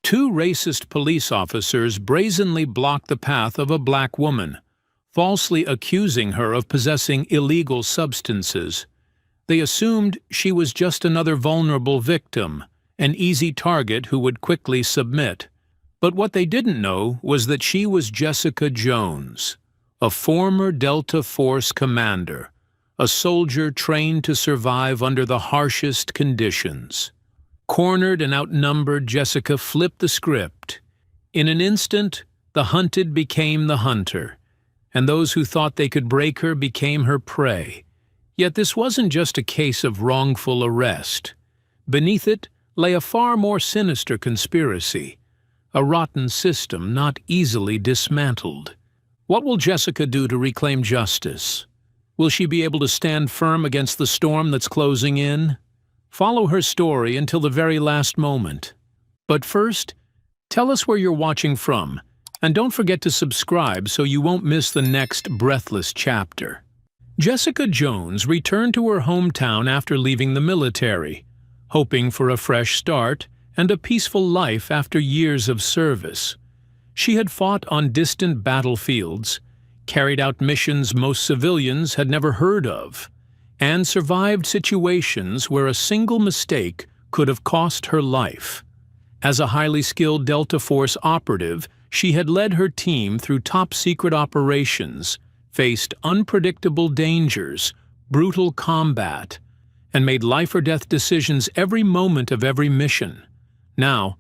Two racist police officers brazenly blocked the path of a black woman, falsely accusing her of possessing illegal substances. They assumed she was just another vulnerable victim, an easy target who would quickly submit. But what they didn't know was that she was Jessica Jones, a former Delta Force commander, a soldier trained to survive under the harshest conditions. Cornered and outnumbered, Jessica flipped the script. In an instant, the hunted became the hunter, and those who thought they could break her became her prey. Yet this wasn't just a case of wrongful arrest. Beneath it lay a far more sinister conspiracy, a rotten system not easily dismantled. What will Jessica do to reclaim justice? Will she be able to stand firm against the storm that's closing in? Follow her story until the very last moment. But first, tell us where you're watching from, and don't forget to subscribe so you won't miss the next breathless chapter. Jessica Jones returned to her hometown after leaving the military, hoping for a fresh start and a peaceful life after years of service. She had fought on distant battlefields, carried out missions most civilians had never heard of, and survived situations where a single mistake could have cost her life. As a highly skilled Delta Force operative, she had led her team through top-secret operations, faced unpredictable dangers, brutal combat, and made life-or-death decisions every moment of every mission. Now,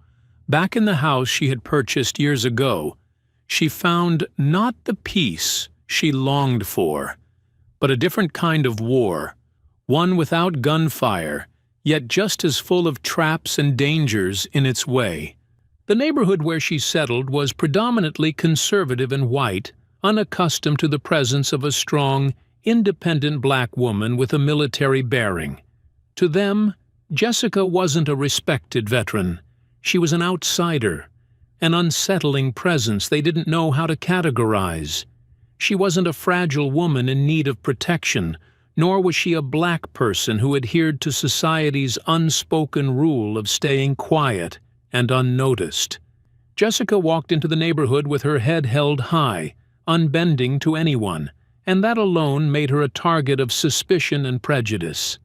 back in the house she had purchased years ago, she found not the peace she longed for, but a different kind of war, one without gunfire, yet just as full of traps and dangers in its way. The neighborhood where she settled was predominantly conservative and white, unaccustomed to the presence of a strong, independent black woman with a military bearing. To them, Jessica wasn't a respected veteran. She was an outsider, an unsettling presence they didn't know how to categorize. She wasn't a fragile woman in need of protection, nor was she a black person who adhered to society's unspoken rule of staying quiet and unnoticed. Jessica walked into the neighborhood with her head held high, unbending to anyone, and that alone made her a target of suspicion and prejudice.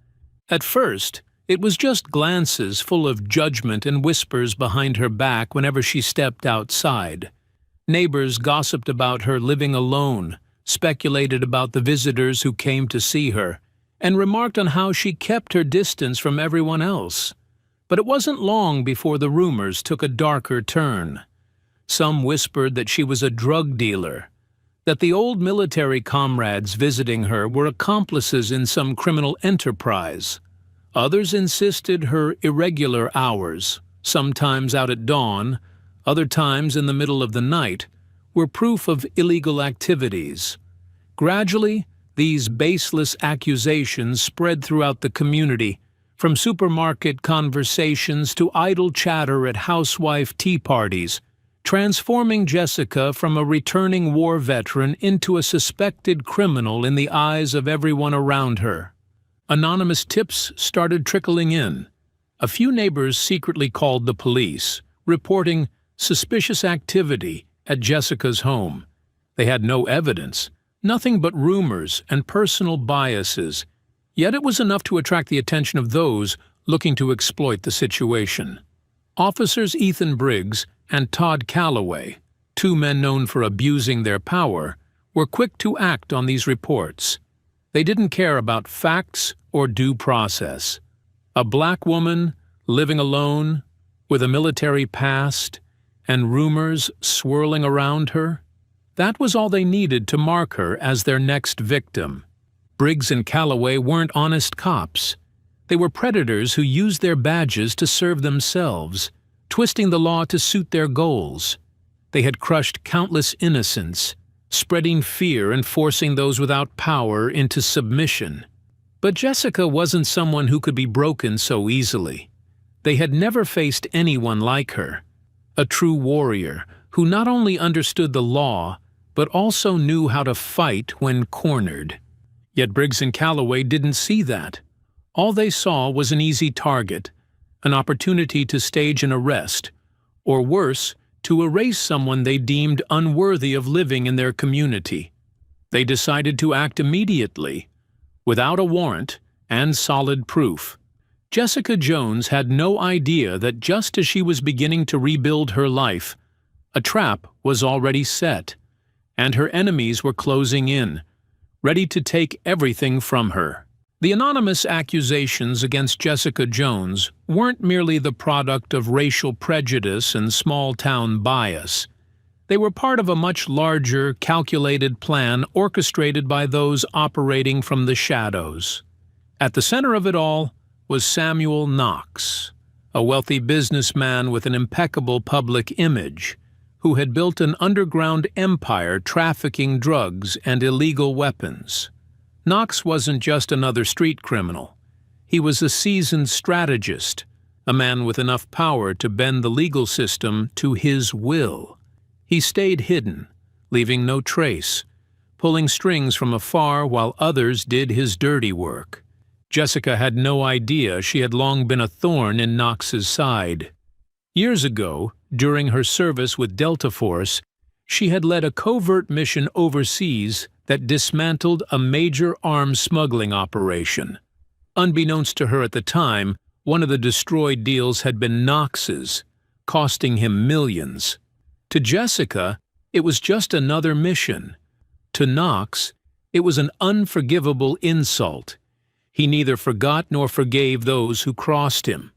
At first, it was just glances full of judgment and whispers behind her back whenever she stepped outside. Neighbors gossiped about her living alone, speculated about the visitors who came to see her, and remarked on how she kept her distance from everyone else. But it wasn't long before the rumors took a darker turn. Some whispered that she was a drug dealer, that the old military comrades visiting her were accomplices in some criminal enterprise. Others insisted her irregular hours, sometimes out at dawn, other times in the middle of the night, were proof of illegal activities. Gradually, these baseless accusations spread throughout the community, from supermarket conversations to idle chatter at housewife tea parties, transforming Jessica from a returning war veteran into a suspected criminal in the eyes of everyone around her. Anonymous tips started trickling in. A few neighbors secretly called the police, reporting suspicious activity at Jessica's home. They had no evidence, nothing but rumors and personal biases, yet it was enough to attract the attention of those looking to exploit the situation. Officers Ethan Briggs and Todd Calloway, two men known for abusing their power, were quick to act on these reports. They didn't care about facts or due process. A black woman, living alone, with a military past, and rumors swirling around her, that was all they needed to mark her as their next victim. Briggs and Calloway weren't honest cops. They were predators who used their badges to serve themselves, twisting the law to suit their goals. They had crushed countless innocents, spreading fear and forcing those without power into submission. But Jessica wasn't someone who could be broken so easily. They had never faced anyone like her, a true warrior who not only understood the law, but also knew how to fight when cornered. Yet Briggs and Calloway didn't see that. All they saw was an easy target, an opportunity to stage an arrest, or worse, to erase someone they deemed unworthy of living in their community. They decided to act immediately, without a warrant and solid proof. Jessica Jones had no idea that just as she was beginning to rebuild her life, a trap was already set, and her enemies were closing in, ready to take everything from her. The anonymous accusations against Jessica Jones weren't merely the product of racial prejudice and small-town bias. They were part of a much larger, calculated plan orchestrated by those operating from the shadows. At the center of it all was Samuel Knox, a wealthy businessman with an impeccable public image, who had built an underground empire trafficking drugs and illegal weapons. Knox wasn't just another street criminal. He was a seasoned strategist, a man with enough power to bend the legal system to his will. He stayed hidden, leaving no trace, pulling strings from afar while others did his dirty work. Jessica had no idea she had long been a thorn in Knox's side. Years ago, during her service with Delta Force, she had led a covert mission overseas that dismantled a major arms smuggling operation. Unbeknownst to her at the time, one of the destroyed deals had been Knox's, costing him millions. To Jessica, it was just another mission. To Knox, it was an unforgivable insult. He neither forgot nor forgave those who crossed him.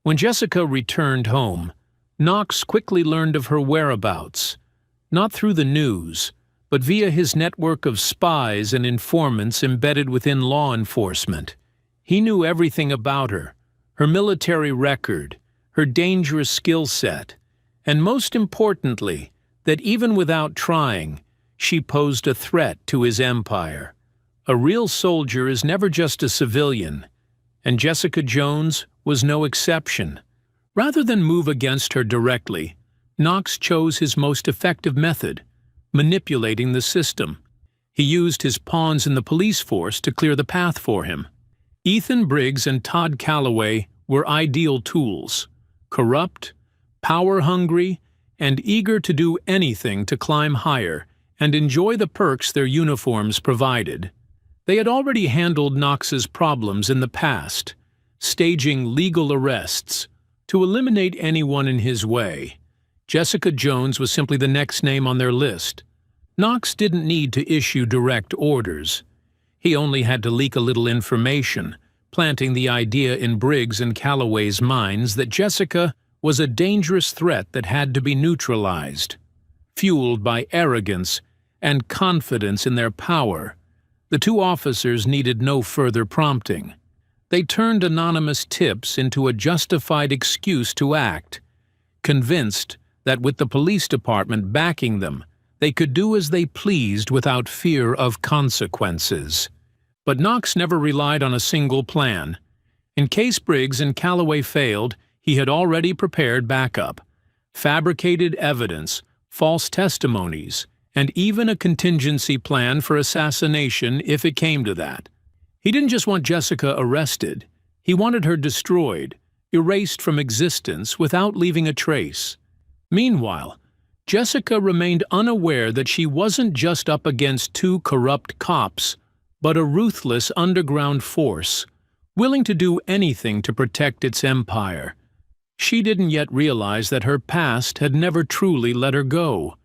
When Jessica returned home, Knox quickly learned of her whereabouts, not through the news, but via his network of spies and informants embedded within law enforcement. He knew everything about her military record, her dangerous skill set, and most importantly, that even without trying, she posed a threat to his empire. A real soldier is never just a civilian, and Jessica Jones was no exception. Rather than move against her directly, Knox chose his most effective method, manipulating the system. He used his pawns in the police force to clear the path for him. Ethan Briggs and Todd Calloway were ideal tools, corrupt, power-hungry, and eager to do anything to climb higher and enjoy the perks their uniforms provided. They had already handled Knox's problems in the past, staging legal arrests to eliminate anyone in his way. Jessica Jones was simply the next name on their list. Knox didn't need to issue direct orders. He only had to leak a little information, planting the idea in Briggs and Calloway's minds that Jessica was a dangerous threat that had to be neutralized. Fueled by arrogance and confidence in their power, the two officers needed no further prompting. They turned anonymous tips into a justified excuse to act, convinced that with the police department backing them, they could do as they pleased without fear of consequences. But Knox never relied on a single plan. In case Briggs and Calloway failed, he had already prepared backup, fabricated evidence, false testimonies, and even a contingency plan for assassination if it came to that. He didn't just want Jessica arrested, he wanted her destroyed, erased from existence without leaving a trace. Meanwhile, Jessica remained unaware that she wasn't just up against two corrupt cops, but a ruthless underground force, willing to do anything to protect its empire. She didn't yet realize that her past had never truly let her go,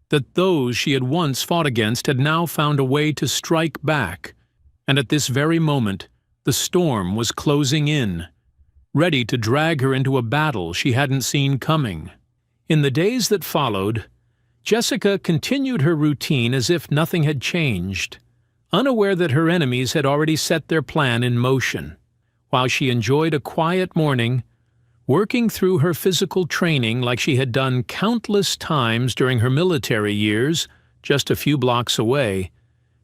that those she had once fought against had now found a way to strike back, and at this very moment, the storm was closing in, ready to drag her into a battle she hadn't seen coming. In the days that followed, Jessica continued her routine as if nothing had changed, unaware that her enemies had already set their plan in motion. While she enjoyed a quiet morning, working through her physical training like she had done countless times during her military years, just a few blocks away,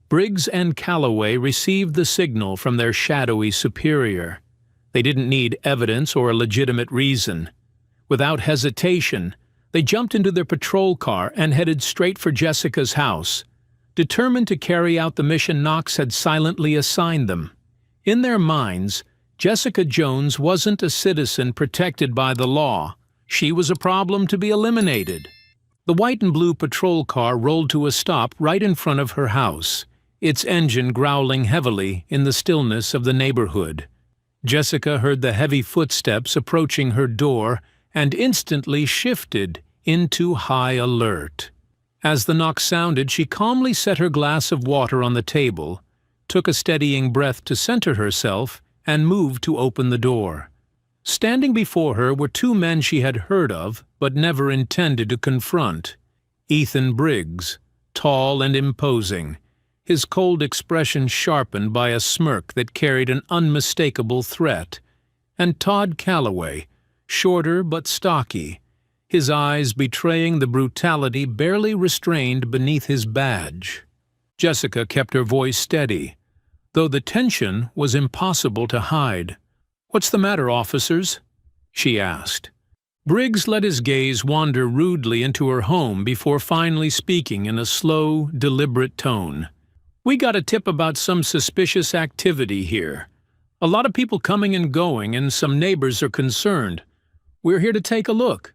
Briggs and Calloway received the signal from their shadowy superior. They didn't need evidence or a legitimate reason. Without hesitation, they jumped into their patrol car and headed straight for Jessica's house, determined to carry out the mission Knox had silently assigned them. In their minds, Jessica Jones wasn't a citizen protected by the law. She was a problem to be eliminated. The white and blue patrol car rolled to a stop right in front of her house, its engine growling heavily in the stillness of the neighborhood. Jessica heard the heavy footsteps approaching her door and instantly shifted into high alert. As the knock sounded, she calmly set her glass of water on the table, took a steadying breath to center herself, and moved to open the door. Standing before her were two men she had heard of but never intended to confront. Ethan Briggs, tall and imposing, his cold expression sharpened by a smirk that carried an unmistakable threat, and Todd Calloway, shorter but stocky, his eyes betraying the brutality barely restrained beneath his badge. Jessica kept her voice steady, though the tension was impossible to hide. "What's the matter, officers?" she asked. Briggs let his gaze wander rudely into her home before finally speaking in a slow, deliberate tone. "We got a tip about some suspicious activity here. A lot of people coming and going, and some neighbors are concerned. We're here to take a look."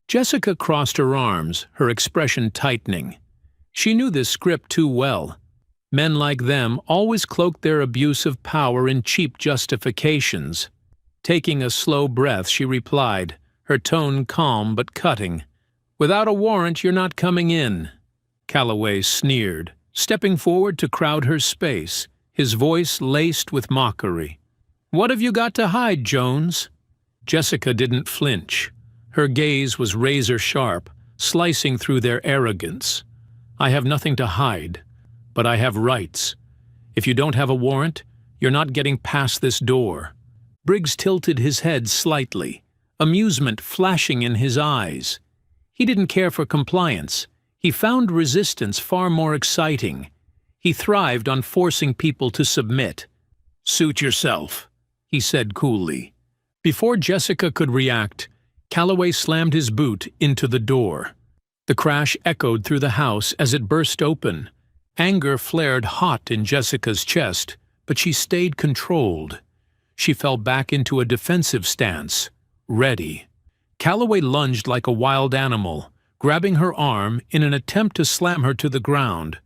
Jessica crossed her arms, her expression tightening. She knew this script too well. Men like them always cloaked their abuse of power in cheap justifications. Taking a slow breath, she replied, her tone calm but cutting. "Without a warrant, you're not coming in." Calloway sneered, stepping forward to crowd her space, his voice laced with mockery. "What have you got to hide, Jones?" Jessica didn't flinch. Her gaze was razor-sharp, slicing through their arrogance. "I have nothing to hide, but I have rights. If you don't have a warrant, you're not getting past this door." Briggs tilted his head slightly, amusement flashing in his eyes. He didn't care for compliance. He found resistance far more exciting. He thrived on forcing people to submit. "Suit yourself," he said coolly. Before Jessica could react, Calloway slammed his boot into the door. The crash echoed through the house as it burst open. Anger flared hot in Jessica's chest, but she stayed controlled. She fell back into a defensive stance, ready. Calloway lunged like a wild animal, grabbing her arm in an attempt to slam her to the ground.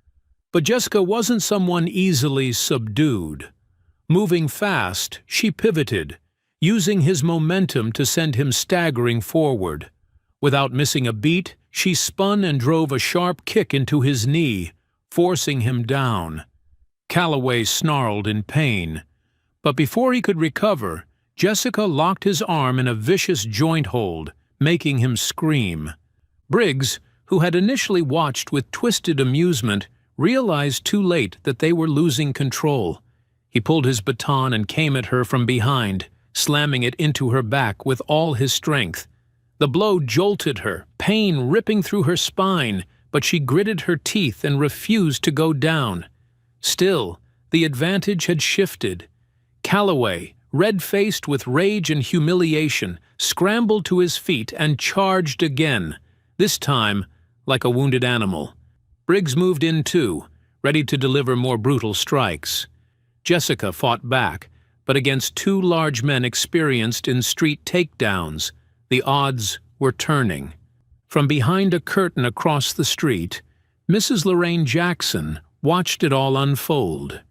But Jessica wasn't someone easily subdued. Moving fast, she pivoted, using his momentum to send him staggering forward. Without missing a beat, she spun and drove a sharp kick into his knee, forcing him down. Calloway snarled in pain. But before he could recover, Jessica locked his arm in a vicious joint hold, making him scream. Briggs, who had initially watched with twisted amusement, realized too late that they were losing control. He pulled his baton and came at her from behind, slamming it into her back with all his strength. The blow jolted her, pain ripping through her spine, but she gritted her teeth and refused to go down. Still, the advantage had shifted. Calloway, red-faced with rage and humiliation, scrambled to his feet and charged again, this time like a wounded animal. Briggs moved in too, ready to deliver more brutal strikes. Jessica fought back, but against two large men experienced in street takedowns, the odds were turning. From behind a curtain across the street, Mrs. Lorraine Jackson watched it all unfold.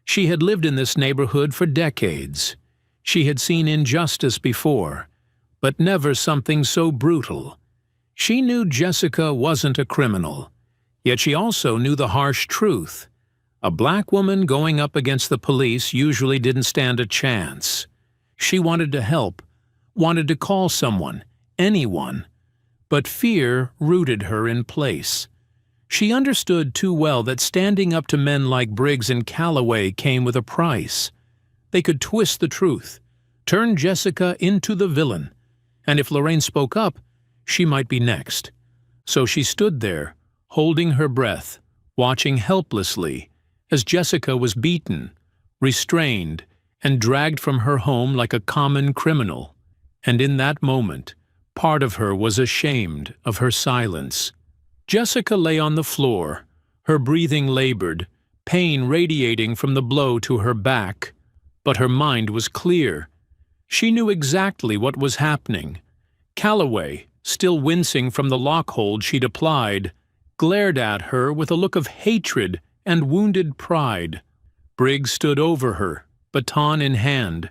She had lived in this neighborhood for decades. She had seen injustice before, but never something so brutal. She knew Jessica wasn't a criminal, yet she also knew the harsh truth. A black woman going up against the police usually didn't stand a chance. She wanted to help, wanted to call someone, anyone, but fear rooted her in place. She understood too well that standing up to men like Briggs and Calloway came with a price. They could twist the truth, turn Jessica into the villain, and if Lorraine spoke up, she might be next. So she stood there, holding her breath, watching helplessly, as Jessica was beaten, restrained, and dragged from her home like a common criminal. And in that moment, part of her was ashamed of her silence. Jessica lay on the floor, her breathing labored, pain radiating from the blow to her back. But her mind was clear. She knew exactly what was happening. Calloway, still wincing from the lockhold she'd applied, glared at her with a look of hatred and wounded pride. Briggs stood over her, baton in hand,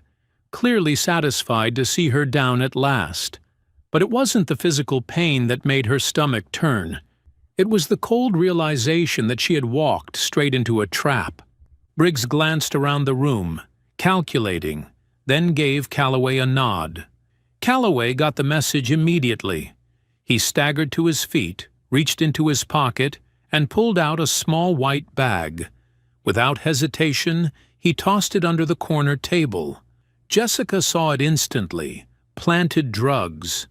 clearly satisfied to see her down at last. But it wasn't the physical pain that made her stomach turn. It was the cold realization that she had walked straight into a trap. Briggs glanced around the room, calculating, then gave Calloway a nod. Calloway got the message immediately. He staggered to his feet, reached into his pocket, and pulled out a small white bag. Without hesitation, he tossed it under the corner table. Jessica saw it instantly. Planted drugs.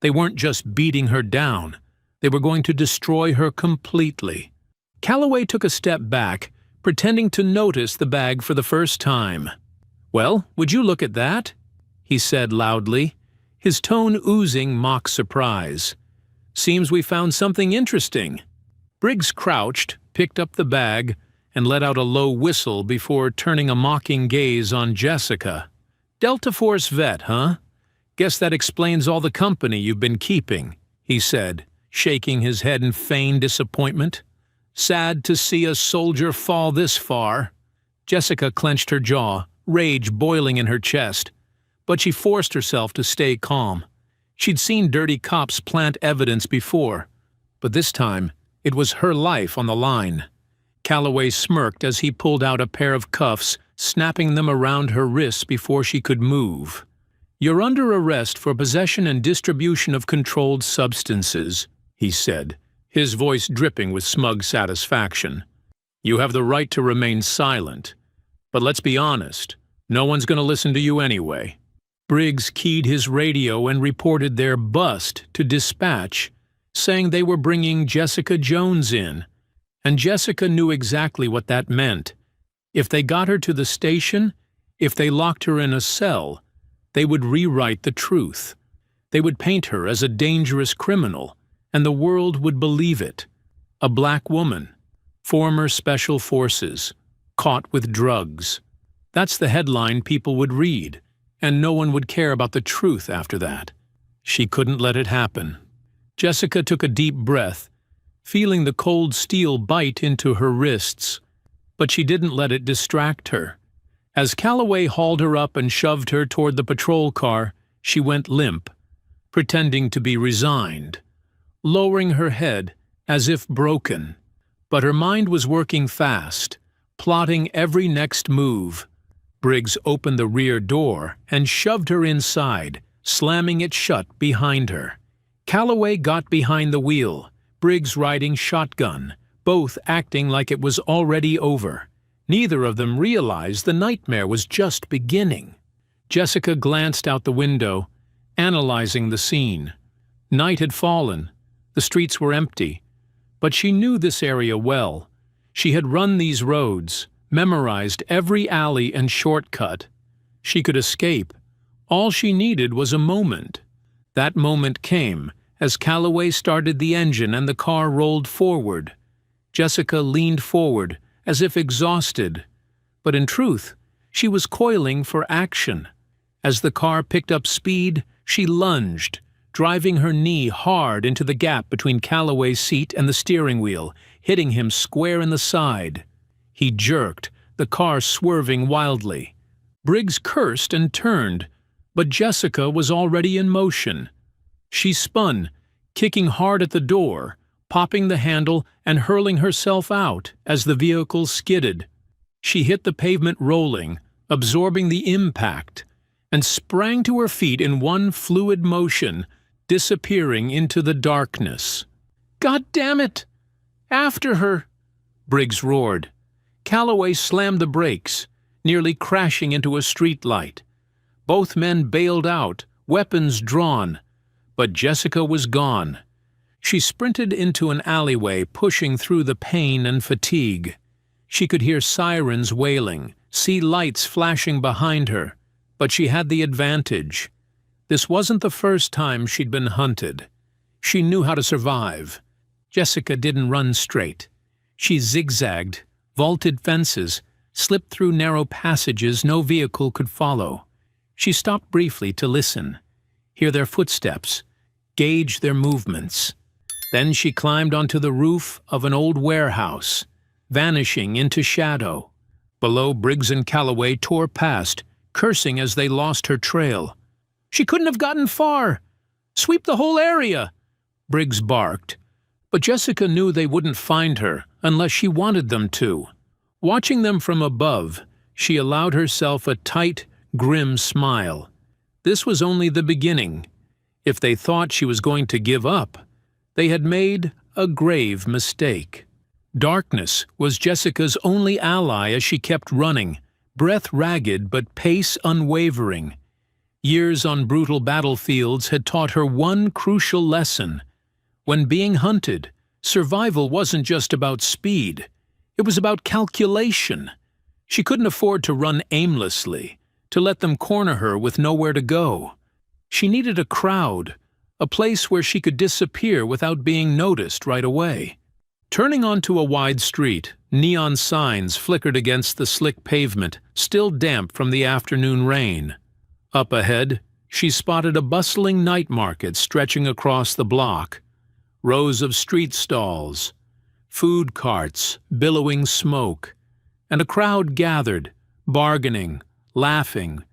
They weren't just beating her down. They were going to destroy her completely. Calloway took a step back, pretending to notice the bag for the first time. "Well, would you look at that?" he said loudly, his tone oozing mock surprise. "Seems we found something interesting." Briggs crouched, picked up the bag, and let out a low whistle before turning a mocking gaze on Jessica. "Delta Force vet, huh? Guess that explains all the company you've been keeping," he said, shaking his head in feigned disappointment. "Sad to see a soldier fall this far." Jessica clenched her jaw, rage boiling in her chest. But she forced herself to stay calm. She'd seen dirty cops plant evidence before, but this time it was her life on the line. Calloway smirked as he pulled out a pair of cuffs, snapping them around her wrists before she could move. "You're under arrest for possession and distribution of controlled substances," he said, his voice dripping with smug satisfaction. "You have the right to remain silent. But let's be honest, no one's going to listen to you anyway." Briggs keyed his radio and reported their bust to dispatch, saying they were bringing Jessica Jones in. And Jessica knew exactly what that meant. If they got her to the station, if they locked her in a cell, they would rewrite the truth. They would paint her as a dangerous criminal, and the world would believe it. A black woman, former special forces, caught with drugs. That's the headline people would read, and no one would care about the truth after that. She couldn't let it happen. Jessica took a deep breath, feeling the cold steel bite into her wrists, but she didn't let it distract her. As Calloway hauled her up and shoved her toward the patrol car, she went limp, pretending to be resigned, lowering her head as if broken. But her mind was working fast, plotting every next move. Briggs opened the rear door and shoved her inside, slamming it shut behind her. Calloway got behind the wheel, Briggs riding shotgun, both acting like it was already over. Neither of them realized the nightmare was just beginning. Jessica glanced out the window, analyzing the scene. Night had fallen. The streets were empty. But she knew this area well. She had run these roads, memorized every alley and shortcut. She could escape. All she needed was a moment. That moment came as Calloway started the engine and the car rolled forward. Jessica leaned forward, as if exhausted. But in truth, she was coiling for action. As the car picked up speed, she lunged, driving her knee hard into the gap between Calloway's seat and the steering wheel, hitting him square in the side. He jerked, the car swerving wildly. Briggs cursed and turned, but Jessica was already in motion. She spun, kicking hard at the door, popping the handle and hurling herself out as the vehicle skidded. She hit the pavement rolling, absorbing the impact, and sprang to her feet in one fluid motion, disappearing into the darkness. "God damn it! After her!" Briggs roared. Calloway slammed the brakes, nearly crashing into a streetlight. Both men bailed out, weapons drawn, but Jessica was gone. She sprinted into an alleyway, pushing through the pain and fatigue. She could hear sirens wailing, see lights flashing behind her, but she had the advantage. This wasn't the first time she'd been hunted. She knew how to survive. Jessica didn't run straight. She zigzagged, vaulted fences, slipped through narrow passages no vehicle could follow. She stopped briefly to listen, hear their footsteps, gauge their movements. Then she climbed onto the roof of an old warehouse, vanishing into shadow. Below, Briggs and Calloway tore past, cursing as they lost her trail. "She couldn't have gotten far! Sweep the whole area!" Briggs barked. But Jessica knew they wouldn't find her unless she wanted them to. Watching them from above, she allowed herself a tight, grim smile. This was only the beginning. If they thought she was going to give up, they had made a grave mistake. Darkness was Jessica's only ally as she kept running, breath ragged but pace unwavering. Years on brutal battlefields had taught her one crucial lesson. When being hunted, survival wasn't just about speed. It was about calculation. She couldn't afford to run aimlessly, to let them corner her with nowhere to go. She needed a crowd, a place where she could disappear without being noticed right away. Turning onto a wide street, neon signs flickered against the slick pavement, still damp from the afternoon rain. Up ahead, she spotted a bustling night market stretching across the block. Rows of street stalls, food carts billowing smoke, and a crowd gathered, bargaining, laughing,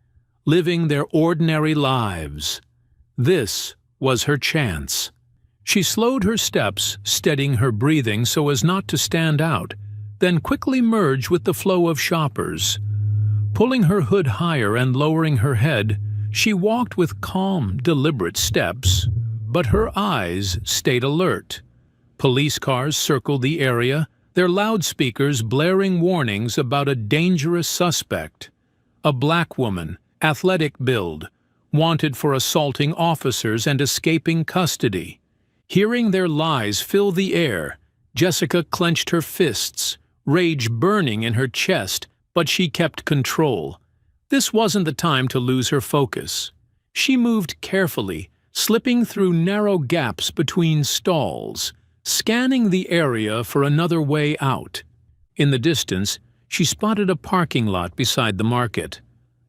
living their ordinary lives. This was her chance. She slowed her steps, steadying her breathing so as not to stand out, then quickly merged with the flow of shoppers. Pulling her hood higher and lowering her head, she walked with calm, deliberate steps, but her eyes stayed alert. Police cars circled the area, their loudspeakers blaring warnings about a dangerous suspect. A black woman, athletic build, wanted for assaulting officers and escaping custody. Hearing their lies fill the air, Jessica clenched her fists, rage burning in her chest, but she kept control. This wasn't the time to lose her focus. She moved carefully, slipping through narrow gaps between stalls, scanning the area for another way out. In the distance, she spotted a parking lot beside the market.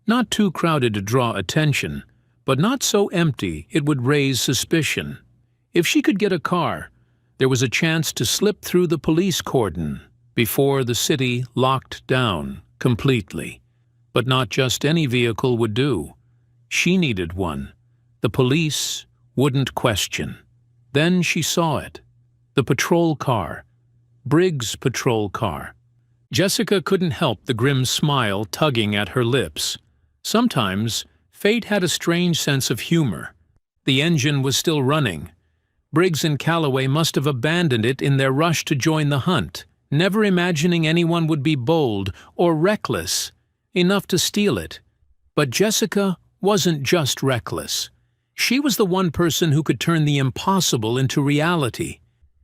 Not too crowded to draw attention, but not so empty it would raise suspicion. If she could get a car, there was a chance to slip through the police cordon before the city locked down completely. But not just any vehicle would do. She needed one. The police wouldn't question. Then she saw it. The patrol car. Briggs' patrol car. Jessica couldn't help the grim smile tugging at her lips. Sometimes, fate had a strange sense of humor. The engine was still running. Briggs and Calloway must have abandoned it in their rush to join the hunt, never imagining anyone would be bold or reckless enough to steal it. But Jessica wasn't just reckless. She was the one person who could turn the impossible into reality.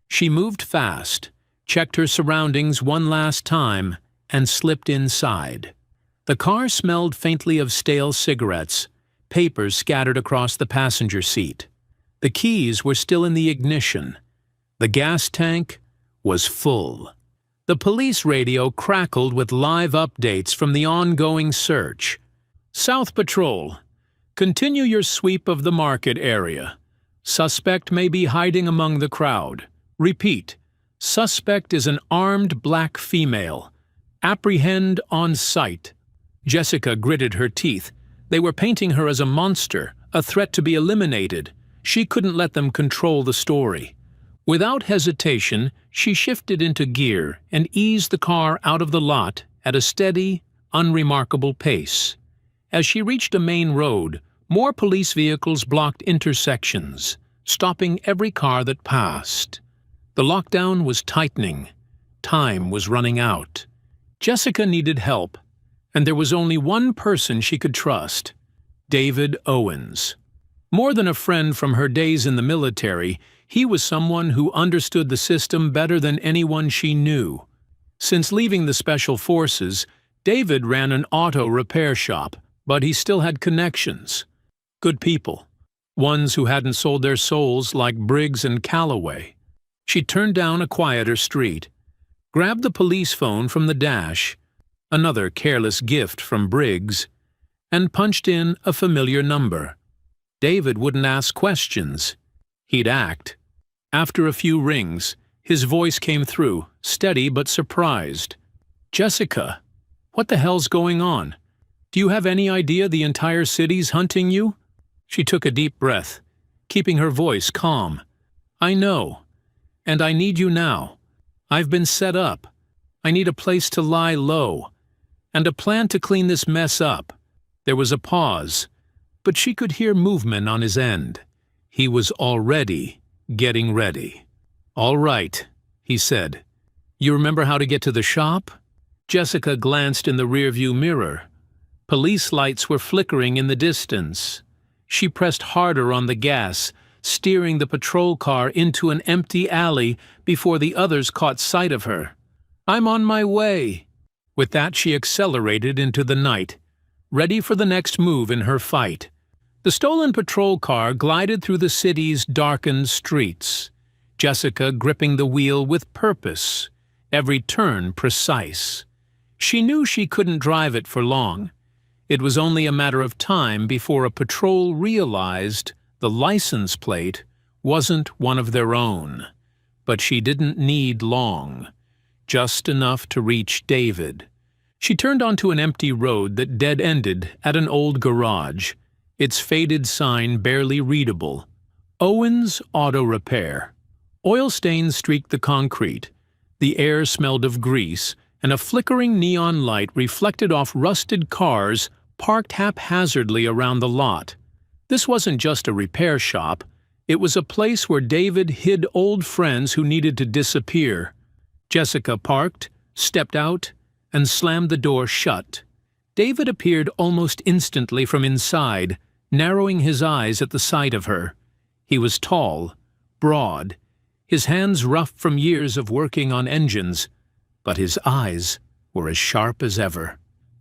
She moved fast, checked her surroundings one last time, and slipped inside. The car smelled faintly of stale cigarettes, papers scattered across the passenger seat. The keys were still in the ignition. The gas tank was full. The police radio crackled with live updates from the ongoing search. South Patrol, continue your sweep of the market area. Suspect may be hiding among the crowd. Repeat, suspect is an armed black female. Apprehend on sight. Jessica gritted her teeth. They were painting her as a monster, a threat to be eliminated. She couldn't let them control the story. Without hesitation, she shifted into gear and eased the car out of the lot at a steady, unremarkable pace. As she reached a main road, more police vehicles blocked intersections, stopping every car that passed. The lockdown was tightening. Time was running out. Jessica needed help, and there was only one person she could trust: David Owens. More than a friend from her days in the military, he was someone who understood the system better than anyone she knew. Since leaving the Special Forces, David ran an auto repair shop, but he still had connections. Good people. Ones who hadn't sold their souls like Briggs and Calloway. She turned down a quieter street, grabbed the police phone from the dash, another careless gift from Briggs, and punched in a familiar number. David wouldn't ask questions. He'd act. After a few rings, his voice came through, steady but surprised. "Jessica, what the hell's going on? Do you have any idea the entire city's hunting you?" She took a deep breath, keeping her voice calm. "I know. And I need you now. I've been set up. I need a place to lie low. And a plan to clean this mess up." There was a pause, but she could hear movement on his end. He was already getting ready. "All right," he said. "You remember how to get to the shop?" Jessica glanced in the rearview mirror. Police lights were flickering in the distance. She pressed harder on the gas, steering the patrol car into an empty alley before the others caught sight of her. "I'm on my way." With that, she accelerated into the night, ready for the next move in her fight. The stolen patrol car glided through the city's darkened streets, Jessica gripping the wheel with purpose, every turn precise. She knew she couldn't drive it for long. It was only a matter of time before a patrol realized the license plate wasn't one of their own. But she didn't need long, just enough to reach David. She turned onto an empty road that dead-ended at an old garage, its faded sign barely readable. Owen's Auto Repair. Oil stains streaked the concrete. The air smelled of grease, and a flickering neon light reflected off rusted cars parked haphazardly around the lot. This wasn't just a repair shop. It was a place where David hid old friends who needed to disappear. Jessica parked, stepped out, and slammed the door shut. David appeared almost instantly from inside, narrowing his eyes at the sight of her. He was tall, broad, his hands rough from years of working on engines, but his eyes were as sharp as ever.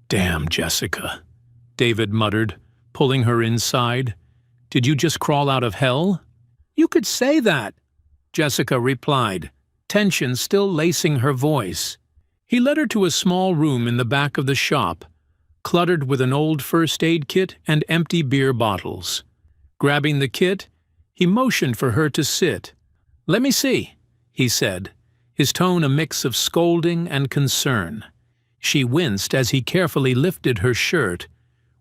"Damn, Jessica," David muttered, pulling her inside. "Did you just crawl out of hell?" "You could say that," Jessica replied, tension still lacing her voice. He led her to a small room in the back of the shop, cluttered with an old first aid kit and empty beer bottles. Grabbing the kit, he motioned for her to sit. "Let me see," he said, his tone a mix of scolding and concern. She winced as he carefully lifted her shirt,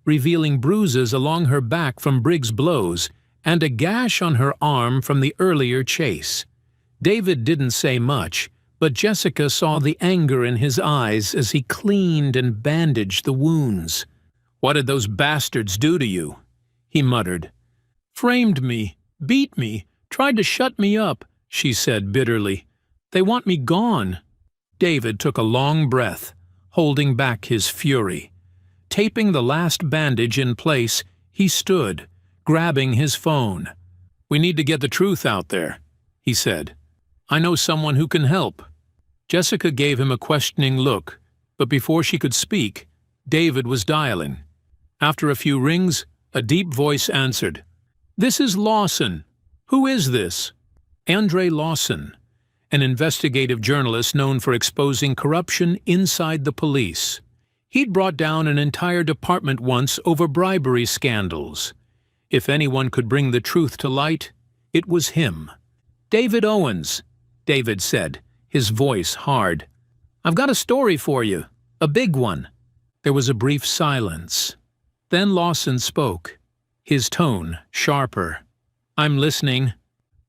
revealing bruises along her back from Briggs' blows and a gash on her arm from the earlier chase. David didn't say much, but Jessica saw the anger in his eyes as he cleaned and bandaged the wounds. "What did those bastards do to you?" he muttered. "Framed me, beat me, tried to shut me up," she said bitterly. "They want me gone." David took a long breath, holding back his fury. Taping the last bandage in place, he stood, grabbing his phone. "We need to get the truth out there," he said. "I know someone who can help." Jessica gave him a questioning look, but before she could speak, David was dialing. After a few rings, a deep voice answered. "This is Lawson. Who is this?" Andre Lawson, an investigative journalist known for exposing corruption inside the police. He'd brought down an entire department once over bribery scandals. If anyone could bring the truth to light, it was him. "David Owens," David said, his voice hard. "I've got a story for you, a big one." There was a brief silence. Then Lawson spoke, his tone sharper. "I'm listening."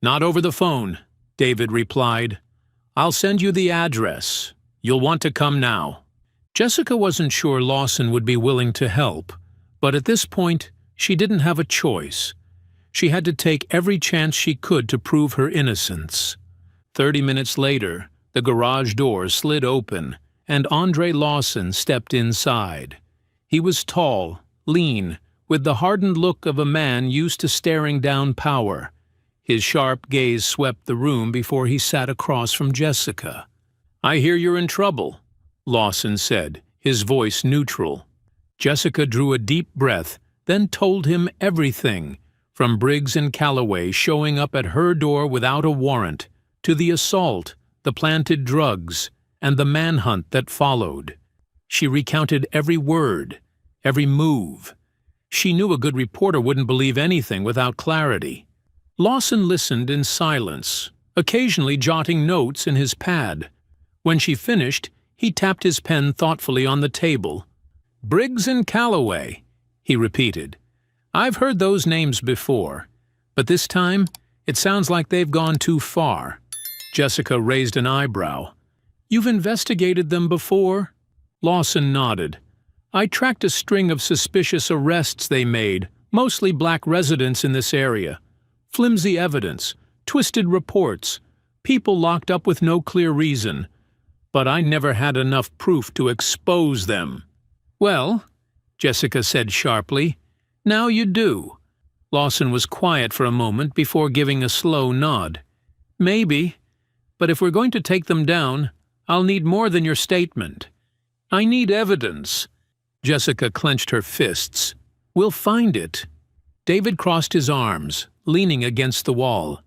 "Not over the phone," David replied. "I'll send you the address. You'll want to come now." Jessica wasn't sure Lawson would be willing to help, but at this point, she didn't have a choice. She had to take every chance she could to prove her innocence. 30 minutes later, the garage door slid open, and Andre Lawson stepped inside. He was tall, lean, with the hardened look of a man used to staring down power. His sharp gaze swept the room before he sat across from Jessica. "I hear you're in trouble," Lawson said, his voice neutral. Jessica drew a deep breath, then told him everything, from Briggs and Calloway showing up at her door without a warrant, to the assault, the planted drugs, and the manhunt that followed. She recounted every word, every move. She knew a good reporter wouldn't believe anything without clarity. Lawson listened in silence, occasionally jotting notes in his pad. When she finished, he tapped his pen thoughtfully on the table. "Briggs and Calloway," he repeated. "I've heard those names before, but this time it sounds like they've gone too far." Jessica raised an eyebrow. "You've investigated them before?" Lawson nodded. "I tracked a string of suspicious arrests they made, mostly black residents in this area. Flimsy evidence, twisted reports, people locked up with no clear reason. But I never had enough proof to expose them." "Well," Jessica said sharply, "now you do." Lawson was quiet for a moment before giving a slow nod. "Maybe, but if we're going to take them down, I'll need more than your statement." "I need evidence." Jessica clenched her fists. "We'll find it." David crossed his arms, leaning against the wall.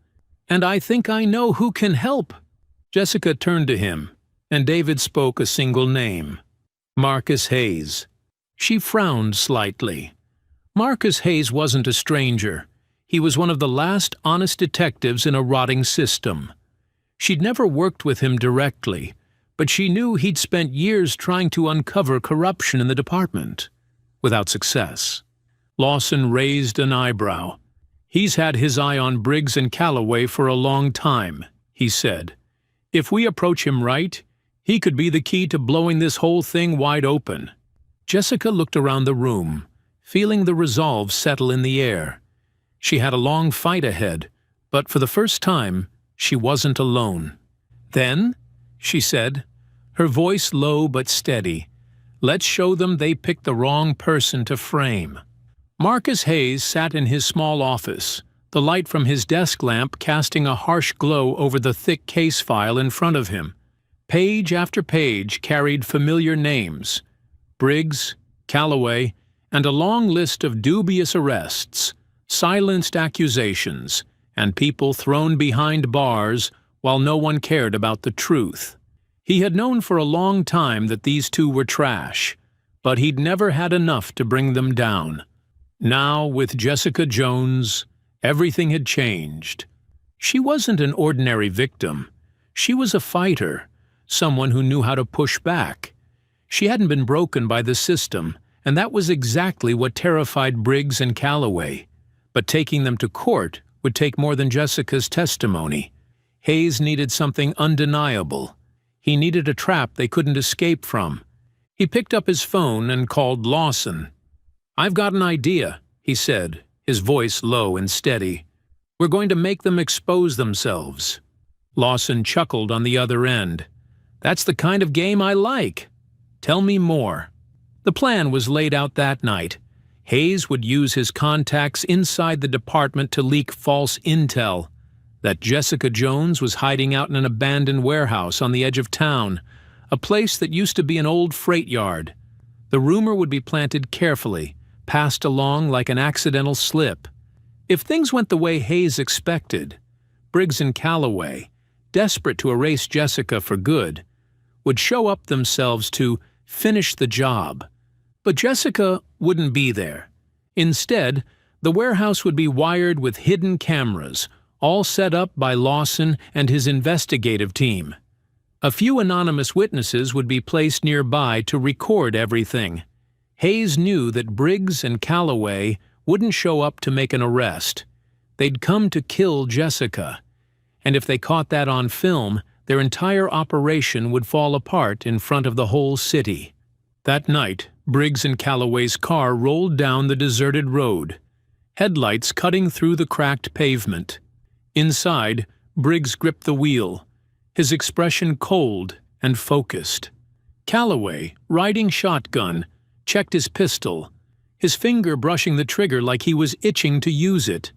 "And I think I know who can help." Jessica turned to him, and David spoke a single name. Marcus Hayes. She frowned slightly. Marcus Hayes wasn't a stranger. He was one of the last honest detectives in a rotting system. She'd never worked with him directly, but she knew he'd spent years trying to uncover corruption in the department. Without success. Lawson raised an eyebrow. "He's had his eye on Briggs and Calloway for a long time," he said. "If we approach him right, he could be the key to blowing this whole thing wide open." Jessica looked around the room, feeling the resolve settle in the air. She had a long fight ahead, but for the first time, she wasn't alone. "Then," she said, her voice low but steady, "let's show them they picked the wrong person to frame." Marcus Hayes sat in his small office, the light from his desk lamp casting a harsh glow over the thick case file in front of him. Page after page carried familiar names: Briggs, Calloway, and a long list of dubious arrests, silenced accusations, and people thrown behind bars while no one cared about the truth. He had known for a long time that these two were trash, but he'd never had enough to bring them down. Now, with Jessica Jones, everything had changed. She wasn't an ordinary victim. She was a fighter, someone who knew how to push back. She hadn't been broken by the system, and that was exactly what terrified Briggs and Calloway. But taking them to court would take more than Jessica's testimony. Hayes needed something undeniable. He needed a trap they couldn't escape from. He picked up his phone and called Lawson. "I've got an idea," he said, his voice low and steady. "We're going to make them expose themselves." Lawson chuckled on the other end. "That's the kind of game I like. Tell me more." The plan was laid out that night. Hayes would use his contacts inside the department to leak false intel. That Jessica Jones was hiding out in an abandoned warehouse on the edge of town, a place that used to be an old freight yard. The rumor would be planted carefully, passed along like an accidental slip. If things went the way Hayes expected, Briggs and Calloway, desperate to erase Jessica for good, would show up themselves to finish the job. But Jessica wouldn't be there. Instead, the warehouse would be wired with hidden cameras, all set up by Lawson and his investigative team. A few anonymous witnesses would be placed nearby to record everything. Hayes knew that Briggs and Calloway wouldn't show up to make an arrest. They'd come to kill Jessica. And if they caught that on film, their entire operation would fall apart in front of the whole city. That night, Briggs and Calloway's car rolled down the deserted road, headlights cutting through the cracked pavement. Inside, Briggs gripped the wheel, his expression cold and focused. Calloway, riding shotgun, checked his pistol, his finger brushing the trigger like he was itching to use it.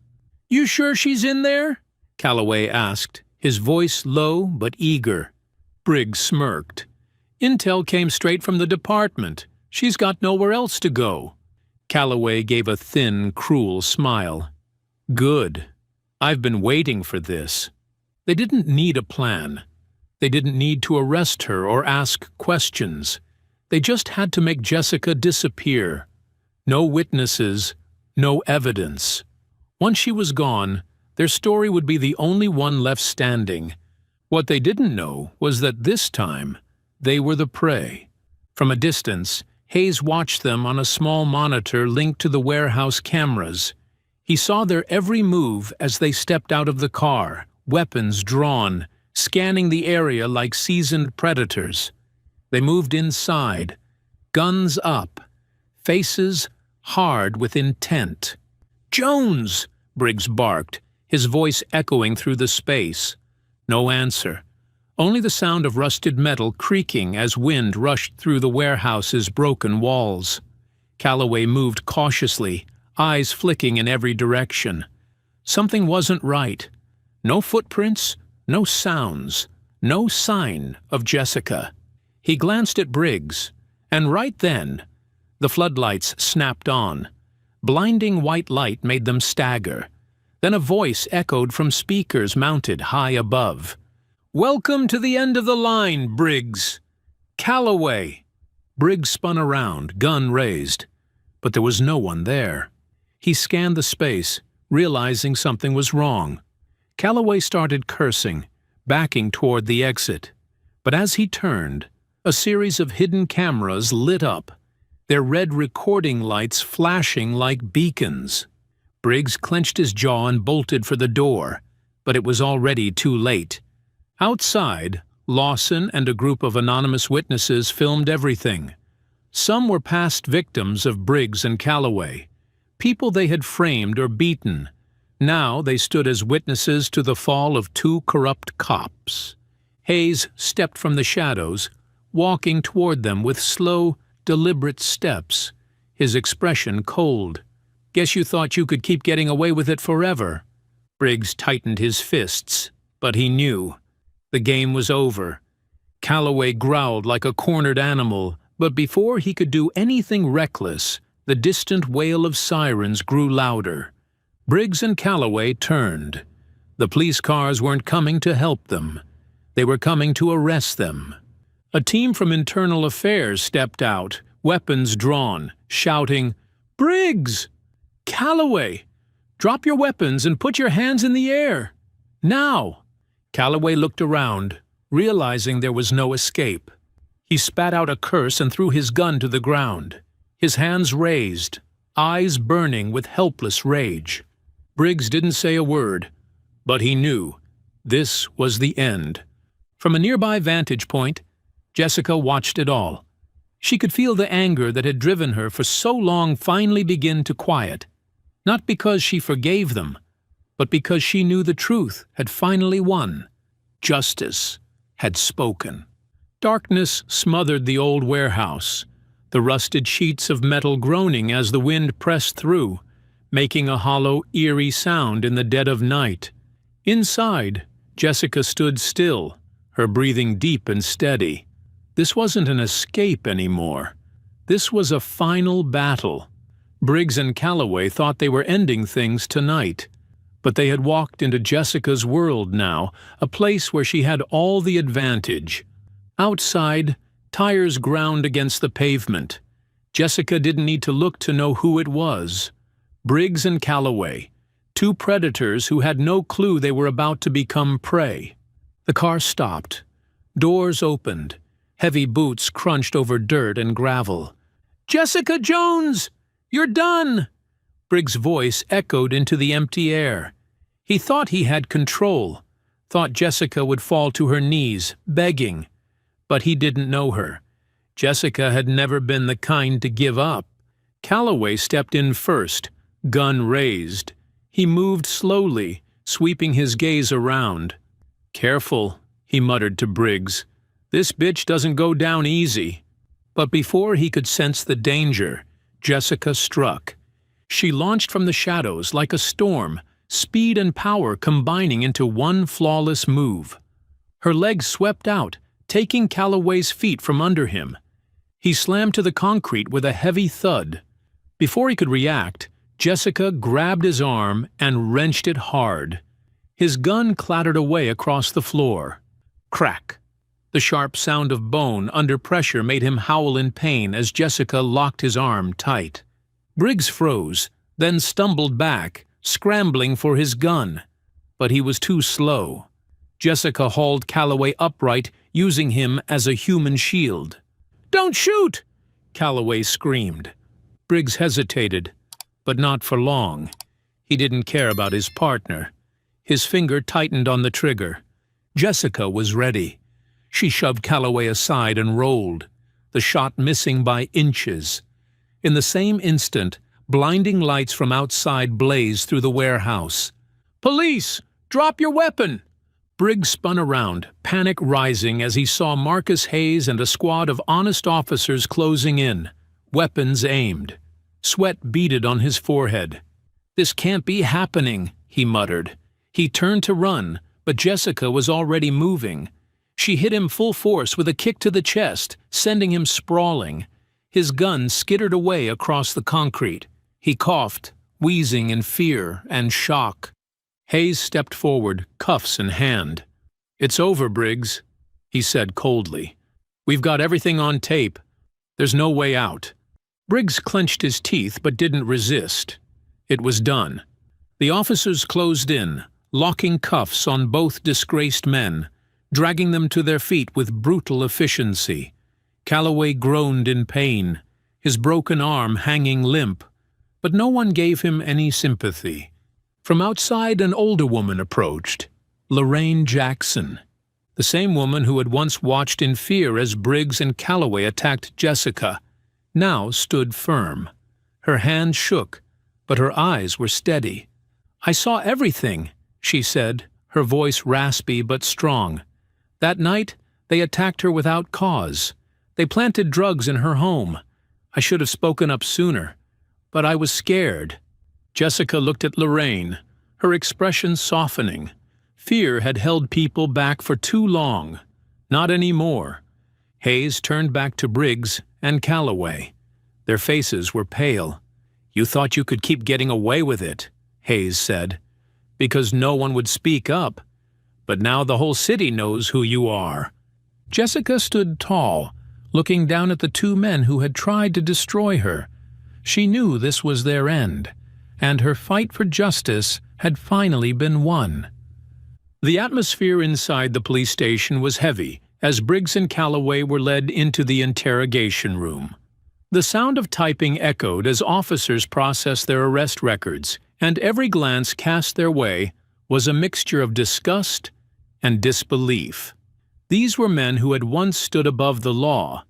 "You sure she's in there?" Calloway asked, his voice low but eager. Briggs smirked. "Intel came straight from the department. She's got nowhere else to go." Calloway gave a thin, cruel smile. "Good. I've been waiting for this." They didn't need a plan. They didn't need to arrest her or ask questions. They just had to make Jessica disappear. No witnesses, no evidence. Once she was gone, Their story would be the only one left standing. What they didn't know was that this time, they were the prey. From a distance, Hayes watched them on a small monitor linked to the warehouse cameras. He saw their every move as they stepped out of the car, weapons drawn, scanning the area like seasoned predators. They moved inside, guns up, faces hard with intent. "Jones!" Briggs barked, his voice echoing through the space. No answer. Only the sound of rusted metal creaking as wind rushed through the warehouse's broken walls. Calloway moved cautiously, eyes flicking in every direction. Something wasn't right. No footprints, no sounds, no sign of Jessica. He glanced at Briggs, and right then, the floodlights snapped on. Blinding white light made them stagger. Then a voice echoed from speakers mounted high above. "Welcome to the end of the line, Briggs. Calloway." Briggs spun around, gun raised. But there was no one there. He scanned the space, realizing something was wrong. Calloway started cursing, backing toward the exit. But as he turned, a series of hidden cameras lit up, their red recording lights flashing like beacons. Briggs clenched his jaw and bolted for the door, but it was already too late. Outside, Lawson and a group of anonymous witnesses filmed everything. Some were past victims of Briggs and Calloway, people they had framed or beaten. Now they stood as witnesses to the fall of two corrupt cops. Hayes stepped from the shadows, walking toward them with slow, deliberate steps, his expression cold. "Guess you thought you could keep getting away with it forever." Briggs tightened his fists, but he knew. The game was over. Calloway growled like a cornered animal, but before he could do anything reckless, the distant wail of sirens grew louder. Briggs and Calloway turned. The police cars weren't coming to help them. They were coming to arrest them. A team from Internal Affairs stepped out, weapons drawn, shouting, "Briggs! Calloway! Drop your weapons and put your hands in the air! Now!" Calloway looked around, realizing there was no escape. He spat out a curse and threw his gun to the ground, his hands raised, eyes burning with helpless rage. Briggs didn't say a word, but he knew this was the end. From a nearby vantage point, Jessica watched it all. She could feel the anger that had driven her for so long finally begin to quiet, not because she forgave them, but because she knew the truth had finally won. Justice had spoken. Darkness smothered the old warehouse, the rusted sheets of metal groaning as the wind pressed through, making a hollow, eerie sound in the dead of night. Inside, Jessica stood still, her breathing deep and steady. This wasn't an escape anymore. This was a final battle. Briggs and Calloway thought they were ending things tonight, but they had walked into Jessica's world now, a place where she had all the advantage. Outside, tires ground against the pavement. Jessica didn't need to look to know who it was. Briggs and Calloway, two predators who had no clue they were about to become prey. The car stopped. Doors opened. Heavy boots crunched over dirt and gravel. "Jessica Jones! You're done!" Briggs' voice echoed into the empty air. He thought he had control, thought Jessica would fall to her knees, begging. But he didn't know her. Jessica had never been the kind to give up. Calloway stepped in first, gun raised. He moved slowly, sweeping his gaze around. "Careful," he muttered to Briggs. "This bitch doesn't go down easy." But before he could sense the danger, Jessica struck. She launched from the shadows like a storm, speed and power combining into one flawless move. Her legs swept out, taking Calloway's feet from under him. He slammed to the concrete with a heavy thud. Before he could react, Jessica grabbed his arm and wrenched it hard. His gun clattered away across the floor. Crack! The sharp sound of bone under pressure made him howl in pain as Jessica locked his arm tight. Briggs froze, then stumbled back, scrambling for his gun. but he was too slow. Jessica hauled Calloway upright, using him as a human shield. "Don't shoot!" Calloway screamed. Briggs hesitated, but not for long. He didn't care about his partner. His finger tightened on the trigger. Jessica was ready. She shoved Calloway aside and rolled, the shot missing by inches. In the same instant, blinding lights from outside blazed through the warehouse. "Police! Drop your weapon!" Briggs spun around, panic rising as he saw Marcus Hayes and a squad of honest officers closing in, weapons aimed. Sweat beaded on his forehead. "This can't be happening," he muttered. He turned to run, but Jessica was already moving. She hit him full force with a kick to the chest, sending him sprawling. His gun skittered away across the concrete. He coughed, wheezing in fear and shock. Hayes stepped forward, cuffs in hand. "It's over, Briggs," he said coldly. "We've got everything on tape. There's no way out." Briggs clenched his teeth but didn't resist. It was done. The officers closed in, locking cuffs on both disgraced men, dragging them to their feet with brutal efficiency. Calloway groaned in pain, his broken arm hanging limp, but no one gave him any sympathy. From outside, an older woman approached, Lorraine Jackson, the same woman who had once watched in fear as Briggs and Calloway attacked Jessica, now stood firm. Her hand shook, but her eyes were steady. "I saw everything," she said, her voice raspy but strong. "That night, they attacked her without cause. They planted drugs in her home. I should have spoken up sooner, but I was scared." Jessica looked at Lorraine, her expression softening. Fear had held people back for too long. Not anymore. Hayes turned back to Briggs and Calloway. Their faces were pale. "You thought you could keep getting away with it," Hayes said, "because no one would speak up. But now the whole city knows who you are." Jessica stood tall, looking down at the two men who had tried to destroy her. She knew this was their end, and her fight for justice had finally been won. The atmosphere inside the police station was heavy as Briggs and Calloway were led into the interrogation room. The sound of typing echoed as officers processed their arrest records, and every glance cast their way was a mixture of disgust and disbelief. These were men who had once stood above the law.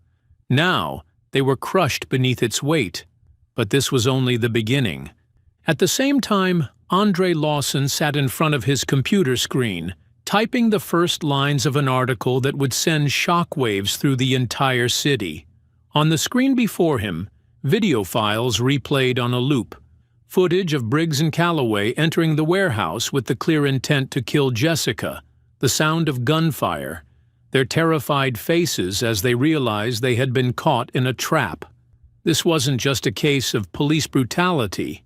Now they were crushed beneath its weight. But this was only the beginning. At the same time, Andre Lawson sat in front of his computer screen, typing the first lines of an article that would send shockwaves through the entire city. On the screen before him, video files replayed on a loop. Footage of Briggs and Calloway entering the warehouse with the clear intent to kill Jessica, the sound of gunfire, their terrified faces as they realized they had been caught in a trap. This wasn't just a case of police brutality.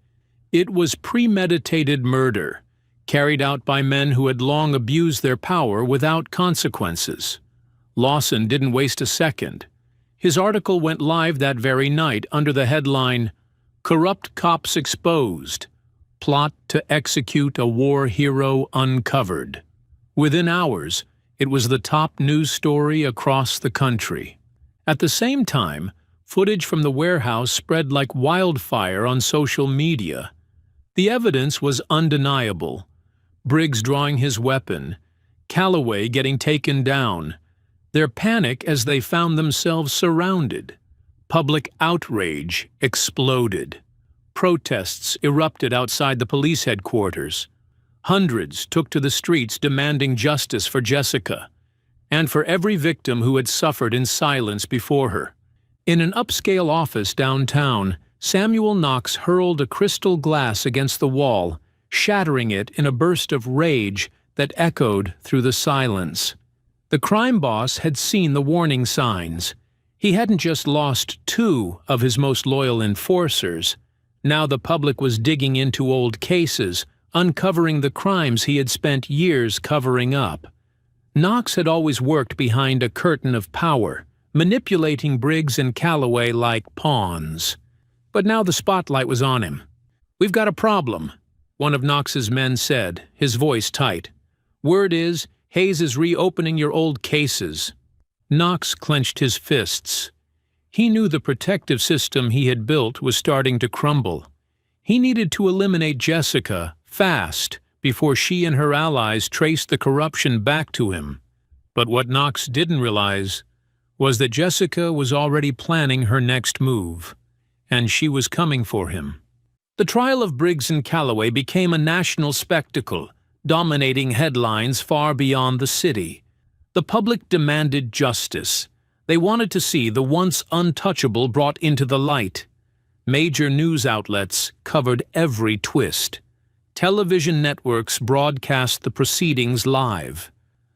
It was premeditated murder, carried out by men who had long abused their power without consequences. Lawson didn't waste a second. His article went live that very night under the headline, "Corrupt Cops Exposed. Plot to Execute a War Hero Uncovered." Within hours, it was the top news story across the country. At the same time, footage from the warehouse spread like wildfire on social media. The evidence was undeniable. Briggs drawing his weapon, Calloway getting taken down, their panic as they found themselves surrounded. Public outrage exploded. Protests erupted outside the police headquarters. Hundreds took to the streets demanding justice for Jessica, and for every victim who had suffered in silence before her. In an upscale office downtown, Samuel Knox hurled a crystal glass against the wall, shattering it in a burst of rage that echoed through the silence. The crime boss had seen the warning signs. He hadn't just lost two of his most loyal enforcers. Now the public was digging into old cases, uncovering the crimes he had spent years covering up. Knox had always worked behind a curtain of power, manipulating Briggs and Calloway like pawns. But now the spotlight was on him. "We've got a problem," one of Knox's men said, his voice tight. "Word is, Hayes is reopening your old cases." Knox clenched his fists. He knew the protective system he had built was starting to crumble. He needed to eliminate Jessica, fast, before she and her allies traced the corruption back to him. But what Knox didn't realize was that Jessica was already planning her next move, and she was coming for him. The trial of Briggs and Calloway became a national spectacle, dominating headlines far beyond the city. The public demanded justice. They wanted to see the once untouchable brought into the light. Major news outlets covered every twist. Television networks broadcast the proceedings live.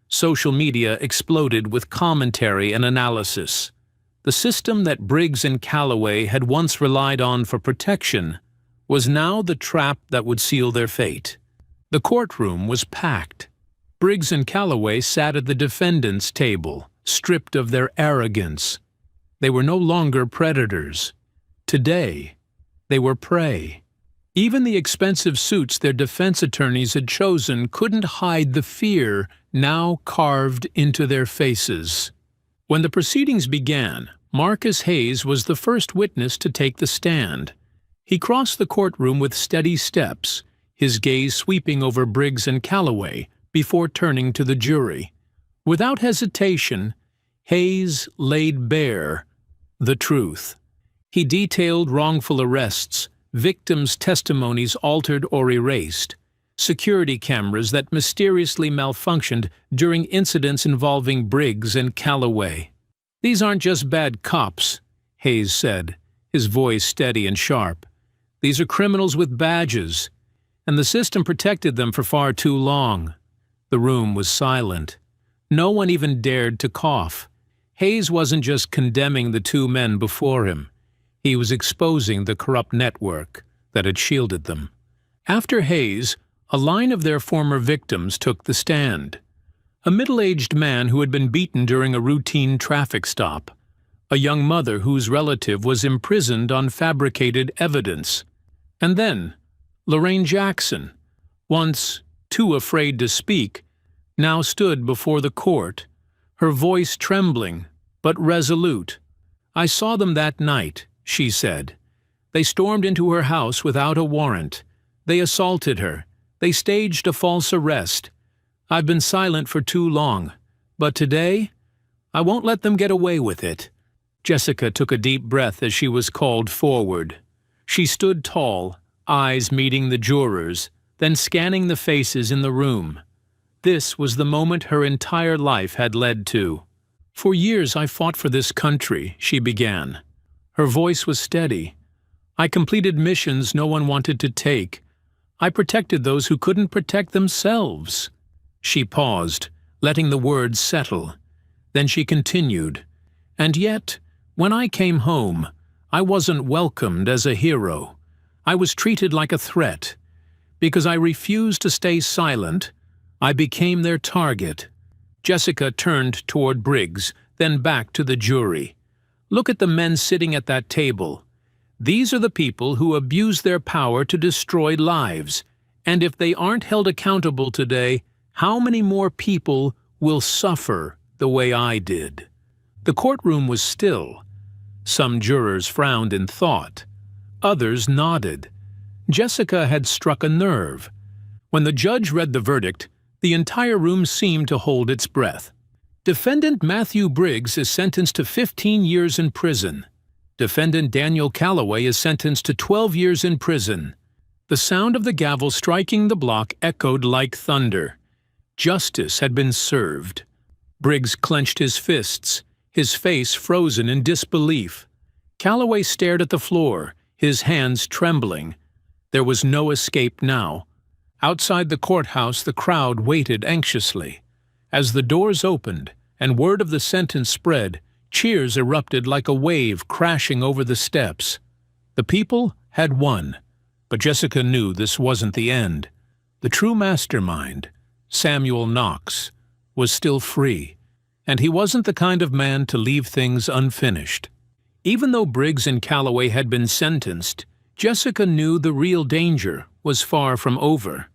Social media exploded with commentary and analysis. The system that Briggs and Calloway had once relied on for protection was now the trap that would seal their fate. The courtroom was packed. Briggs and Calloway sat at the defendant's table, stripped of their arrogance. They were no longer predators. Today, they were prey. Even the expensive suits their defense attorneys had chosen couldn't hide the fear now carved into their faces. When the proceedings began, Marcus Hayes was the first witness to take the stand. He crossed the courtroom with steady steps, his gaze sweeping over Briggs and Calloway before turning to the jury. Without hesitation, Hayes laid bare the truth. He detailed wrongful arrests, victims' testimonies altered or erased, security cameras that mysteriously malfunctioned during incidents involving Briggs and Calloway. "These aren't just bad cops," Hayes said, his voice steady and sharp. "These are criminals with badges, and the system protected them for far too long." The room was silent. No one even dared to cough. Hayes wasn't just condemning the two men before him. He was exposing the corrupt network that had shielded them. After Hayes, a line of their former victims took the stand. A middle-aged man who had been beaten during a routine traffic stop. A young mother whose relative was imprisoned on fabricated evidence. And then, Lorraine Jackson, once too afraid to speak, now stood before the court, her voice trembling but resolute. "I saw them that night," she said. "They stormed into her house without a warrant. They assaulted her. They staged a false arrest. I've been silent for too long, but today, I won't let them get away with it." Jessica took a deep breath as she was called forward. She stood tall, eyes meeting the jurors, then scanning the faces in the room. This was the moment her entire life had led to. "For years I fought for this country," she began. Her voice was steady. "I completed missions no one wanted to take. I protected those who couldn't protect themselves." She paused, letting the words settle. Then she continued, "And yet, when I came home, I wasn't welcomed as a hero. I was treated like a threat. Because I refused to stay silent, I became their target." Jessica turned toward Briggs, then back to the jury. "Look at the men sitting at that table. These are the people who abuse their power to destroy lives. And if they aren't held accountable today, how many more people will suffer the way I did?" The courtroom was still. Some jurors frowned in thought. Others nodded. Jessica had struck a nerve. When the judge read the verdict, the entire room seemed to hold its breath. Defendant Matthew Briggs is sentenced to 15 years in prison. Defendant Daniel Calloway is sentenced to 12 years in prison. The sound of the gavel striking the block echoed like thunder. Justice had been served. Briggs clenched his fists, his face frozen in disbelief. Calloway stared at the floor, his hands trembling. There was no escape now. Outside the courthouse, the crowd waited anxiously. As the doors opened and word of the sentence spread, cheers erupted like a wave crashing over the steps. The people had won, but Jessica knew this wasn't the end. The true mastermind, Samuel Knox, was still free, and he wasn't the kind of man to leave things unfinished. Even though Briggs and Calloway had been sentenced, Jessica knew the real danger was far from over.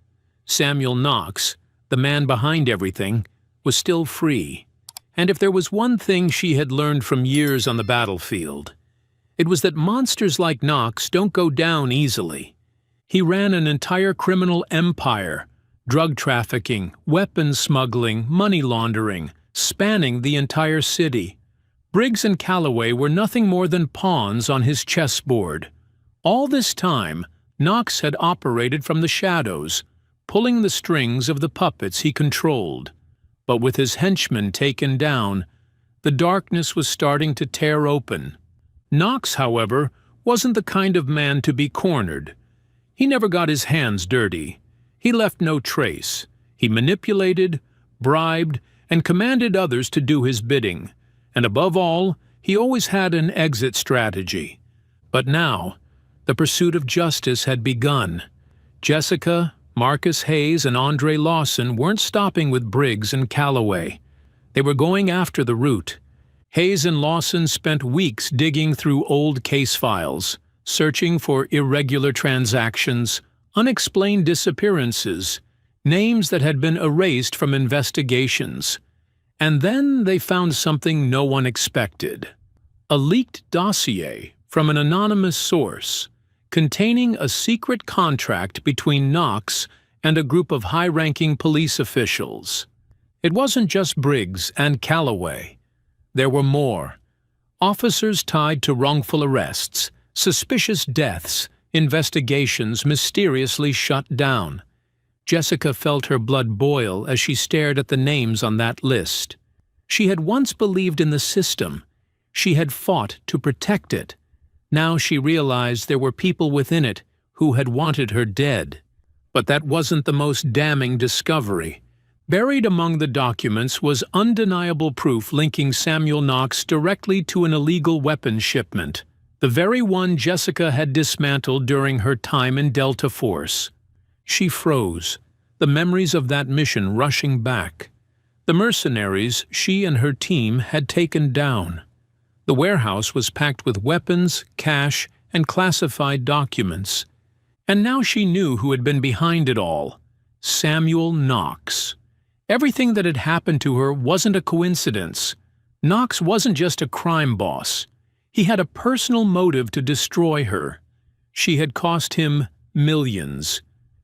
Samuel Knox, the man behind everything, was still free. And if there was one thing she had learned from years on the battlefield, it was that monsters like Knox don't go down easily. He ran an entire criminal empire, drug trafficking, weapons smuggling, money laundering, spanning the entire city. Briggs and Calloway were nothing more than pawns on his chessboard. All this time, Knox had operated from the shadows, pulling the strings of the puppets he controlled. But with his henchmen taken down, the darkness was starting to tear open. Knox, however, wasn't the kind of man to be cornered. He never got his hands dirty. He left no trace. He manipulated, bribed, and commanded others to do his bidding. And above all, he always had an exit strategy. But now, the pursuit of justice had begun. Jessica, Marcus Hayes, and Andre Lawson weren't stopping with Briggs and Calloway. They were going after the root. Hayes and Lawson spent weeks digging through old case files, searching for irregular transactions, unexplained disappearances, names that had been erased from investigations. And then they found something no one expected. A leaked dossier from an anonymous source, containing a secret contract between Knox and a group of high-ranking police officials. It wasn't just Briggs and Calloway. There were more. Officers tied to wrongful arrests, suspicious deaths, investigations mysteriously shut down. Jessica felt her blood boil as she stared at the names on that list. She had once believed in the system. She had fought to protect it. Now she realized there were people within it who had wanted her dead. But that wasn't the most damning discovery. Buried among the documents was undeniable proof linking Samuel Knox directly to an illegal weapons shipment, the very one Jessica had dismantled during her time in Delta Force. She froze, the memories of that mission rushing back. The mercenaries she and her team had taken down. The warehouse was packed with weapons, cash, and classified documents. And now she knew who had been behind it all: Samuel Knox. Everything that had happened to her wasn't a coincidence. Knox wasn't just a crime boss. He had a personal motive to destroy her. She had cost him millions.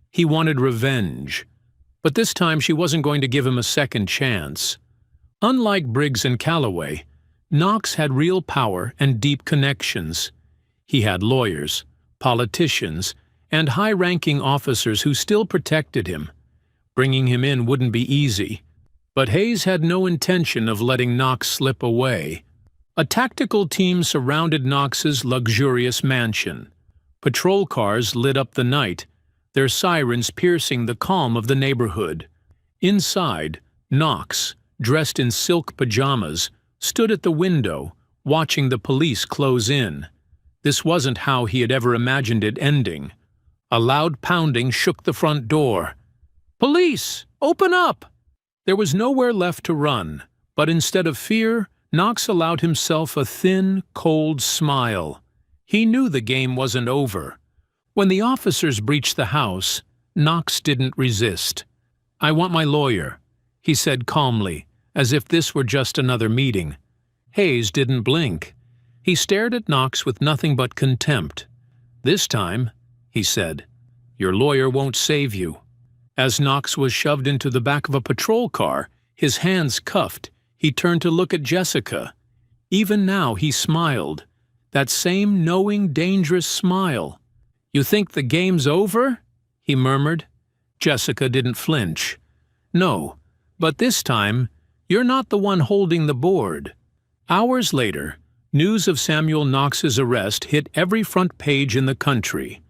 He wanted revenge. But this time she wasn't going to give him a second chance. Unlike Briggs and Calloway, Knox had real power and deep connections. He had lawyers, politicians, and high-ranking officers who still protected him. Bringing him in wouldn't be easy. But Hayes had no intention of letting Knox slip away. A tactical team surrounded Knox's luxurious mansion. Patrol cars lit up the night, their sirens piercing the calm of the neighborhood. Inside, Knox, dressed in silk pajamas, stood at the window, watching the police close in. This wasn't how he had ever imagined it ending. A loud pounding shook the front door. "Police! Open up!" There was nowhere left to run, but instead of fear, Knox allowed himself a thin, cold smile. He knew the game wasn't over. When the officers breached the house, Knox didn't resist. "I want my lawyer," he said calmly, as if this were just another meeting. Hayes didn't blink. He stared at Knox with nothing but contempt. "This time," he said, "your lawyer won't save you." As Knox was shoved into the back of a patrol car, his hands cuffed, he turned to look at Jessica. Even now he smiled, that same knowing, dangerous smile. "You think the game's over?" he murmured. Jessica didn't flinch. "No, but this time, you're not the one holding the board." Hours later, news of Samuel Knox's arrest hit every front page in the country.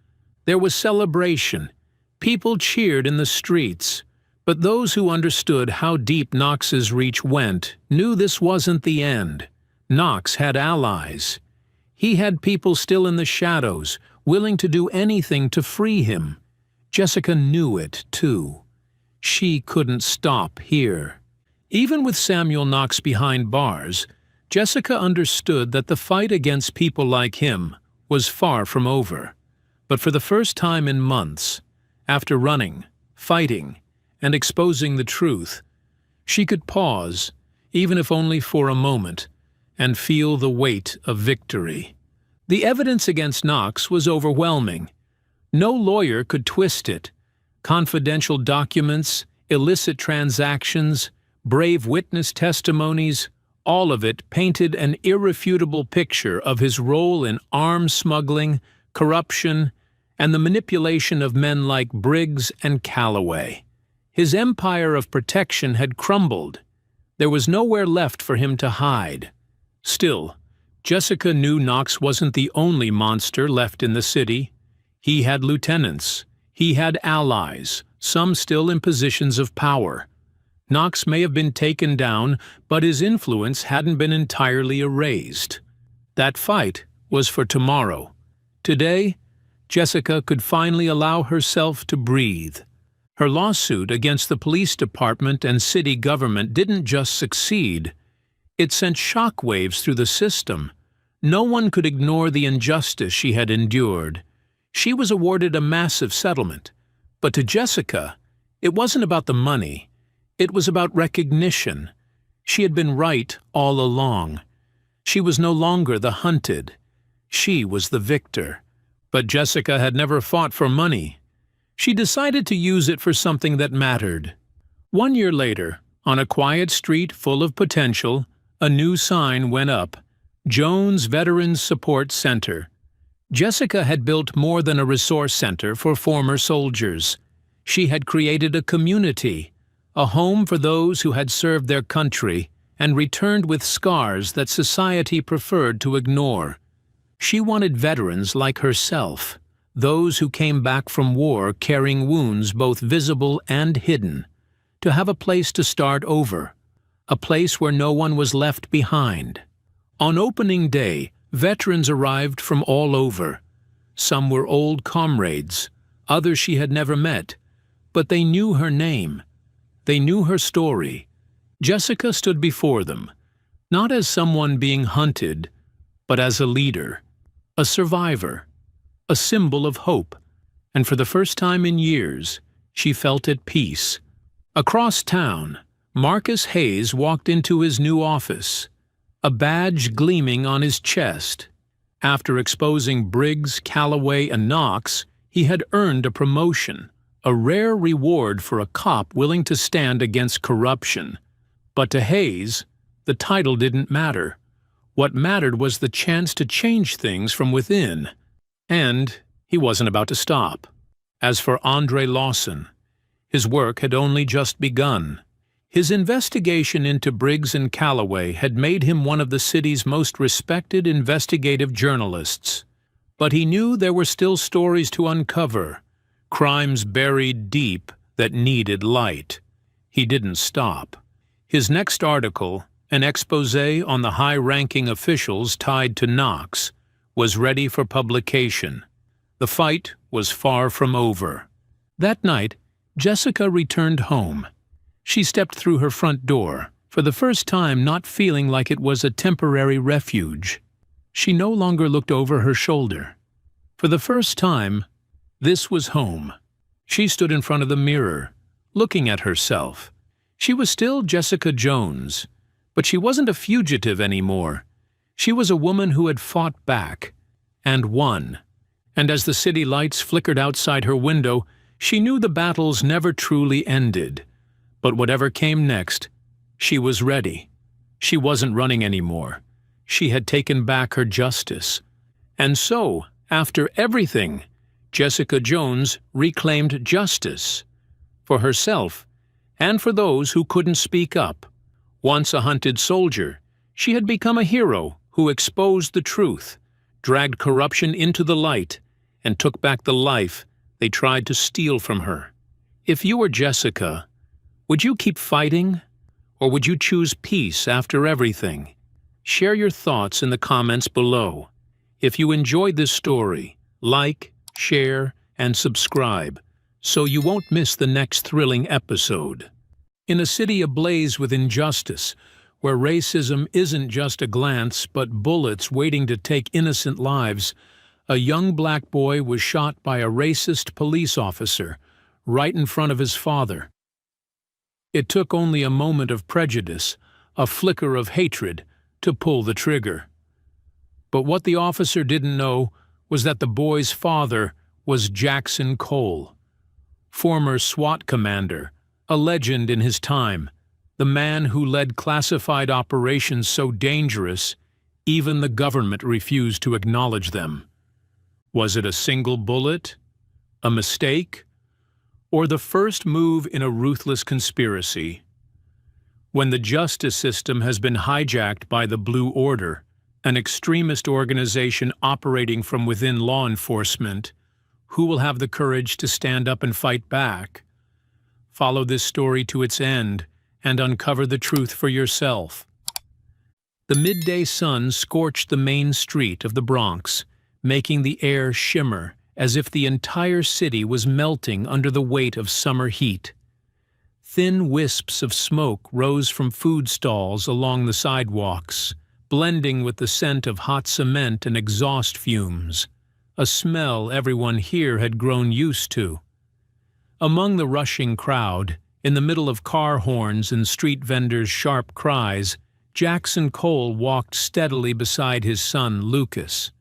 There was celebration. People cheered in the streets. But those who understood how deep Knox's reach went knew this wasn't the end. Knox had allies. He had people still in the shadows, willing to do anything to free him. Jessica knew it, too. She couldn't stop here. Even with Samuel Knox behind bars, Jessica understood that the fight against people like him was far from over. But for the first time in months, After running, fighting, and exposing the truth, she could pause, even if only for a moment, and feel the weight of victory. The evidence against Knox was overwhelming. No lawyer could twist it. Confidential documents, illicit transactions, brave witness testimonies, all of it painted an irrefutable picture of his role in arms smuggling, corruption, and the manipulation of men like Briggs and Calloway. His empire of protection had crumbled. There was nowhere left for him to hide. Still, Jessica knew Knox wasn't the only monster left in the city. He had lieutenants. He had allies, some still in positions of power. Knox may have been taken down, but his influence hadn't been entirely erased. That fight was for tomorrow. Today, Jessica could finally allow herself to breathe. Her lawsuit against the police department and city government didn't just succeed. It sent shockwaves through the system. No one could ignore the injustice she had endured. She was awarded a massive settlement. But to Jessica, it wasn't about the money. It was about recognition. She had been right all along. She was no longer the hunted. She was the victor. But Jessica had never fought for money. She decided to use it for something that mattered. 1 year later, on a quiet street full of potential, a new sign went up: Jones Veterans Support Center. Jessica had built more than a resource center for former soldiers. She had created a community, a home for those who had served their country and returned with scars that society preferred to ignore. She wanted veterans like herself, those who came back from war carrying wounds both visible and hidden, to have a place to start over, a place where no one was left behind. On opening day, veterans arrived from all over. Some were old comrades, others she had never met, but they knew her name. They knew her story. Jessica stood before them, not as someone being hunted, but as a leader, a survivor, a symbol of hope, and for the first time in years, she felt at peace. Across town, Marcus Hayes walked into his new office, a badge gleaming on his chest. After exposing Briggs, Calloway, and Knox, he had earned a promotion, a rare reward for a cop willing to stand against corruption. But to Hayes, the title didn't matter. What mattered was the chance to change things from within. And he wasn't about to stop. As for Andre Lawson, his work had only just begun. His investigation into Briggs and Calloway had made him one of the city's most respected investigative journalists. But he knew there were still stories to uncover, crimes buried deep that needed light. He didn't stop. His next article, an exposé on the high-ranking officials tied to Knox, was ready for publication. The fight was far from over. That night, Jessica returned home. She stepped through her front door, for the first time not feeling like it was a temporary refuge. She no longer looked over her shoulder. For the first time, this was home. She stood in front of the mirror, looking at herself. She was still Jessica Jones, but she wasn't a fugitive anymore. She was a woman who had fought back, and won. And as the city lights flickered outside her window, she knew the battles never truly ended. But whatever came next, she was ready. She wasn't running anymore. She had taken back her justice. And so, after everything, Jessica Jones reclaimed justice for herself and for those who couldn't speak up. Once a hunted soldier, she had become a hero who exposed the truth, dragged corruption into the light, and took back the life they tried to steal from her. If you were Jessica, would you keep fighting, or would you choose peace after everything? Share your thoughts in the comments below. If you enjoyed this story, like, share, and subscribe so you won't miss the next thrilling episode. In a city ablaze with injustice, where racism isn't just a glance but bullets waiting to take innocent lives, a young black boy was shot by a racist police officer, right in front of his father. It took only a moment of prejudice, a flicker of hatred, to pull the trigger. But what the officer didn't know was that the boy's father was Jackson Cole, former SWAT commander, a legend in his time, the man who led classified operations so dangerous even the government refused to acknowledge them. Was it a single bullet, a mistake, or the first move in a ruthless conspiracy? When the justice system has been hijacked by the Blue Order, an extremist organization operating from within law enforcement, who will have the courage to stand up and fight back? Follow this story to its end and uncover the truth for yourself. The midday sun scorched the main street of the Bronx, making the air shimmer as if the entire city was melting under the weight of summer heat. Thin wisps of smoke rose from food stalls along the sidewalks, blending with the scent of hot cement and exhaust fumes, a smell everyone here had grown used to. Among the rushing crowd, in the middle of car horns and street vendors' sharp cries, Jackson Cole walked steadily beside his son, Lucas.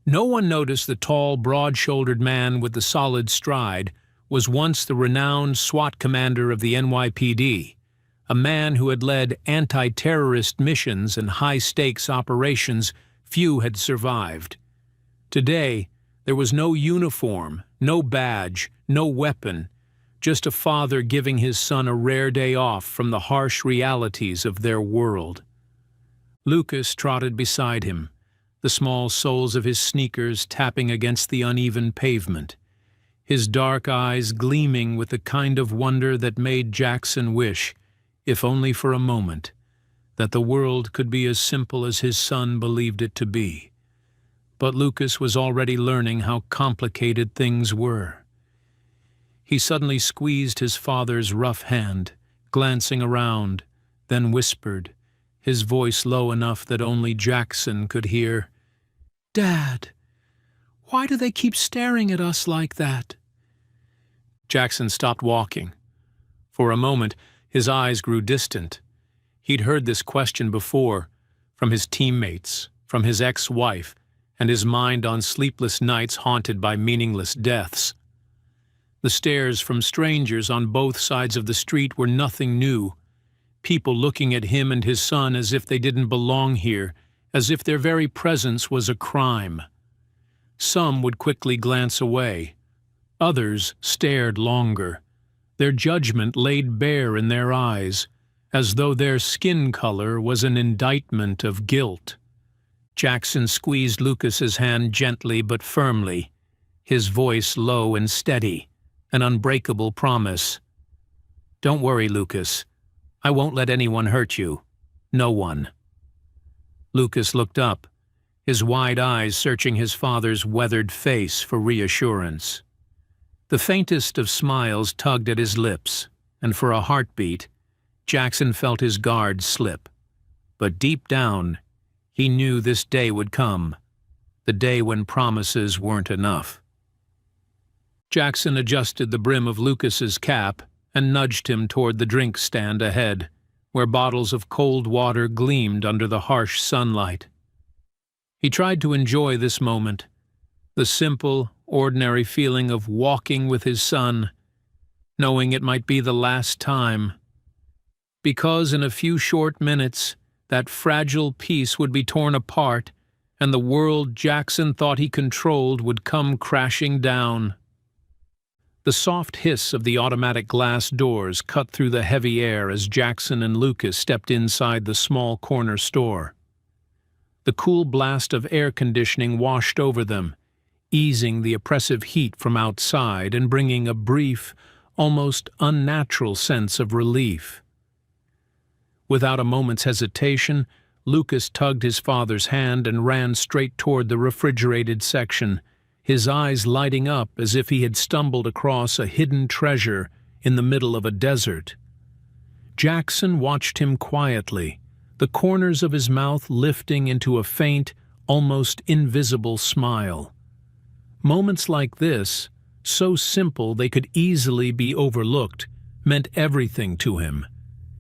No one noticed the tall, broad-shouldered man with the solid stride was once the renowned SWAT commander of the NYPD, a man who had led anti-terrorist missions and high-stakes operations few had survived. Today, there was no uniform, no badge, no weapon, just a father giving his son a rare day off from the harsh realities of their world. Lucas trotted beside him, the small soles of his sneakers tapping against the uneven pavement, his dark eyes gleaming with the kind of wonder that made Jackson wish, if only for a moment, that the world could be as simple as his son believed it to be. But Lucas was already learning how complicated things were. He suddenly squeezed his father's rough hand, glancing around, then whispered, his voice low enough that only Jackson could hear, "Dad, why do they keep staring at us like that?" Jackson stopped walking. For a moment, his eyes grew distant. He'd heard this question before, from his teammates, from his ex-wife, and his mind on sleepless nights haunted by meaningless deaths. The stares from strangers on both sides of the street were nothing new, people looking at him and his son as if they didn't belong here, as if their very presence was a crime. Some would quickly glance away. Others stared longer, their judgment laid bare in their eyes, as though their skin color was an indictment of guilt. Jackson squeezed Lucas's hand gently but firmly, his voice low and steady, an unbreakable promise. "Don't worry, Lucas. I won't let anyone hurt you. No one." Lucas looked up, his wide eyes searching his father's weathered face for reassurance. The faintest of smiles tugged at his lips, and for a heartbeat, Jackson felt his guard slip. But deep down, he knew this day would come, the day when promises weren't enough. Jackson adjusted the brim of Lucas's cap and nudged him toward the drink stand ahead, where bottles of cold water gleamed under the harsh sunlight. He tried to enjoy this moment, the simple, ordinary feeling of walking with his son, knowing it might be the last time, because in a few short minutes that fragile piece would be torn apart and the world Jackson thought he controlled would come crashing down. The soft hiss of the automatic glass doors cut through the heavy air as Jackson and Lucas stepped inside the small corner store. The cool blast of air conditioning washed over them, easing the oppressive heat from outside and bringing a brief, almost unnatural sense of relief. Without a moment's hesitation, Lucas tugged his father's hand and ran straight toward the refrigerated section, his eyes lighting up as if he had stumbled across a hidden treasure in the middle of a desert. Jackson watched him quietly, the corners of his mouth lifting into a faint, almost invisible smile. Moments like this, so simple they could easily be overlooked, meant everything to him.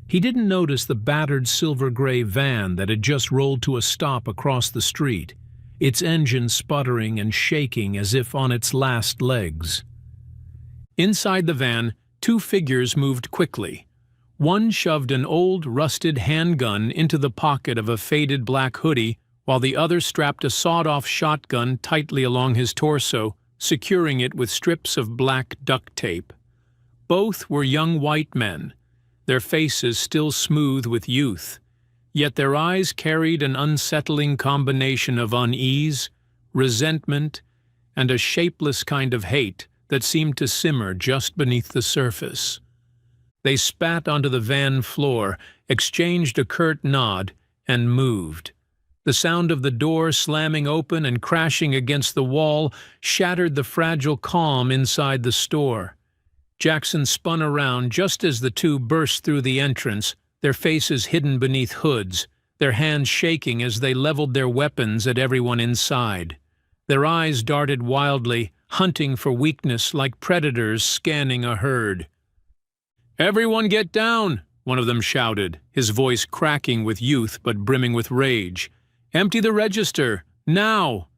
He didn't notice the battered silver-gray van that had just rolled to a stop across the street, its engine sputtering and shaking as if on its last legs. Inside the van, two figures moved quickly. One shoved an old, rusted handgun into the pocket of a faded black hoodie, while the other strapped a sawed-off shotgun tightly along his torso, securing it with strips of black duct tape. Both were young white men, their faces still smooth with youth, yet their eyes carried an unsettling combination of unease, resentment, and a shapeless kind of hate that seemed to simmer just beneath the surface. They spat onto the van floor, exchanged a curt nod, and moved. The sound of the door slamming open and crashing against the wall shattered the fragile calm inside the store. Jackson spun around just as the two burst through the entrance, their faces hidden beneath hoods, their hands shaking as they leveled their weapons at everyone inside. Their eyes darted wildly, hunting for weakness like predators scanning a herd. "Everyone get down!" one of them shouted, his voice cracking with youth but brimming with rage. "Empty the register, now!"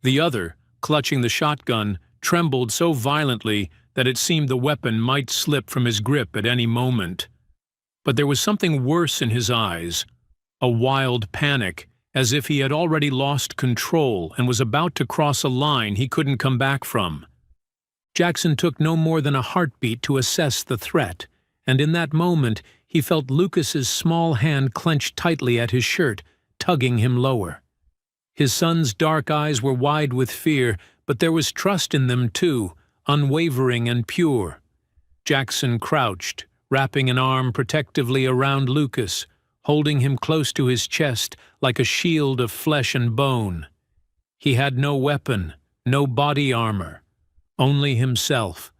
The other, clutching the shotgun, trembled so violently that it seemed the weapon might slip from his grip at any moment. But there was something worse in his eyes, a wild panic, as if he had already lost control and was about to cross a line he couldn't come back from. Jackson took no more than a heartbeat to assess the threat, and in that moment he felt Lucas's small hand clenched tightly at his shirt, tugging him lower. His son's dark eyes were wide with fear, but there was trust in them too, unwavering and pure. Jackson crouched, wrapping an arm protectively around Lucas, holding him close to his chest like a shield of flesh and bone. He had no weapon, no body armor, only himself,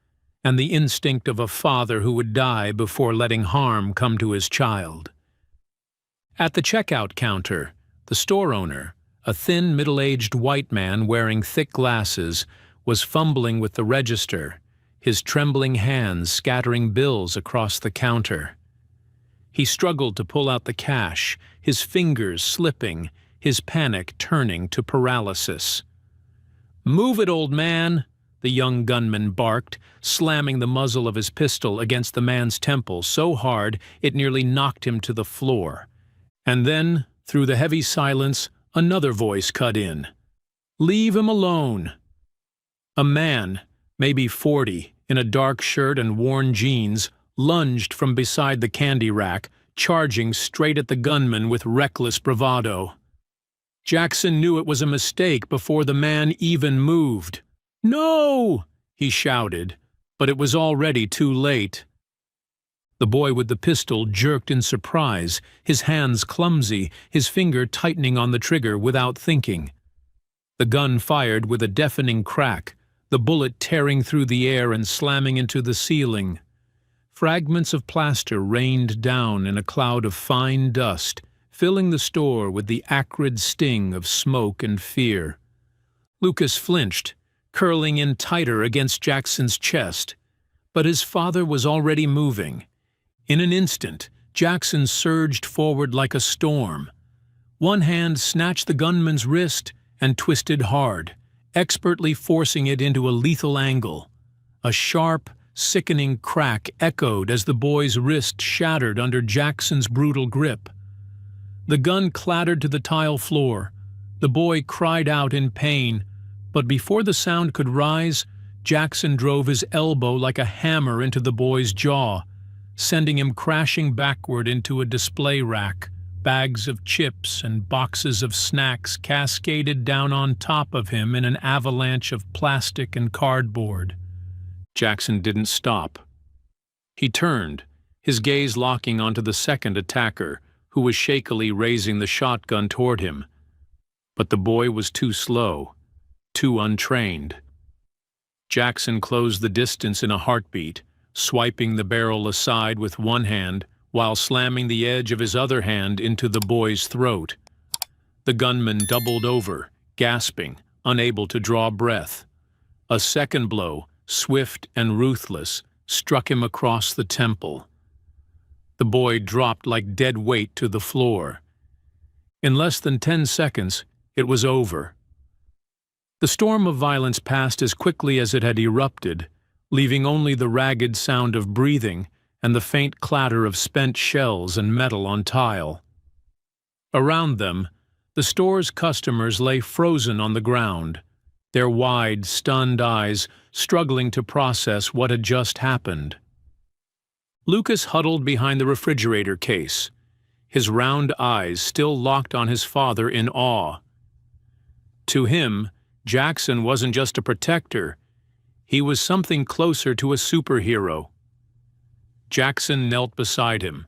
and the instinct of a father who would die before letting harm come to his child. At the checkout counter, the store owner, a thin, middle-aged white man wearing thick glasses, was fumbling with the register, his trembling hands scattering bills across the counter. He struggled to pull out the cash, his fingers slipping, his panic turning to paralysis. "Move it, old man!" the young gunman barked, slamming the muzzle of his pistol against the man's temple so hard it nearly knocked him to the floor. And then, through the heavy silence, another voice cut in. "Leave him alone!" A man, maybe 40, in a dark shirt and worn jeans, lunged from beside the candy rack, charging straight at the gunman with reckless bravado. Jackson knew it was a mistake before the man even moved. "No!" he shouted, but it was already too late. The boy with the pistol jerked in surprise, his hands clumsy, his finger tightening on the trigger without thinking. The gun fired with a deafening crack, the bullet tearing through the air and slamming into the ceiling. Fragments of plaster rained down in a cloud of fine dust, filling the store with the acrid sting of smoke and fear. Lucas flinched, curling in tighter against Jackson's chest, but his father was already moving. In an instant, Jackson surged forward like a storm. One hand snatched the gunman's wrist and twisted hard, expertly forcing it into a lethal angle. A sharp, sickening crack echoed as the boy's wrist shattered under Jackson's brutal grip. The gun clattered to the tile floor. The boy cried out in pain, but before the sound could rise, Jackson drove his elbow like a hammer into the boy's jaw, sending him crashing backward into a display rack. Bags of chips and boxes of snacks cascaded down on top of him in an avalanche of plastic and cardboard. Jackson didn't stop. He turned, his gaze locking onto the second attacker, who was shakily raising the shotgun toward him. But the boy was too slow, too untrained. Jackson closed the distance in a heartbeat, swiping the barrel aside with one hand while slamming the edge of his other hand into the boy's throat. The gunman doubled over, gasping, unable to draw breath. A second blow, swift and ruthless, struck him across the temple. The boy dropped like dead weight to the floor. In less than 10 seconds, it was over. The storm of violence passed as quickly as it had erupted, leaving only the ragged sound of breathing and the faint clatter of spent shells and metal on tile. Around them, the store's customers lay frozen on the ground, their wide, stunned eyes struggling to process what had just happened. Lucas huddled behind the refrigerator case, his round eyes still locked on his father in awe. To him, Jackson wasn't just a protector, he was something closer to a superhero. Jackson knelt beside him,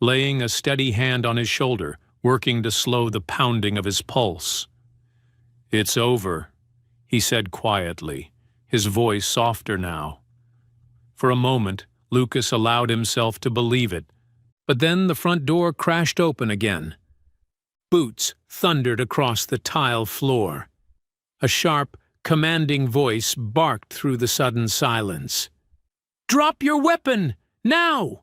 laying a steady hand on his shoulder, working to slow the pounding of his pulse. "It's over," he said quietly, his voice softer now. For a moment, Lucas allowed himself to believe it, but then the front door crashed open again. Boots thundered across the tile floor. A sharp, commanding voice barked through the sudden silence. "Drop your weapon! Now!"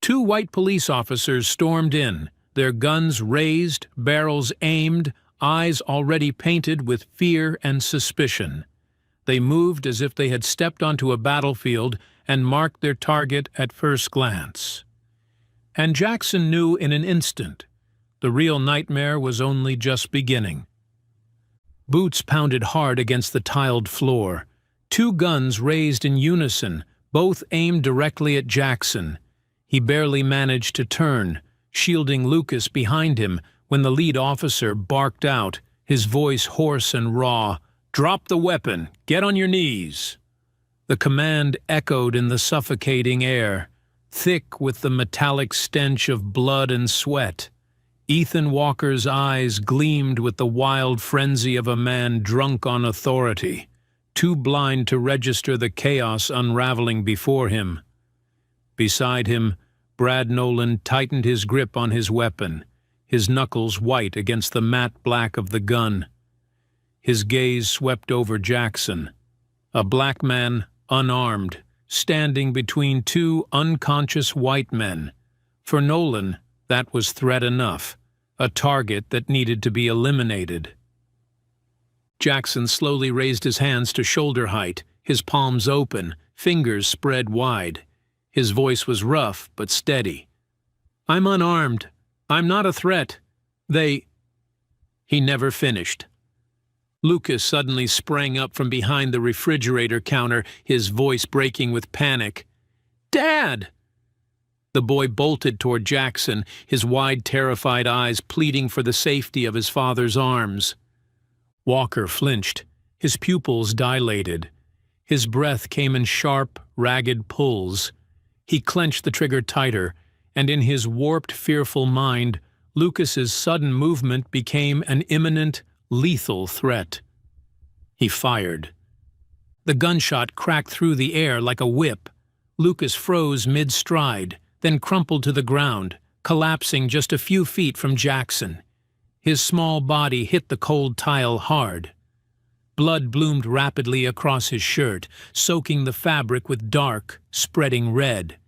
2 white police officers stormed in, their guns raised, barrels aimed, eyes already painted with fear and suspicion. They moved as if they had stepped onto a battlefield and marked their target at first glance. And Jackson knew in an instant, the real nightmare was only just beginning. Boots pounded hard against the tiled floor. 2 guns raised in unison, both aimed directly at Jackson. He barely managed to turn, shielding Lucas behind him, when the lead officer barked out, his voice hoarse and raw, "Drop the weapon! Get on your knees!" The command echoed in the suffocating air, thick with the metallic stench of blood and sweat. Ethan Walker's eyes gleamed with the wild frenzy of a man drunk on authority, too blind to register the chaos unraveling before him. Beside him, Brad Nolan tightened his grip on his weapon, his knuckles white against the matte black of the gun. His gaze swept over Jackson, a black man, unarmed, standing between 2 unconscious white men. For Nolan, that was threat enough, a target that needed to be eliminated. Jackson slowly raised his hands to shoulder height, his palms open, fingers spread wide. His voice was rough but steady. "I'm unarmed. I'm not a threat. He never finished. Lucas suddenly sprang up from behind the refrigerator counter, his voice breaking with panic. "Dad!" The boy bolted toward Jackson, his wide, terrified eyes pleading for the safety of his father's arms. Walker flinched, his pupils dilated. His breath came in sharp, ragged pulls. He clenched the trigger tighter, and in his warped, fearful mind, Lucas's sudden movement became an imminent, lethal threat. He fired. The gunshot cracked through the air like a whip. Lucas froze mid-stride, then crumpled to the ground, collapsing just a few feet from Jackson. His small body hit the cold tile hard. Blood bloomed rapidly across his shirt, soaking the fabric with dark, spreading red.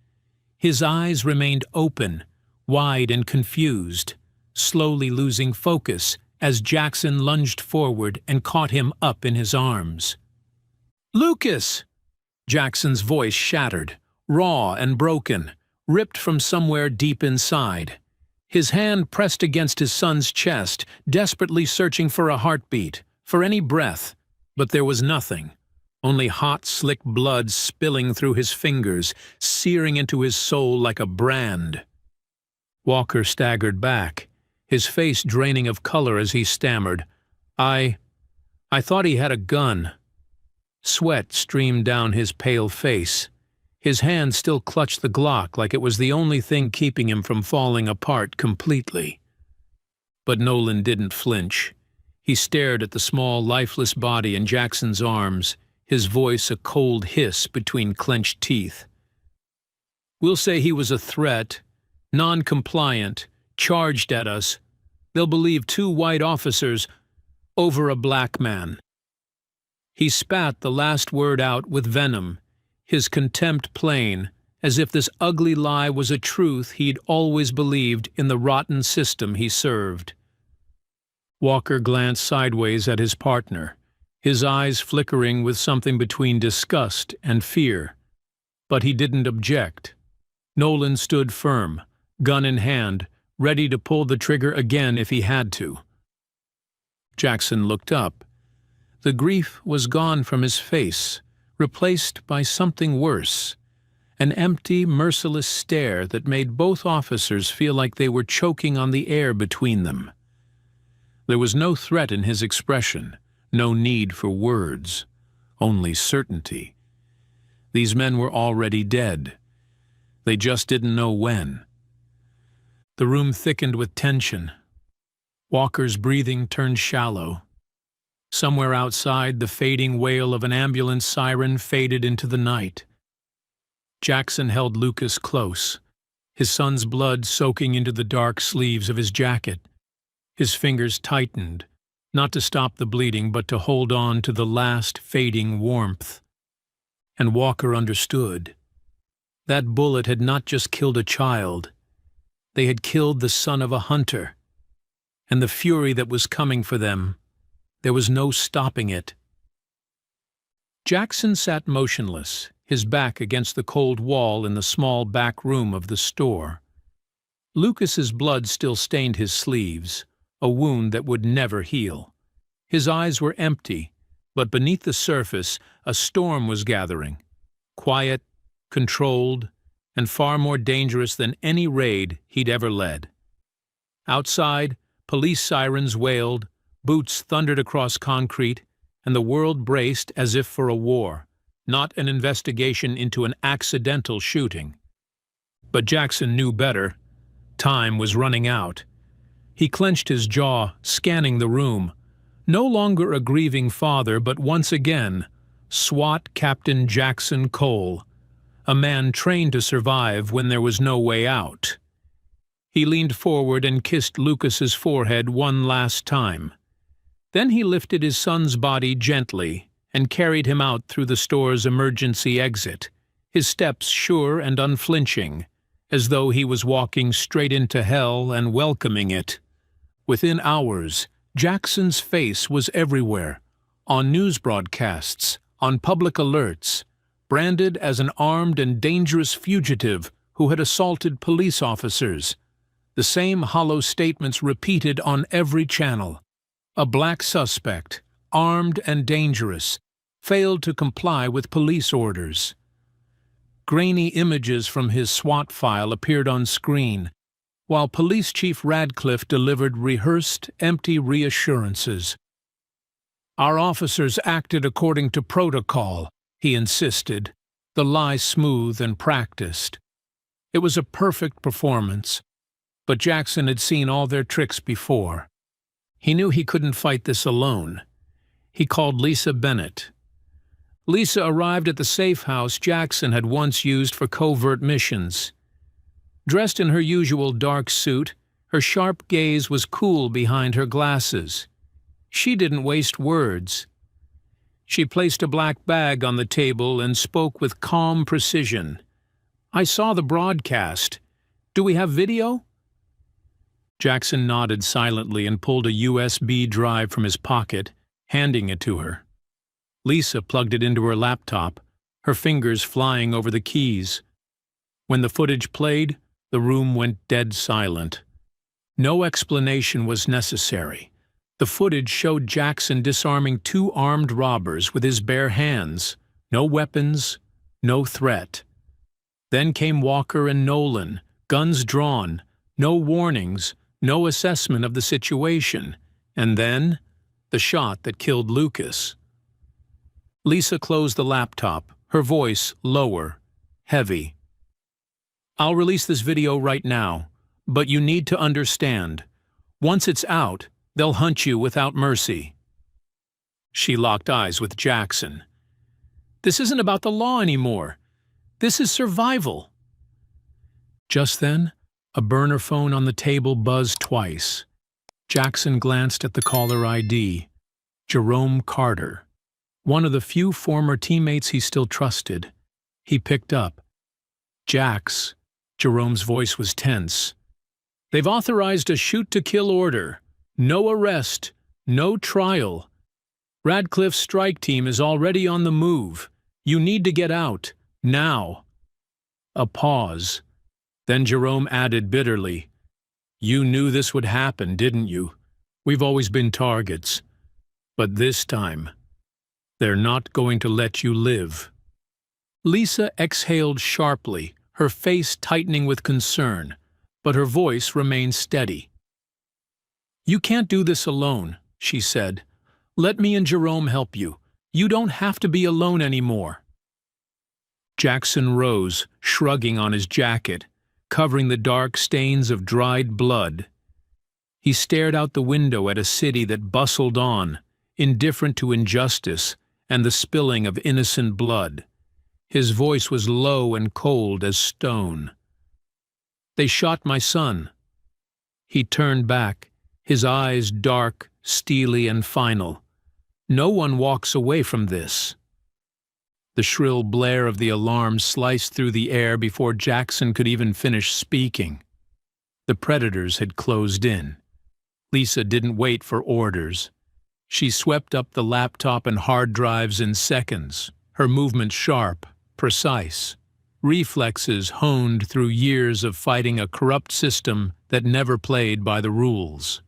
His eyes remained open, wide and confused, slowly losing focus as Jackson lunged forward and caught him up in his arms. "Lucas!" Jackson's voice shattered, raw and broken, ripped from somewhere deep inside. His hand pressed against his son's chest, desperately searching for a heartbeat, for any breath, but there was nothing. Only hot, slick blood spilling through his fingers, searing into his soul like a brand. Walker staggered back, his face draining of color as he stammered, I thought he had a gun." Sweat streamed down his pale face. His hand still clutched the Glock like it was the only thing keeping him from falling apart completely. But Nolan didn't flinch. He stared at the small, lifeless body in Jackson's arms, his voice a cold hiss between clenched teeth. "We'll say he was a threat, non-compliant, charged at us. They'll believe 2 white officers over a black man." He spat the last word out with venom, his contempt plain, as if this ugly lie was a truth he'd always believed in the rotten system he served. Walker glanced sideways at his partner, his eyes flickering with something between disgust and fear. But he didn't object. Nolan stood firm, gun in hand, ready to pull the trigger again if he had to. Jackson looked up. The grief was gone from his face, replaced by something worse. An empty, merciless stare that made both officers feel like they were choking on the air between them. There was no threat in his expression, no need for words, only certainty. These men were already dead. They just didn't know when. The room thickened with tension. Walker's breathing turned shallow. Somewhere outside, the fading wail of an ambulance siren faded into the night. Jackson held Lucas close, his son's blood soaking into the dark sleeves of his jacket. His fingers tightened, not to stop the bleeding but to hold on to the last fading warmth. And Walker understood. That bullet had not just killed a child. They had killed the son of a hunter. And the fury that was coming for them, there was no stopping it. Jackson sat motionless, his back against the cold wall in the small back room of the store. Lucas's blood still stained his sleeves, a wound that would never heal. His eyes were empty, but beneath the surface a storm was gathering, quiet, controlled, and far more dangerous than any raid he'd ever led. Outside, police sirens wailed, boots thundered across concrete, and the world braced as if for a war, not an investigation into an accidental shooting. But Jackson knew better. Time was running out. He clenched his jaw, scanning the room. No longer a grieving father, but once again, SWAT Captain Jackson Cole, a man trained to survive when there was no way out. He leaned forward and kissed Lucas's forehead one last time. Then he lifted his son's body gently and carried him out through the store's emergency exit, his steps sure and unflinching, as though he was walking straight into hell and welcoming it. Within hours, Jackson's face was everywhere, on news broadcasts, on public alerts, branded as an armed and dangerous fugitive who had assaulted police officers. The same hollow statements repeated on every channel. A black suspect, armed and dangerous, failed to comply with police orders. Grainy images from his SWAT file appeared on screen, while Police Chief Radcliffe delivered rehearsed, empty reassurances. "Our officers acted according to protocol," he insisted, the lie smooth and practiced. It was a perfect performance, but Jackson had seen all their tricks before. He knew he couldn't fight this alone. He called Lisa Bennett. Lisa arrived at the safe house Jackson had once used for covert missions. Dressed in her usual dark suit, her sharp gaze was cool behind her glasses. She didn't waste words. She placed a black bag on the table and spoke with calm precision. "I saw the broadcast. Do we have video?" Jackson nodded silently and pulled a USB drive from his pocket, handing it to her. Lisa plugged it into her laptop, her fingers flying over the keys. When the footage played, the room went dead silent. No explanation was necessary. The footage showed Jackson disarming two armed robbers with his bare hands. No weapons, no threat. Then came Walker and Nolan, guns drawn, no warnings, no assessment of the situation, and then the shot that killed Lucas. Lisa closed the laptop, her voice lower, heavy. "I'll release this video right now, but you need to understand. Once it's out, they'll hunt you without mercy." She locked eyes with Jackson. "This isn't about the law anymore. This is survival." Just then, a burner phone on the table buzzed twice. Jackson glanced at the caller ID. Jerome Carter. one of the few former teammates he still trusted. He picked up. "Jax." Jerome's voice was tense. "They've authorized a shoot-to-kill order. No arrest, no trial. Radcliffe's strike team is already on the move. You need to get out, now." A pause. Then Jerome added bitterly, "You knew this would happen, didn't you? We've always been targets. But this time, they're not going to let you live." Lisa exhaled sharply, her face tightening with concern, but her voice remained steady. "You can't do this alone," she said. "Let me and Jerome help you. You don't have to be alone anymore." Jackson rose, shrugging on his jacket, covering the dark stains of dried blood. He stared out the window at a city that bustled on, indifferent to injustice and the spilling of innocent blood. His voice was low and cold as stone. "They shot my son." He turned back, his eyes dark, steely, and final. "No one walks away from this." The shrill blare of the alarm sliced through the air before Jackson could even finish speaking. The predators had closed in. Lisa didn't wait for orders. She swept up the laptop and hard drives in seconds, her movements sharp, precise, reflexes honed through years of fighting a corrupt system that never played by the rules.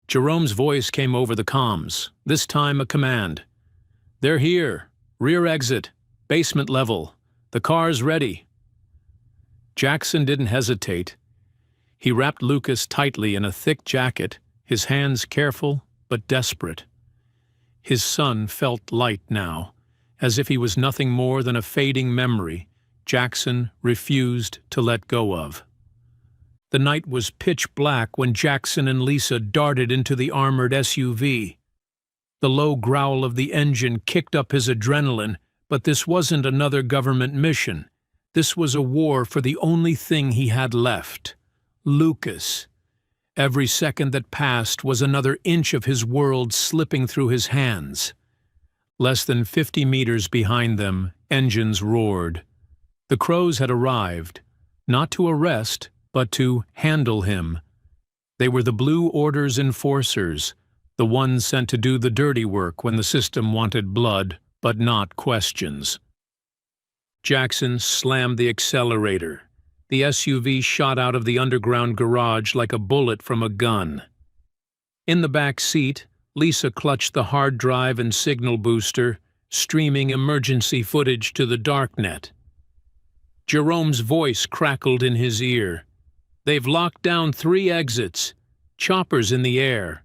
Jerome's voice came over the comms, this time a command. "They're here. Rear exit. Basement level. The car's ready." Jackson didn't hesitate. He wrapped Lucas tightly in a thick jacket, his hands careful but desperate. His son felt light now, as if he was nothing more than a fading memory Jackson refused to let go of. The night was pitch black when Jackson and Lisa darted into the armored SUV. The low growl of the engine kicked up his adrenaline, but this wasn't another government mission. This was a war for the only thing he had left: Lucas. Every second that passed was another inch of his world slipping through his hands. Less than 50 meters behind them, engines roared. The Crows had arrived, not to arrest, but to handle him. They were the Blue Order's enforcers, the ones sent to do the dirty work when the system wanted blood, but not questions. Jackson slammed the accelerator. The SUV shot out of the underground garage like a bullet from a gun. In the back seat, Lisa clutched the hard drive and signal booster, streaming emergency footage to the darknet. Jerome's voice crackled in his ear. "They've locked down 3 exits. Choppers in the air."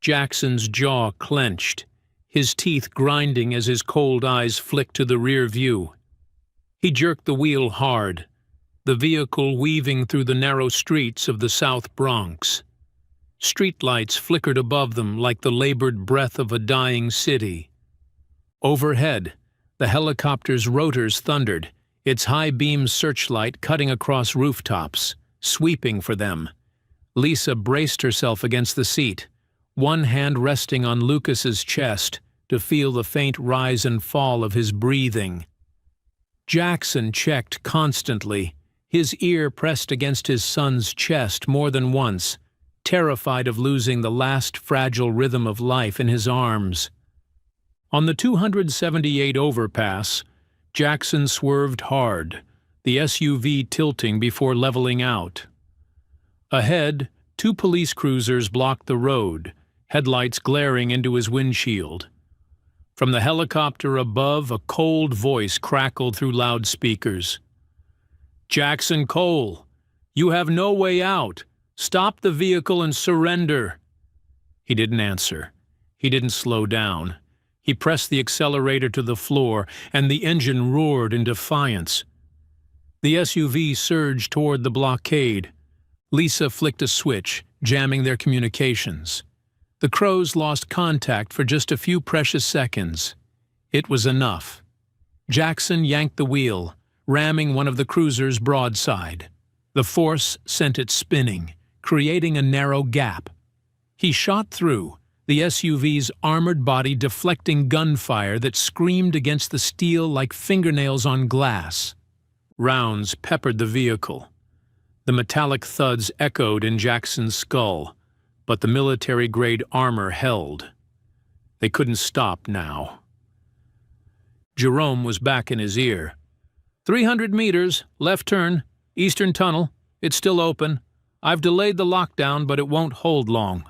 Jackson's jaw clenched, his teeth grinding as his cold eyes flicked to the rear view. He jerked the wheel hard, the vehicle weaving through the narrow streets of the South Bronx. Streetlights flickered above them like the labored breath of a dying city. Overhead, the helicopter's rotors thundered, its high-beam searchlight cutting across rooftops, sweeping for them. Lisa braced herself against the seat, one hand resting on Lucas's chest to feel the faint rise and fall of his breathing. Jackson checked constantly, his ear pressed against his son's chest more than once, terrified of losing the last fragile rhythm of life in his arms. On the 278 overpass, Jackson swerved hard, the SUV tilting before leveling out. Ahead, 2 police cruisers blocked the road, headlights glaring into his windshield. From the helicopter above, a cold voice crackled through loudspeakers. "Jackson Cole, you have no way out. Stop the vehicle and surrender." He didn't answer. He didn't slow down. He pressed the accelerator to the floor, and the engine roared in defiance. The SUV surged toward the blockade. Lisa flicked a switch, jamming their communications. The Crows lost contact for just a few precious seconds. It was enough. Jackson yanked the wheel, ramming one of the cruisers broadside. The force sent it spinning, creating a narrow gap. He shot through, the SUV's armored body deflecting gunfire that screamed against the steel like fingernails on glass. Rounds peppered the vehicle. The metallic thuds echoed in Jackson's skull, but the military-grade armor held. They couldn't stop now. Jerome was back in his ear. 300 meters, left turn, eastern tunnel. It's still open. I've delayed the lockdown, but it won't hold long.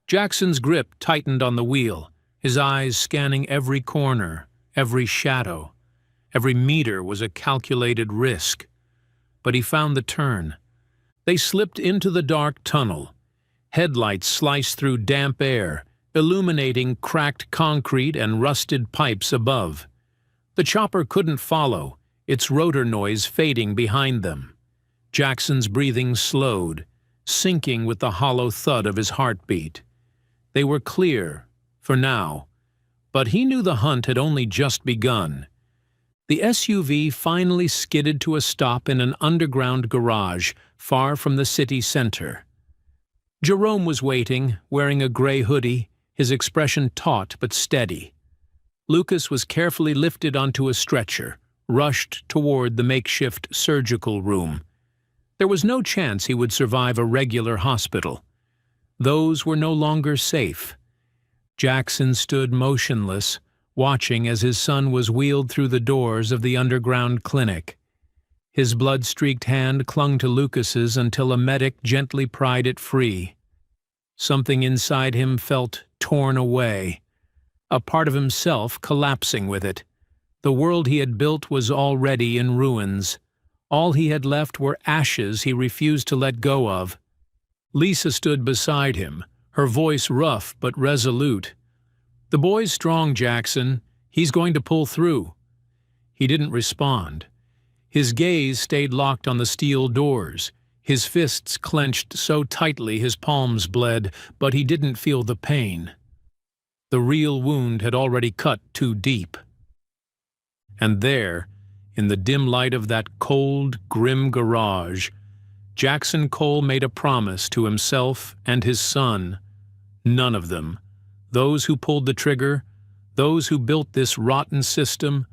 Jackson's grip tightened on the wheel, his eyes scanning every corner, every shadow. Every meter was a calculated risk. But he found the turn. They slipped into the dark tunnel. Headlights sliced through damp air, illuminating cracked concrete and rusted pipes above. The chopper couldn't follow, its rotor noise fading behind them. Jackson's breathing slowed, sinking with the hollow thud of his heartbeat. They were clear, for now, but he knew the hunt had only just begun. The SUV finally skidded to a stop in an underground garage far from the city center. Jerome was waiting, wearing a gray hoodie, his expression taut but steady. Lucas was carefully lifted onto a stretcher, rushed toward the makeshift surgical room. There was no chance he would survive a regular hospital. Those were no longer safe. Jackson stood motionless, watching as his son was wheeled through the doors of the underground clinic. His blood-streaked hand clung to Lucas's until a medic gently pried it free. Something inside him felt torn away, a part of himself collapsing with it. The world he had built was already in ruins. All he had left were ashes he refused to let go of. Lisa stood beside him, her voice rough but resolute. "The boy's strong, Jackson. He's going to pull through." He didn't respond. His gaze stayed locked on the steel doors, his fists clenched so tightly his palms bled, but he didn't feel the pain. The real wound had already cut too deep. And there, in the dim light of that cold, grim garage, Jackson Cole made a promise to himself and his son. None of them, those who pulled the trigger, those who built this rotten system,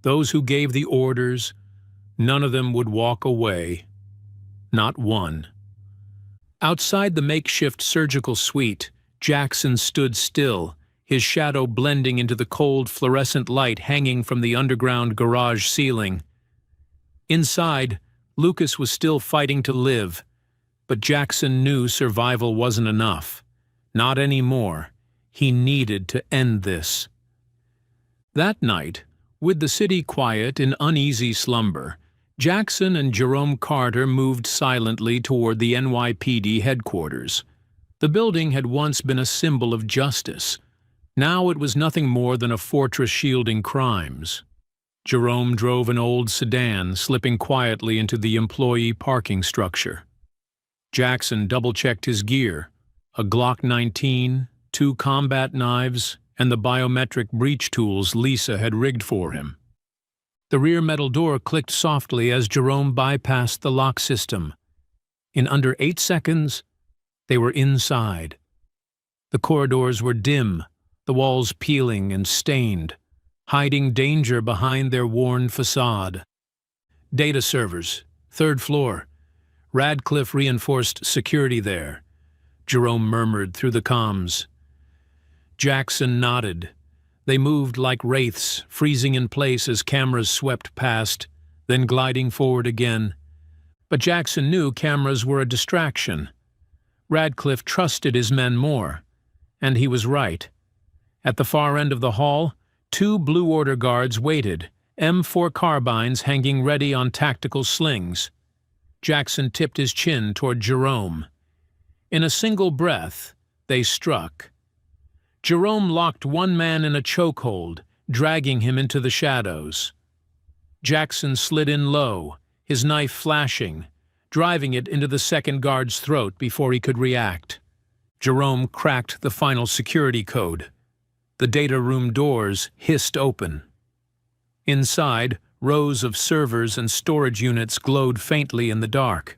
those who gave the orders, none of them would walk away. Not one. Outside the makeshift surgical suite, Jackson stood still, his shadow blending into the cold fluorescent light hanging from the underground garage ceiling. Inside, Lucas was still fighting to live, but Jackson knew survival wasn't enough. Not anymore. He needed to end this. That night, with the city quiet in uneasy slumber, Jackson and Jerome Carter moved silently toward the NYPD headquarters. The building had once been a symbol of justice. Now it was nothing more than a fortress shielding crimes. Jerome drove an old sedan, slipping quietly into the employee parking structure. Jackson double-checked his gear, a Glock 19, 2 combat knives, and the biometric breach tools Lisa had rigged for him. The rear metal door clicked softly as Jerome bypassed the lock system. In under 8 seconds, they were inside. The corridors were dim, the walls peeling and stained, hiding danger behind their worn facade. "Data servers, 3rd floor. Radcliffe reinforced security there," Jerome murmured through the comms. Jackson nodded. They moved like wraiths, freezing in place as cameras swept past, then gliding forward again. But Jackson knew cameras were a distraction. Radcliffe trusted his men more, and he was right. At the far end of the hall, 2 Blue Order guards waited, M4 carbines hanging ready on tactical slings. Jackson tipped his chin toward Jerome. In a single breath, they struck. Jerome locked one man in a chokehold, dragging him into the shadows. Jackson slid in low, his knife flashing, driving it into the second guard's throat before he could react. Jerome cracked the final security code. The data room doors hissed open. Inside, rows of servers and storage units glowed faintly in the dark.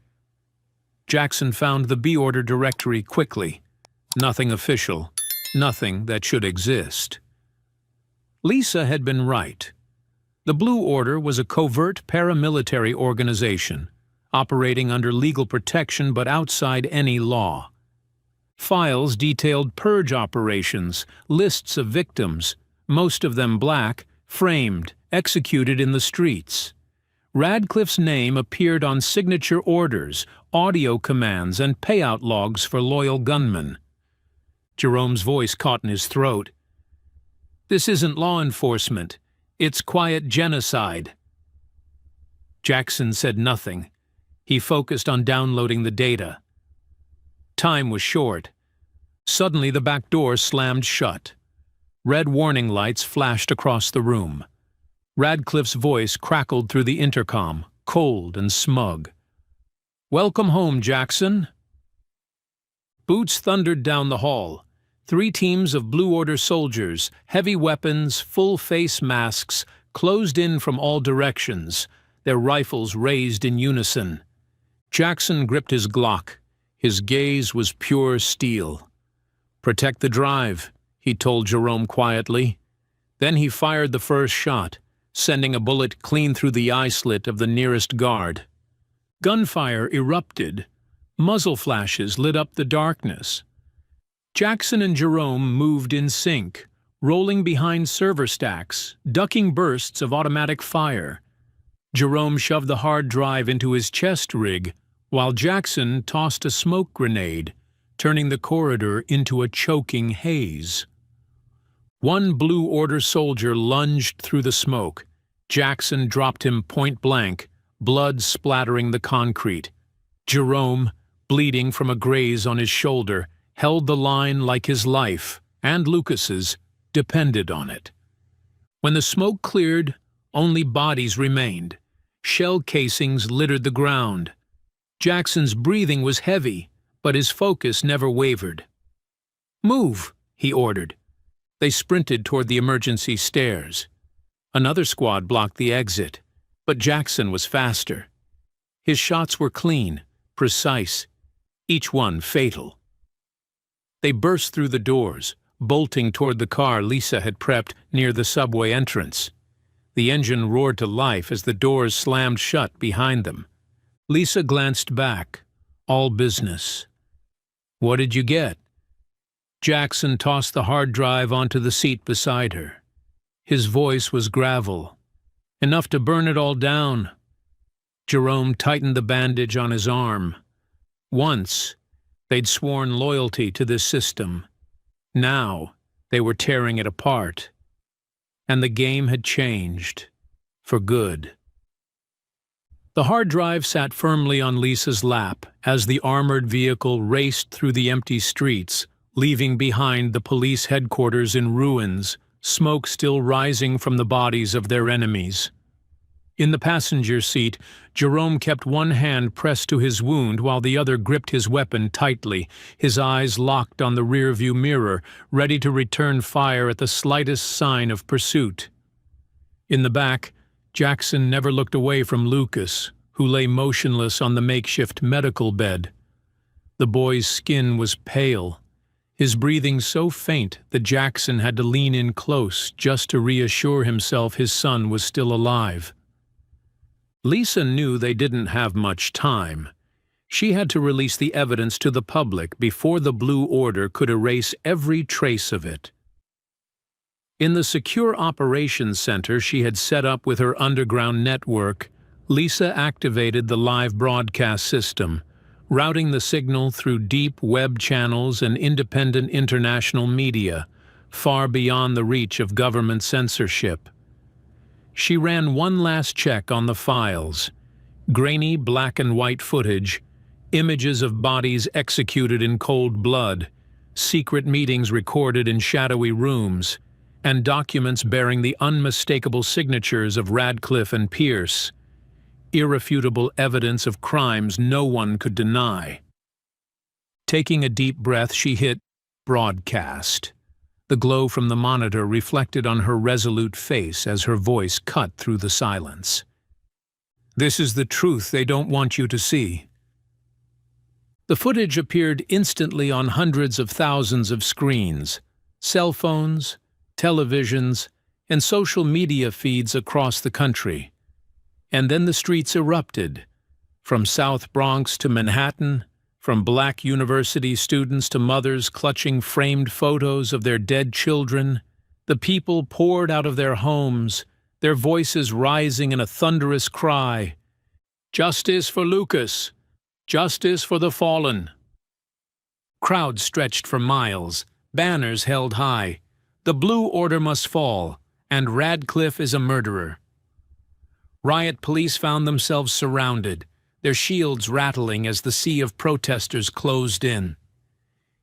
Jackson found the B-Order directory quickly. Nothing official. nothing that should exist. Lisa had been right. The Blue Order was a covert paramilitary organization, operating under legal protection but outside any law. Files detailed purge operations, lists of victims, most of them black, framed, executed in the streets. Radcliffe's name appeared on signature orders, audio commands, and payout logs for loyal gunmen. Jerome's voice caught in his throat. "This isn't law enforcement. It's quiet genocide." Jackson said nothing. He focused on downloading the data. Time was short. Suddenly the back door slammed shut. Red warning lights flashed across the room. Radcliffe's voice crackled through the intercom, cold and smug. "Welcome home, Jackson." Boots thundered down the hall. 3 teams of Blue Order soldiers, heavy weapons, full face masks, closed in from all directions, their rifles raised in unison. Jackson gripped his Glock. His gaze was pure steel. "Protect the drive," he told Jerome quietly. Then he fired the first shot, sending a bullet clean through the eye slit of the nearest guard. Gunfire erupted. Muzzle flashes lit up the darkness. Jackson and Jerome moved in sync, rolling behind server stacks, ducking bursts of automatic fire. Jerome shoved the hard drive into his chest rig, while Jackson tossed a smoke grenade, turning the corridor into a choking haze. One Blue Order soldier lunged through the smoke. Jackson dropped him point blank, blood splattering the concrete. Jerome, bleeding from a graze on his shoulder, held the line like his life, and Lucas's, depended on it. When the smoke cleared, only bodies remained. Shell casings littered the ground. Jackson's breathing was heavy, but his focus never wavered. "Move," he ordered. They sprinted toward the emergency stairs. Another squad blocked the exit, but Jackson was faster. His shots were clean, precise, each one fatal. They burst through the doors, bolting toward the car Lisa had prepped near the subway entrance. The engine roared to life as the doors slammed shut behind them. Lisa glanced back. All business. "What did you get?" Jackson tossed the hard drive onto the seat beside her. His voice was gravel. "Enough to burn it all down." Jerome tightened the bandage on his arm. Once, they'd sworn loyalty to this system. Now, they were tearing it apart. And the game had changed. For good. The hard drive sat firmly on Lisa's lap as the armored vehicle raced through the empty streets, leaving behind the police headquarters in ruins, smoke still rising from the bodies of their enemies. In the passenger seat, Jerome kept one hand pressed to his wound while the other gripped his weapon tightly, his eyes locked on the rearview mirror, ready to return fire at the slightest sign of pursuit. In the back, Jackson never looked away from Lucas, who lay motionless on the makeshift medical bed. The boy's skin was pale, his breathing so faint that Jackson had to lean in close just to reassure himself his son was still alive. Lisa knew they didn't have much time. She had to release the evidence to the public before the Blue Order could erase every trace of it. In the secure operations center she had set up with her underground network, Lisa activated the live broadcast system, routing the signal through deep web channels and independent international media, far beyond the reach of government censorship. She ran one last check on the files. Grainy black and white footage, images of bodies executed in cold blood, secret meetings recorded in shadowy rooms, and documents bearing the unmistakable signatures of Radcliffe and Pierce. Irrefutable evidence of crimes no one could deny. Taking a deep breath, she hit broadcast. The glow from the monitor reflected on her resolute face as her voice cut through the silence. "This is the truth they don't want you to see." The footage appeared instantly on hundreds of thousands of screens. cell phones, televisions, and social media feeds across the country. And then the streets erupted. From South Bronx to Manhattan, from black university students to mothers clutching framed photos of their dead children, the people poured out of their homes, their voices rising in a thunderous cry, "Justice for Lucas! Justice for the fallen!" Crowds stretched for miles, banners held high. "The Blue Order must fall, and Radcliffe is a murderer." Riot police found themselves surrounded, their shields rattling as the sea of protesters closed in.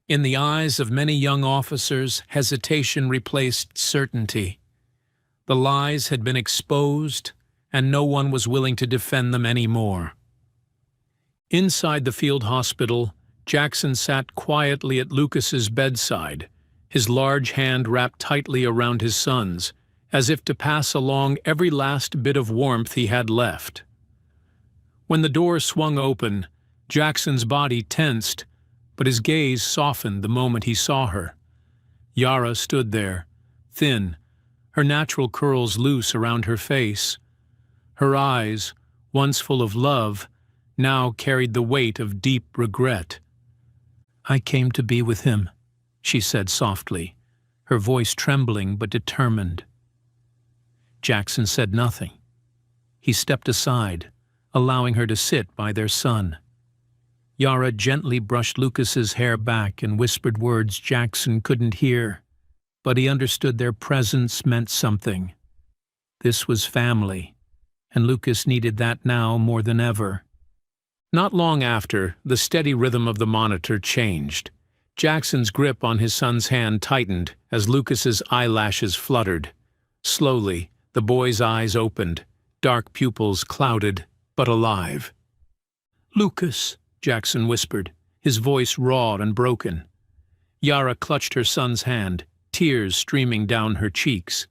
In the eyes of many young officers, hesitation replaced certainty. The lies had been exposed, and no one was willing to defend them anymore. Inside the field hospital, Jackson sat quietly at Lucas's bedside, his large hand wrapped tightly around his son's, as if to pass along every last bit of warmth he had left. When the door swung open, Jackson's body tensed, but his gaze softened the moment he saw her. Yara stood there, thin, her natural curls loose around her face. Her eyes, once full of love, now carried the weight of deep regret. "I came to be with him," she said softly, her voice trembling but determined. Jackson said nothing. He stepped aside, allowing her to sit by their son. Yara gently brushed Lucas's hair back and whispered words Jackson couldn't hear, but he understood their presence meant something. This was family, and Lucas needed that now more than ever. Not long after, the steady rhythm of the monitor changed. Jackson's grip on his son's hand tightened as Lucas's eyelashes fluttered. Slowly, the boy's eyes opened, dark pupils clouded, but alive. "Lucas," Jackson whispered, his voice raw and broken. Yara clutched her son's hand, tears streaming down her cheeks.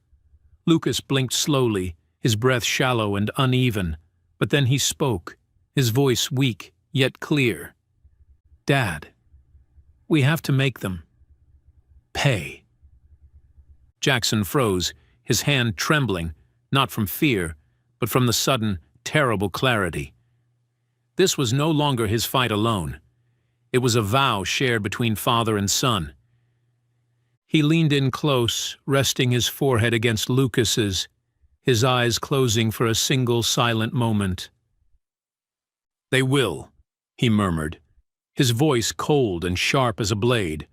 Lucas blinked slowly, his breath shallow and uneven, but then he spoke, his voice weak yet clear. "Dad, we have to make them pay." Jackson froze, his hand trembling, not from fear, but from the sudden, terrible clarity. This was no longer his fight alone. It was a vow shared between father and son. He leaned in close, resting his forehead against Lucas's, his eyes closing for a single silent moment. "They will," he murmured, his voice cold and sharp as a blade.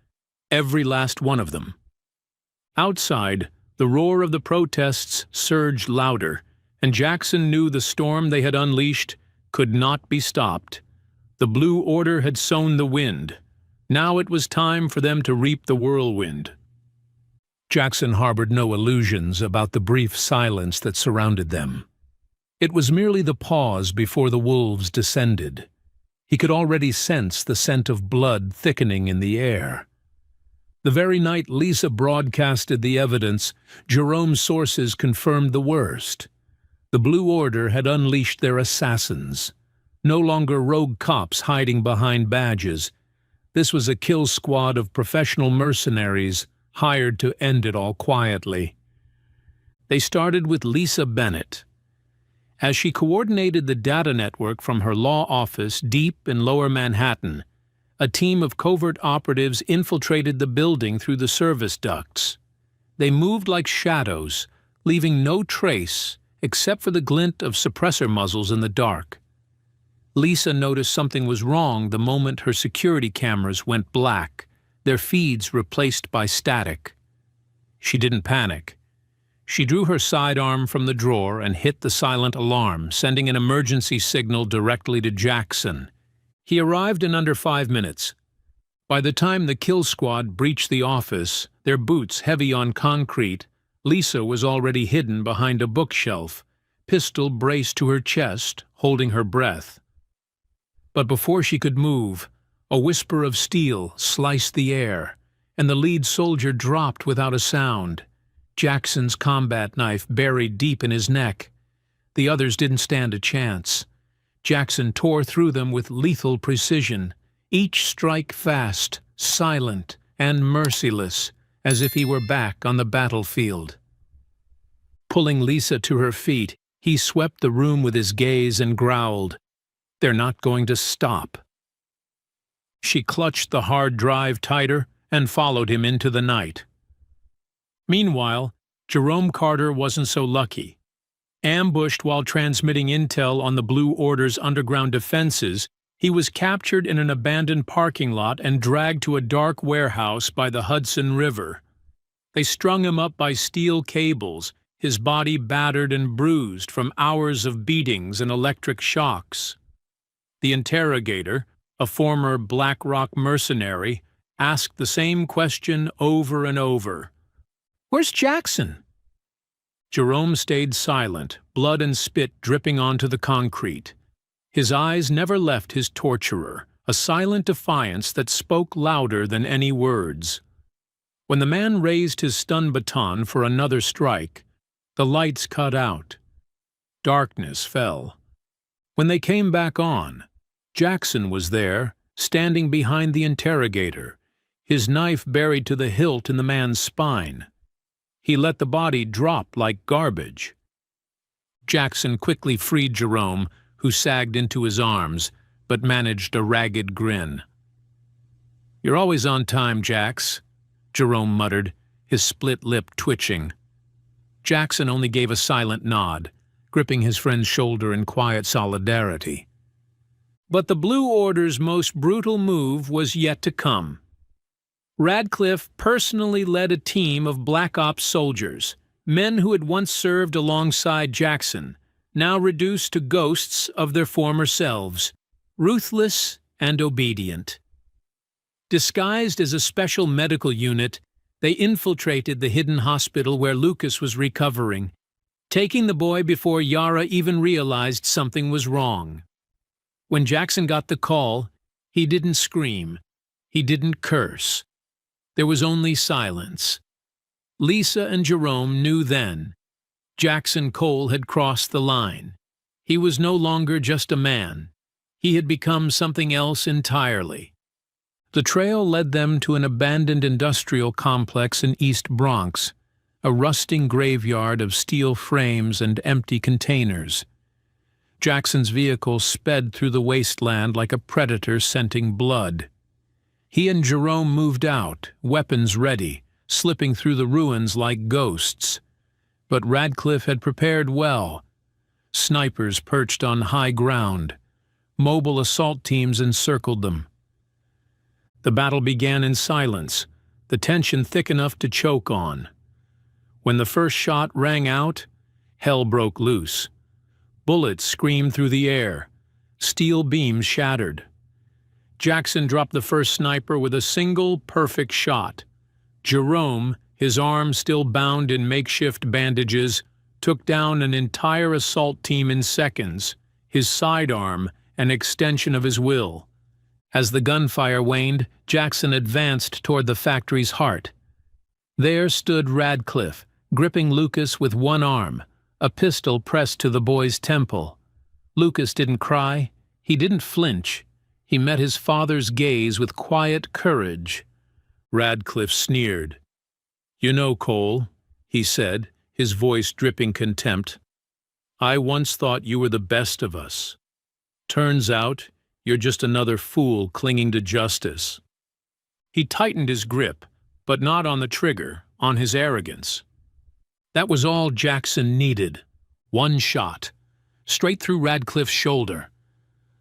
"Every last one of them." Outside, the roar of the protests surged louder, and Jackson knew the storm they had unleashed could not be stopped. The Blue Order had sown the wind. Now it was time for them to reap the whirlwind. Jackson harbored no illusions about the brief silence that surrounded them. It was merely the pause before the wolves descended. He could already sense the scent of blood thickening in the air. The very night Lisa broadcasted the evidence, Jerome's sources confirmed the worst. The Blue Order had unleashed their assassins. No longer rogue cops hiding behind badges. This was a kill squad of professional mercenaries hired to end it all quietly. They started with Lisa Bennett. As she coordinated the data network from her law office deep in Lower Manhattan, a team of covert operatives infiltrated the building through the service ducts. They moved like shadows, leaving no trace except for the glint of suppressor muzzles in the dark. Lisa noticed something was wrong the moment her security cameras went black, their feeds replaced by static. She didn't panic. She drew her sidearm from the drawer and hit the silent alarm, sending an emergency signal directly to Jackson. He arrived in under 5 minutes. By the time the kill squad breached the office, their boots heavy on concrete, Lisa was already hidden behind a bookshelf, pistol braced to her chest, holding her breath. But before she could move, a whisper of steel sliced the air, and the lead soldier dropped without a sound, Jackson's combat knife buried deep in his neck. The others didn't stand a chance. Jackson tore through them with lethal precision, each strike fast, silent, and merciless, as if he were back on the battlefield. Pulling Lisa to her feet, he swept the room with his gaze and growled, "They're not going to stop." She clutched the hard drive tighter and followed him into the night. Meanwhile, Jerome Carter wasn't so lucky. Ambushed while transmitting intel on the Blue Order's underground defenses, he was captured in an abandoned parking lot and dragged to a dark warehouse by the Hudson River. They strung him up by steel cables, his body battered and bruised from hours of beatings and electric shocks. The interrogator, a former Black Rock mercenary, asked the same question over and over. "Where's Jackson?" Jerome stayed silent, blood and spit dripping onto the concrete. His eyes never left his torturer, a silent defiance that spoke louder than any words. When the man raised his stun baton for another strike, the lights cut out. Darkness fell. When they came back on, Jackson was there, standing behind the interrogator, his knife buried to the hilt in the man's spine. He let the body drop like garbage. Jackson quickly freed Jerome, who sagged into his arms, but managed a ragged grin. "You're always on time, Jax," Jerome muttered, his split lip twitching. Jackson only gave a silent nod, gripping his friend's shoulder in quiet solidarity. But the Blue Order's most brutal move was yet to come. Radcliffe personally led a team of Black Ops soldiers, men who had once served alongside Jackson, now reduced to ghosts of their former selves, ruthless and obedient. Disguised as a special medical unit, they infiltrated the hidden hospital where Lucas was recovering, taking the boy before Yara even realized something was wrong. When Jackson got the call, he didn't scream, he didn't curse. There was only silence. Lisa and Jerome knew then. Jackson Cole had crossed the line. He was no longer just a man. He had become something else entirely. The trail led them to an abandoned industrial complex in East Bronx, a rusting graveyard of steel frames and empty containers. Jackson's vehicle sped through the wasteland like a predator scenting blood. He and Jerome moved out, weapons ready, slipping through the ruins like ghosts. But Radcliffe had prepared well. Snipers perched on high ground. Mobile assault teams encircled them. The battle began in silence, the tension thick enough to choke on. When the first shot rang out, hell broke loose. Bullets screamed through the air. Steel beams shattered. Jackson dropped the first sniper with a single perfect shot. Jerome, his arm still bound in makeshift bandages, took down an entire assault team in seconds, his sidearm an extension of his will. As the gunfire waned, Jackson advanced toward the factory's heart. There stood Radcliffe, gripping Lucas with one arm, a pistol pressed to the boy's temple. Lucas didn't cry, he didn't flinch. He met his father's gaze with quiet courage. Radcliffe sneered. "You know, Cole," he said, his voice dripping contempt, "I once thought you were the best of us. Turns out, you're just another fool clinging to justice." He tightened his grip, but not on the trigger, on his arrogance. That was all Jackson needed. One shot, straight through Radcliffe's shoulder.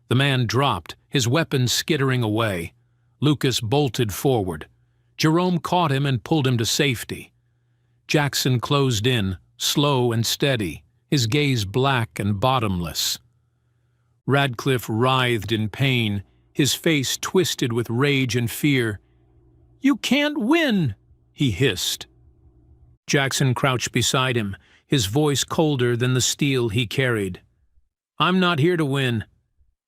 The man dropped, his weapon skittering away. Lucas bolted forward. Jerome caught him and pulled him to safety. Jackson closed in, slow and steady, his gaze black and bottomless. Radcliffe writhed in pain, his face twisted with rage and fear. "You can't win!" he hissed. Jackson crouched beside him, his voice colder than the steel he carried. "I'm not here to win.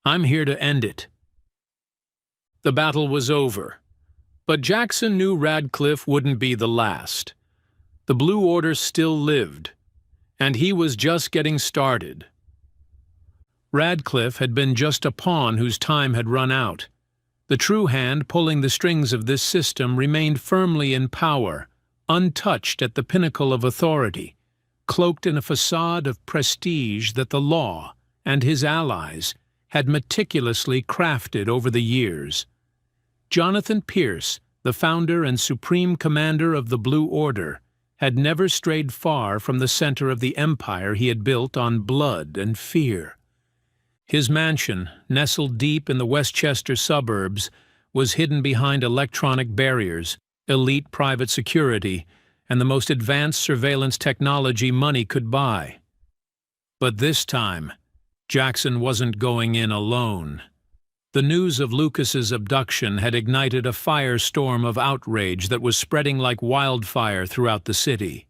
I'm here to end it." The battle was over, but Jackson knew Radcliffe wouldn't be the last. The Blue Order still lived, and he was just getting started. Radcliffe had been just a pawn whose time had run out. The true hand pulling the strings of this system remained firmly in power, untouched at the pinnacle of authority, cloaked in a facade of prestige that the law and his allies had meticulously crafted over the years. Jonathan Pierce, the founder and supreme commander of the Blue Order, had never strayed far from the center of the empire he had built on blood and fear. His mansion, nestled deep in the Westchester suburbs, was hidden behind electronic barriers, elite private security, and the most advanced surveillance technology money could buy. But this time, Jackson wasn't going in alone. The news of Lucas's abduction had ignited a firestorm of outrage that was spreading like wildfire throughout the city.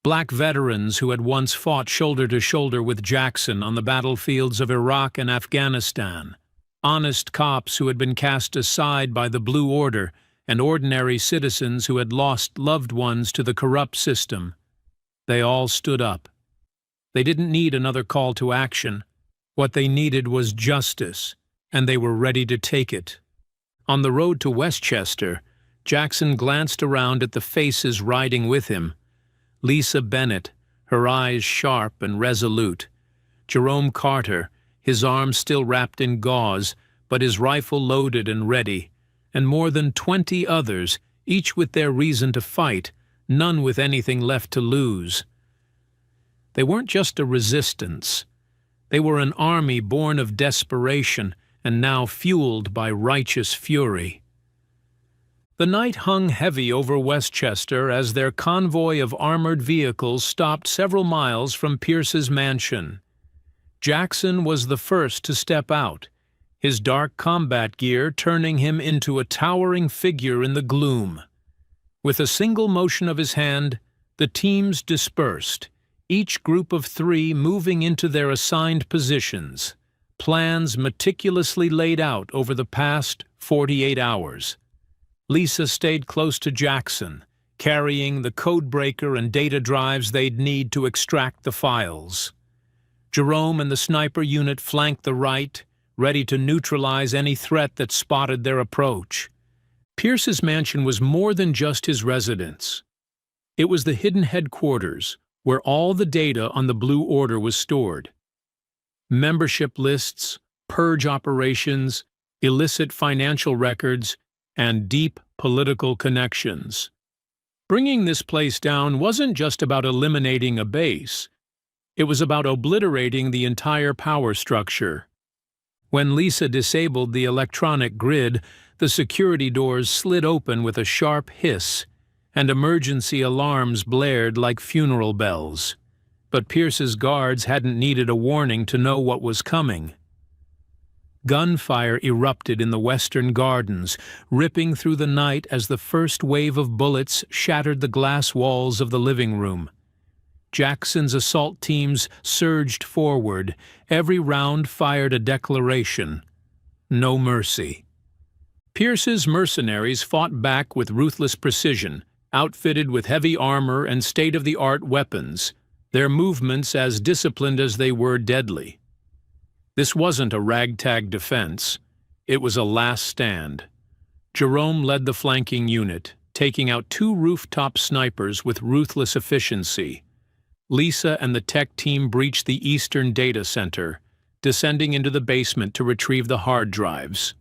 Black veterans who had once fought shoulder to shoulder with Jackson on the battlefields of Iraq and Afghanistan, honest cops who had been cast aside by the Blue Order, and ordinary citizens who had lost loved ones to the corrupt system. They all stood up. They didn't need another call to action. What they needed was justice, and they were ready to take it. On the road to Westchester, Jackson glanced around at the faces riding with him. Lisa Bennett, her eyes sharp and resolute. Jerome Carter, his arms still wrapped in gauze, but his rifle loaded and ready, and more than 20 others, each with their reason to fight, none with anything left to lose. They weren't just a resistance. They were an army born of desperation and now fueled by righteous fury. The night hung heavy over Westchester as their convoy of armored vehicles stopped several miles from Pierce's mansion. Jackson was the first to step out, his dark combat gear turning him into a towering figure in the gloom. With a single motion of his hand, the teams dispersed, each group of 3 moving into their assigned positions, plans meticulously laid out over the past 48 hours. Lisa stayed close to Jackson, carrying the codebreaker and data drives they'd need to extract the files. Jerome and the sniper unit flanked the right, ready to neutralize any threat that spotted their approach. Pierce's mansion was more than just his residence. It was the hidden headquarters, where all the data on the Blue Order was stored. Membership lists, purge operations, illicit financial records, and deep political connections. Bringing this place down wasn't just about eliminating a base. It was about obliterating the entire power structure. When Lisa disabled the electronic grid, the security doors slid open with a sharp hiss, and emergency alarms blared like funeral bells. But Pierce's guards hadn't needed a warning to know what was coming. Gunfire erupted in the western gardens, ripping through the night as the first wave of bullets shattered the glass walls of the living room. Jackson's assault teams surged forward. Every round fired a declaration: no mercy. Pierce's mercenaries fought back with ruthless precision, outfitted with heavy armor and state-of-the-art weapons, their movements as disciplined as they were deadly. This wasn't a ragtag defense. It was a last stand. Jerome led the flanking unit, taking out 2 rooftop snipers with ruthless efficiency. Lisa and the tech team breached the Eastern Data Center, descending into the basement to retrieve the hard drives.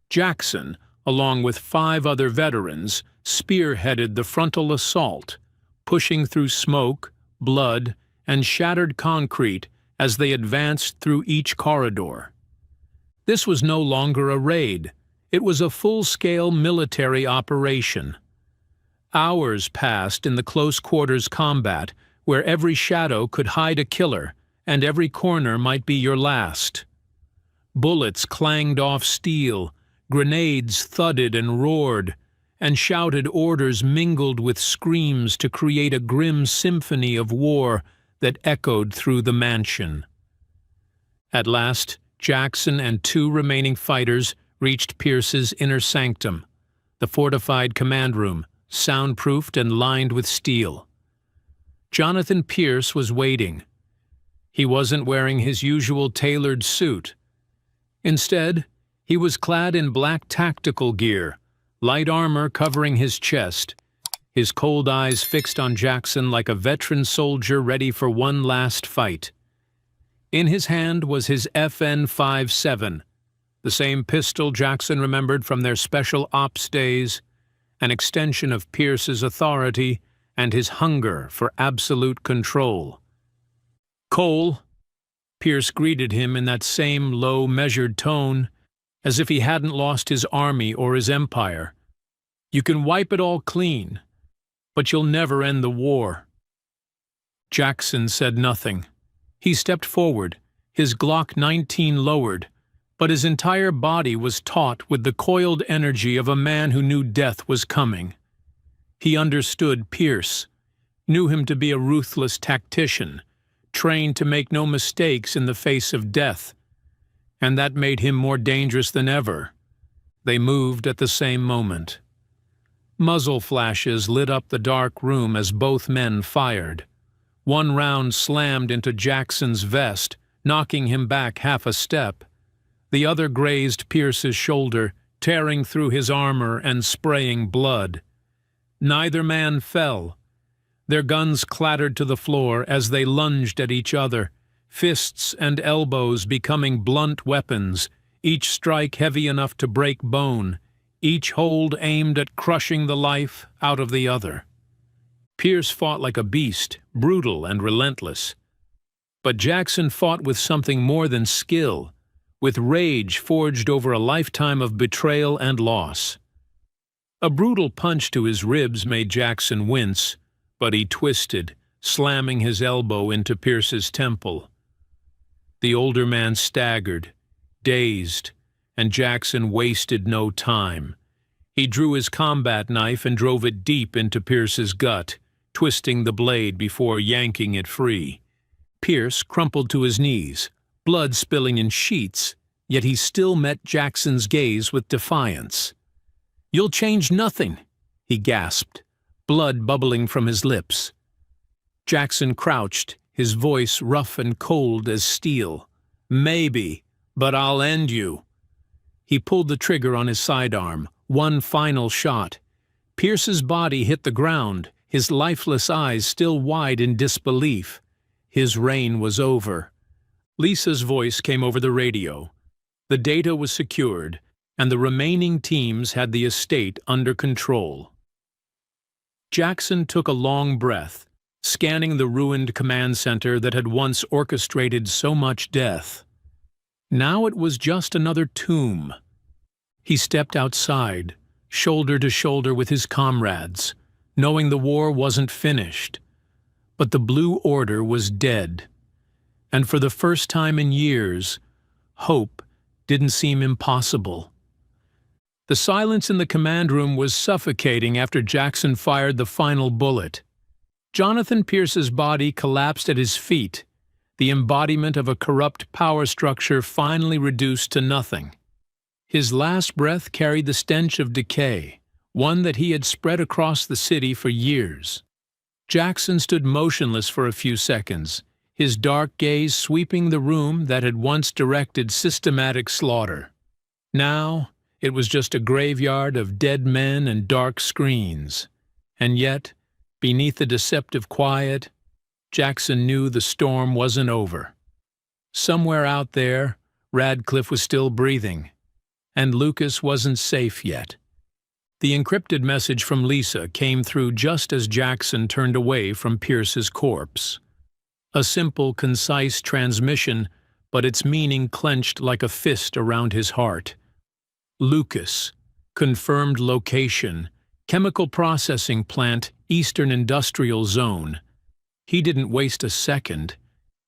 Jackson, along with 5 other veterans, spearheaded the frontal assault, pushing through smoke, blood, and shattered concrete as they advanced through each corridor. This was no longer a raid. It was a full-scale military operation. Hours passed in the close-quarters combat, where every shadow could hide a killer, and every corner might be your last. Bullets clanged off steel, grenades thudded and roared, and shouted orders mingled with screams to create a grim symphony of war that echoed through the mansion. At last, Jackson and 2 remaining fighters reached Pierce's inner sanctum, the fortified command room, soundproofed and lined with steel. Jonathan Pierce was waiting. He wasn't wearing his usual tailored suit. Instead, he was clad in black tactical gear, light armor covering his chest, his cold eyes fixed on Jackson like a veteran soldier ready for one last fight. In his hand was his FN-57, the same pistol Jackson remembered from their special ops days, an extension of Pierce's authority and his hunger for absolute control. "Cole," Pierce greeted him in that same low, measured tone, as if he hadn't lost his army or his empire. "You can wipe it all clean, but you'll never end the war." Jackson said nothing. He stepped forward, his Glock 19 lowered, but his entire body was taut with the coiled energy of a man who knew death was coming. He understood Pierce, knew him to be a ruthless tactician, trained to make no mistakes in the face of death, and that made him more dangerous than ever. They moved at the same moment. Muzzle flashes lit up the dark room as both men fired. One round slammed into Jackson's vest, knocking him back half a step. The other grazed Pierce's shoulder, tearing through his armor and spraying blood. Neither man fell. Their guns clattered to the floor as they lunged at each other, fists and elbows becoming blunt weapons, each strike heavy enough to break bone, each hold aimed at crushing the life out of the other. Pierce fought like a beast, brutal and relentless. But Jackson fought with something more than skill, with rage forged over a lifetime of betrayal and loss. A brutal punch to his ribs made Jackson wince, but he twisted, slamming his elbow into Pierce's temple. The older man staggered, dazed, and Jackson wasted no time. He drew his combat knife and drove it deep into Pierce's gut, twisting the blade before yanking it free. Pierce crumpled to his knees, blood spilling in sheets, yet he still met Jackson's gaze with defiance. "You'll change nothing," he gasped, blood bubbling from his lips. Jackson crouched, his voice rough and cold as steel. "Maybe, but I'll end you." He pulled the trigger on his sidearm, one final shot. Pierce's body hit the ground, his lifeless eyes still wide in disbelief. His reign was over. Lisa's voice came over the radio. The data was secured, and the remaining teams had the estate under control. Jackson took a long breath, scanning the ruined command center that had once orchestrated so much death. Now it was just another tomb. He stepped outside, shoulder to shoulder with his comrades, knowing the war wasn't finished. But the Blue Order was dead. And for the first time in years, hope didn't seem impossible. The silence in the command room was suffocating after Jackson fired the final bullet. Jonathan Pierce's body collapsed at his feet, the embodiment of a corrupt power structure finally reduced to nothing. His last breath carried the stench of decay, one that he had spread across the city for years. Jackson stood motionless for a few seconds, his dark gaze sweeping the room that had once directed systematic slaughter. Now, it was just a graveyard of dead men and dark screens. And yet, beneath the deceptive quiet, Jackson knew the storm wasn't over. Somewhere out there, Radcliffe was still breathing, and Lucas wasn't safe yet. The encrypted message from Lisa came through just as Jackson turned away from Pierce's corpse. A simple, concise transmission, but its meaning clenched like a fist around his heart. Lucas, confirmed location, chemical processing plant, Eastern Industrial Zone. He didn't waste a second.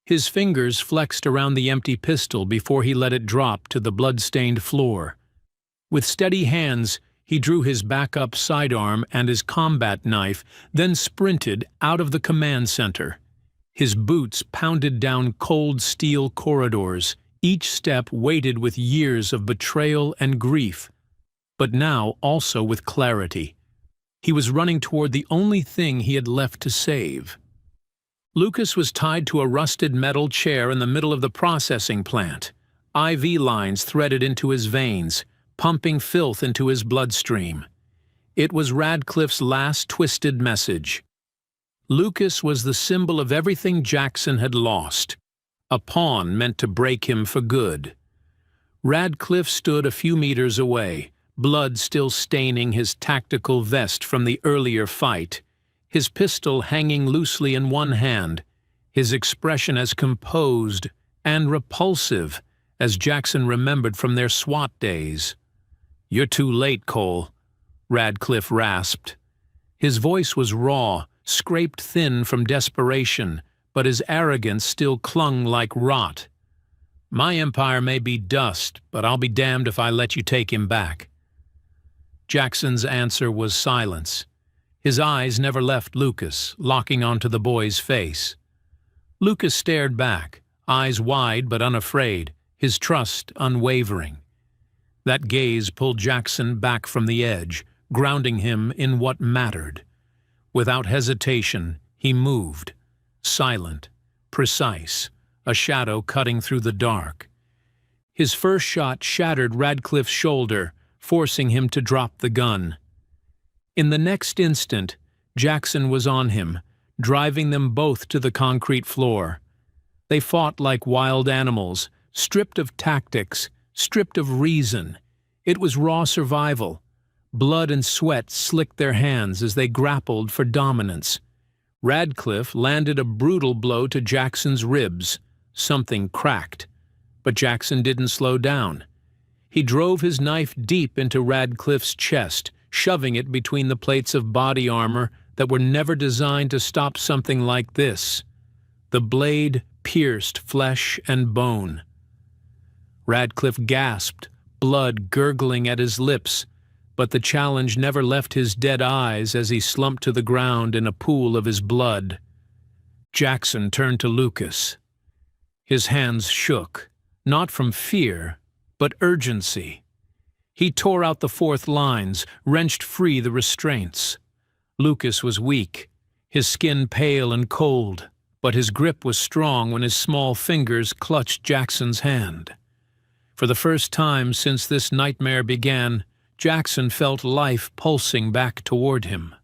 His fingers flexed around the empty pistol before he let it drop to the blood-stained floor. With steady hands, he drew his backup sidearm and his combat knife, then sprinted out of the command center. His boots pounded down cold steel corridors, each step weighted with years of betrayal and grief, but now also with clarity. He was running toward the only thing he had left to save. Lucas was tied to a rusted metal chair in the middle of the processing plant, IV lines threaded into his veins, pumping filth into his bloodstream. It was Radcliffe's last twisted message. Lucas was the symbol of everything Jackson had lost, a pawn meant to break him for good. Radcliffe stood a few meters away, blood still staining his tactical vest from the earlier fight, his pistol hanging loosely in one hand, his expression as composed and repulsive as Jackson remembered from their SWAT days. "You're too late, Cole," Radcliffe rasped. His voice was raw, scraped thin from desperation, but his arrogance still clung like rot. "My empire may be dust, but I'll be damned if I let you take him back." Jackson's answer was silence. His eyes never left Lucas, locking onto the boy's face. Lucas stared back, eyes wide but unafraid, his trust unwavering. That gaze pulled Jackson back from the edge, grounding him in what mattered. Without hesitation, he moved, silent, precise, a shadow cutting through the dark. His first shot shattered Radcliffe's shoulder, forcing him to drop the gun. In the next instant, Jackson was on him, driving them both to the concrete floor. They fought like wild animals, stripped of tactics, stripped of reason. It was raw survival. Blood and sweat slicked their hands as they grappled for dominance. Radcliffe landed a brutal blow to Jackson's ribs. Something cracked. But Jackson didn't slow down. He drove his knife deep into Radcliffe's chest, shoving it between the plates of body armor that were never designed to stop something like this. The blade pierced flesh and bone. Radcliffe gasped, blood gurgling at his lips, but the challenge never left his dead eyes as he slumped to the ground in a pool of his blood. Jackson turned to Lucas. His hands shook, not from fear, but urgency. He tore out the fourth lines, wrenched free the restraints. Lucas was weak, his skin pale and cold, but his grip was strong when his small fingers clutched Jackson's hand. For the first time since this nightmare began, Jackson felt life pulsing back toward him.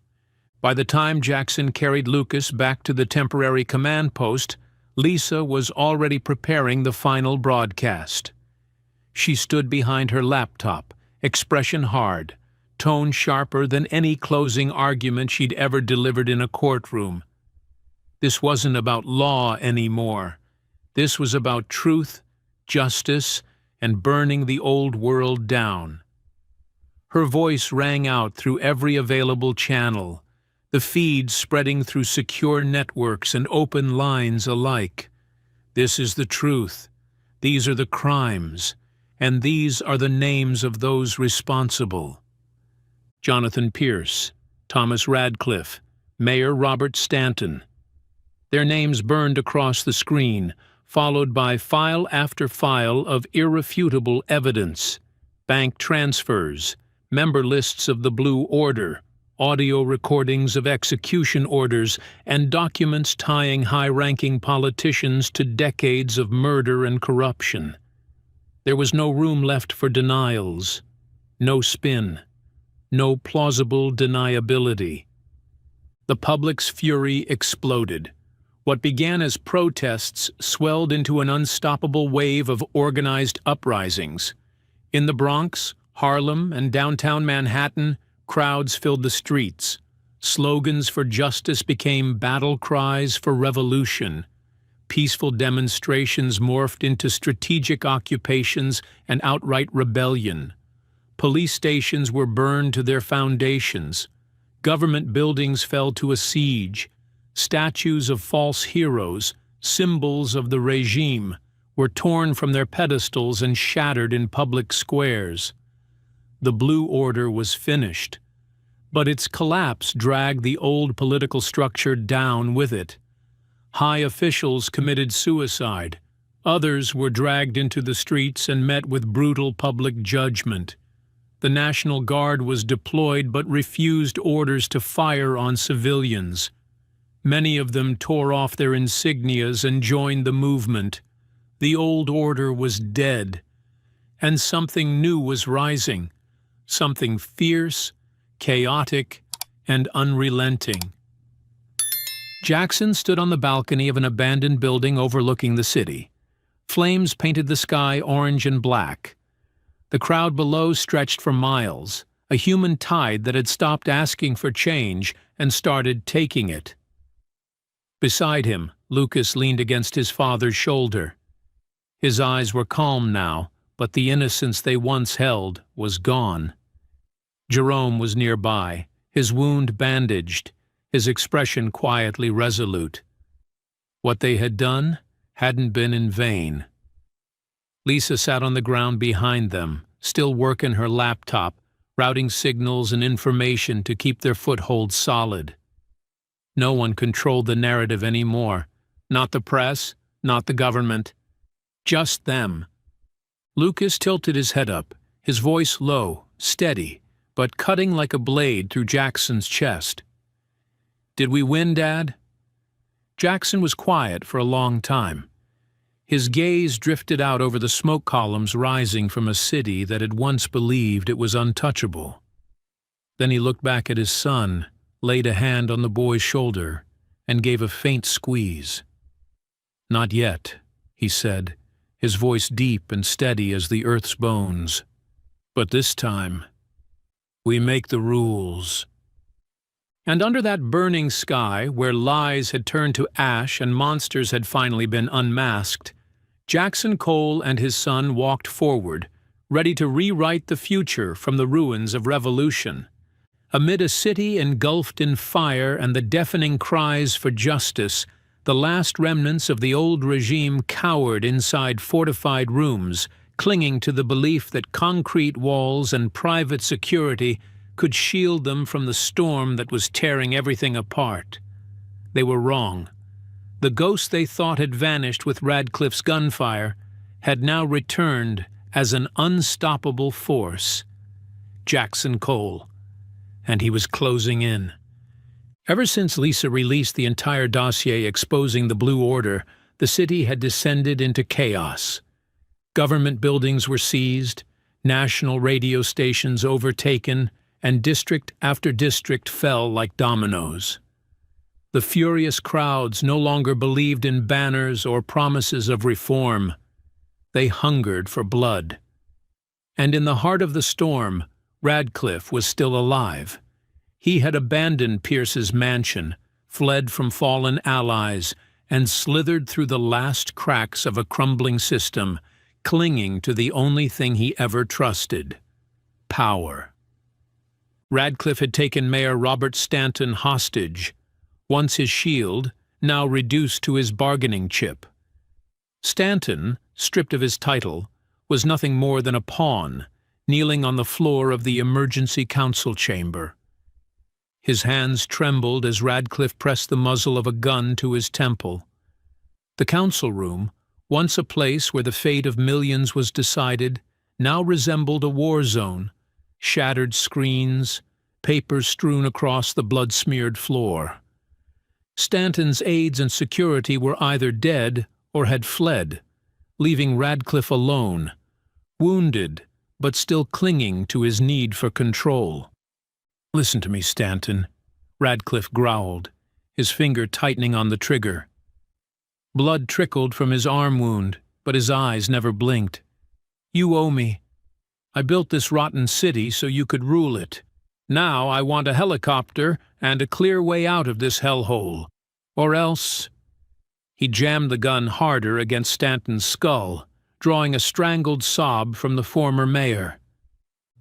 By the time Jackson carried Lucas back to the temporary command post, Lisa was already preparing the final broadcast. She stood behind her laptop, expression hard, tone sharper than any closing argument she'd ever delivered in a courtroom. This wasn't about law anymore. This was about truth, justice, and burning the old world down. Her voice rang out through every available channel, the feed spreading through secure networks and open lines alike. This is the truth. These are the crimes. And these are the names of those responsible. Jonathan Pierce, Thomas Radcliffe, Mayor Robert Stanton. Their names burned across the screen, followed by file after file of irrefutable evidence, bank transfers, member lists of the Blue Order, audio recordings of execution orders, and documents tying high-ranking politicians to decades of murder and corruption. There was no room left for denials, no spin, no plausible deniability. The public's fury exploded. What began as protests swelled into an unstoppable wave of organized uprisings. In the Bronx, Harlem, and downtown Manhattan, crowds filled the streets. Slogans for justice became battle cries for revolution. Peaceful demonstrations morphed into strategic occupations and outright rebellion. Police stations were burned to their foundations. Government buildings fell to a siege. Statues of false heroes, symbols of the regime, were torn from their pedestals and shattered in public squares. The Blue Order was finished, but its collapse dragged the old political structure down with it. High officials committed suicide. Others were dragged into the streets and met with brutal public judgment. The National Guard was deployed but refused orders to fire on civilians. Many of them tore off their insignias and joined the movement. The old order was dead, and something new was rising, something fierce, chaotic, and unrelenting. Jackson stood on the balcony of an abandoned building overlooking the city. Flames painted the sky orange and black. The crowd below stretched for miles, a human tide that had stopped asking for change and started taking it. Beside him, Lucas leaned against his father's shoulder. His eyes were calm now, but the innocence they once held was gone. Jerome was nearby, his wound bandaged, his expression quietly resolute. What they had done hadn't been in vain. Lisa sat on the ground behind them, still working her laptop, routing signals and information to keep their foothold solid. No one controlled the narrative anymore. Not the press, not the government. Just them. Lucas tilted his head up, his voice low, steady, but cutting like a blade through Jackson's chest. "Did we win, Dad?" Jackson was quiet for a long time. His gaze drifted out over the smoke columns rising from a city that had once believed it was untouchable. Then he looked back at his son, laid a hand on the boy's shoulder, and gave a faint squeeze. "Not yet," he said, his voice deep and steady as the earth's bones. "But this time, we make the rules." And under that burning sky, where lies had turned to ash and monsters had finally been unmasked, Jackson Cole and his son walked forward, ready to rewrite the future from the ruins of revolution. Amid a city engulfed in fire and the deafening cries for justice, the last remnants of the old regime cowered inside fortified rooms, clinging to the belief that concrete walls and private security could shield them from the storm that was tearing everything apart. They were wrong. The ghost they thought had vanished with Radcliffe's gunfire had now returned as an unstoppable force. Jackson Cole. And he was closing in. Ever since Lisa released the entire dossier exposing the Blue Order, the city had descended into chaos. Government buildings were seized, national radio stations overtaken, and district after district fell like dominoes. The furious crowds no longer believed in banners or promises of reform. They hungered for blood. And in the heart of the storm, Radcliffe was still alive. He had abandoned Pierce's mansion, fled from fallen allies, and slithered through the last cracks of a crumbling system, clinging to the only thing he ever trusted: power. Radcliffe had taken Mayor Robert Stanton hostage, once his shield, now reduced to his bargaining chip. Stanton, stripped of his title, was nothing more than a pawn, kneeling on the floor of the emergency council chamber. His hands trembled as Radcliffe pressed the muzzle of a gun to his temple. The council room, once a place where the fate of millions was decided, now resembled a war zone: shattered screens, papers strewn across the blood-smeared floor. Stanton's aides and security were either dead or had fled, leaving Radcliffe alone, wounded but still clinging to his need for control. "Listen to me, Stanton," Radcliffe growled, his finger tightening on the trigger. Blood trickled from his arm wound, but his eyes never blinked. "You owe me. I built this rotten city so you could rule it. Now I want a helicopter and a clear way out of this hellhole. Or else—" He jammed the gun harder against Stanton's skull, drawing a strangled sob from the former mayor.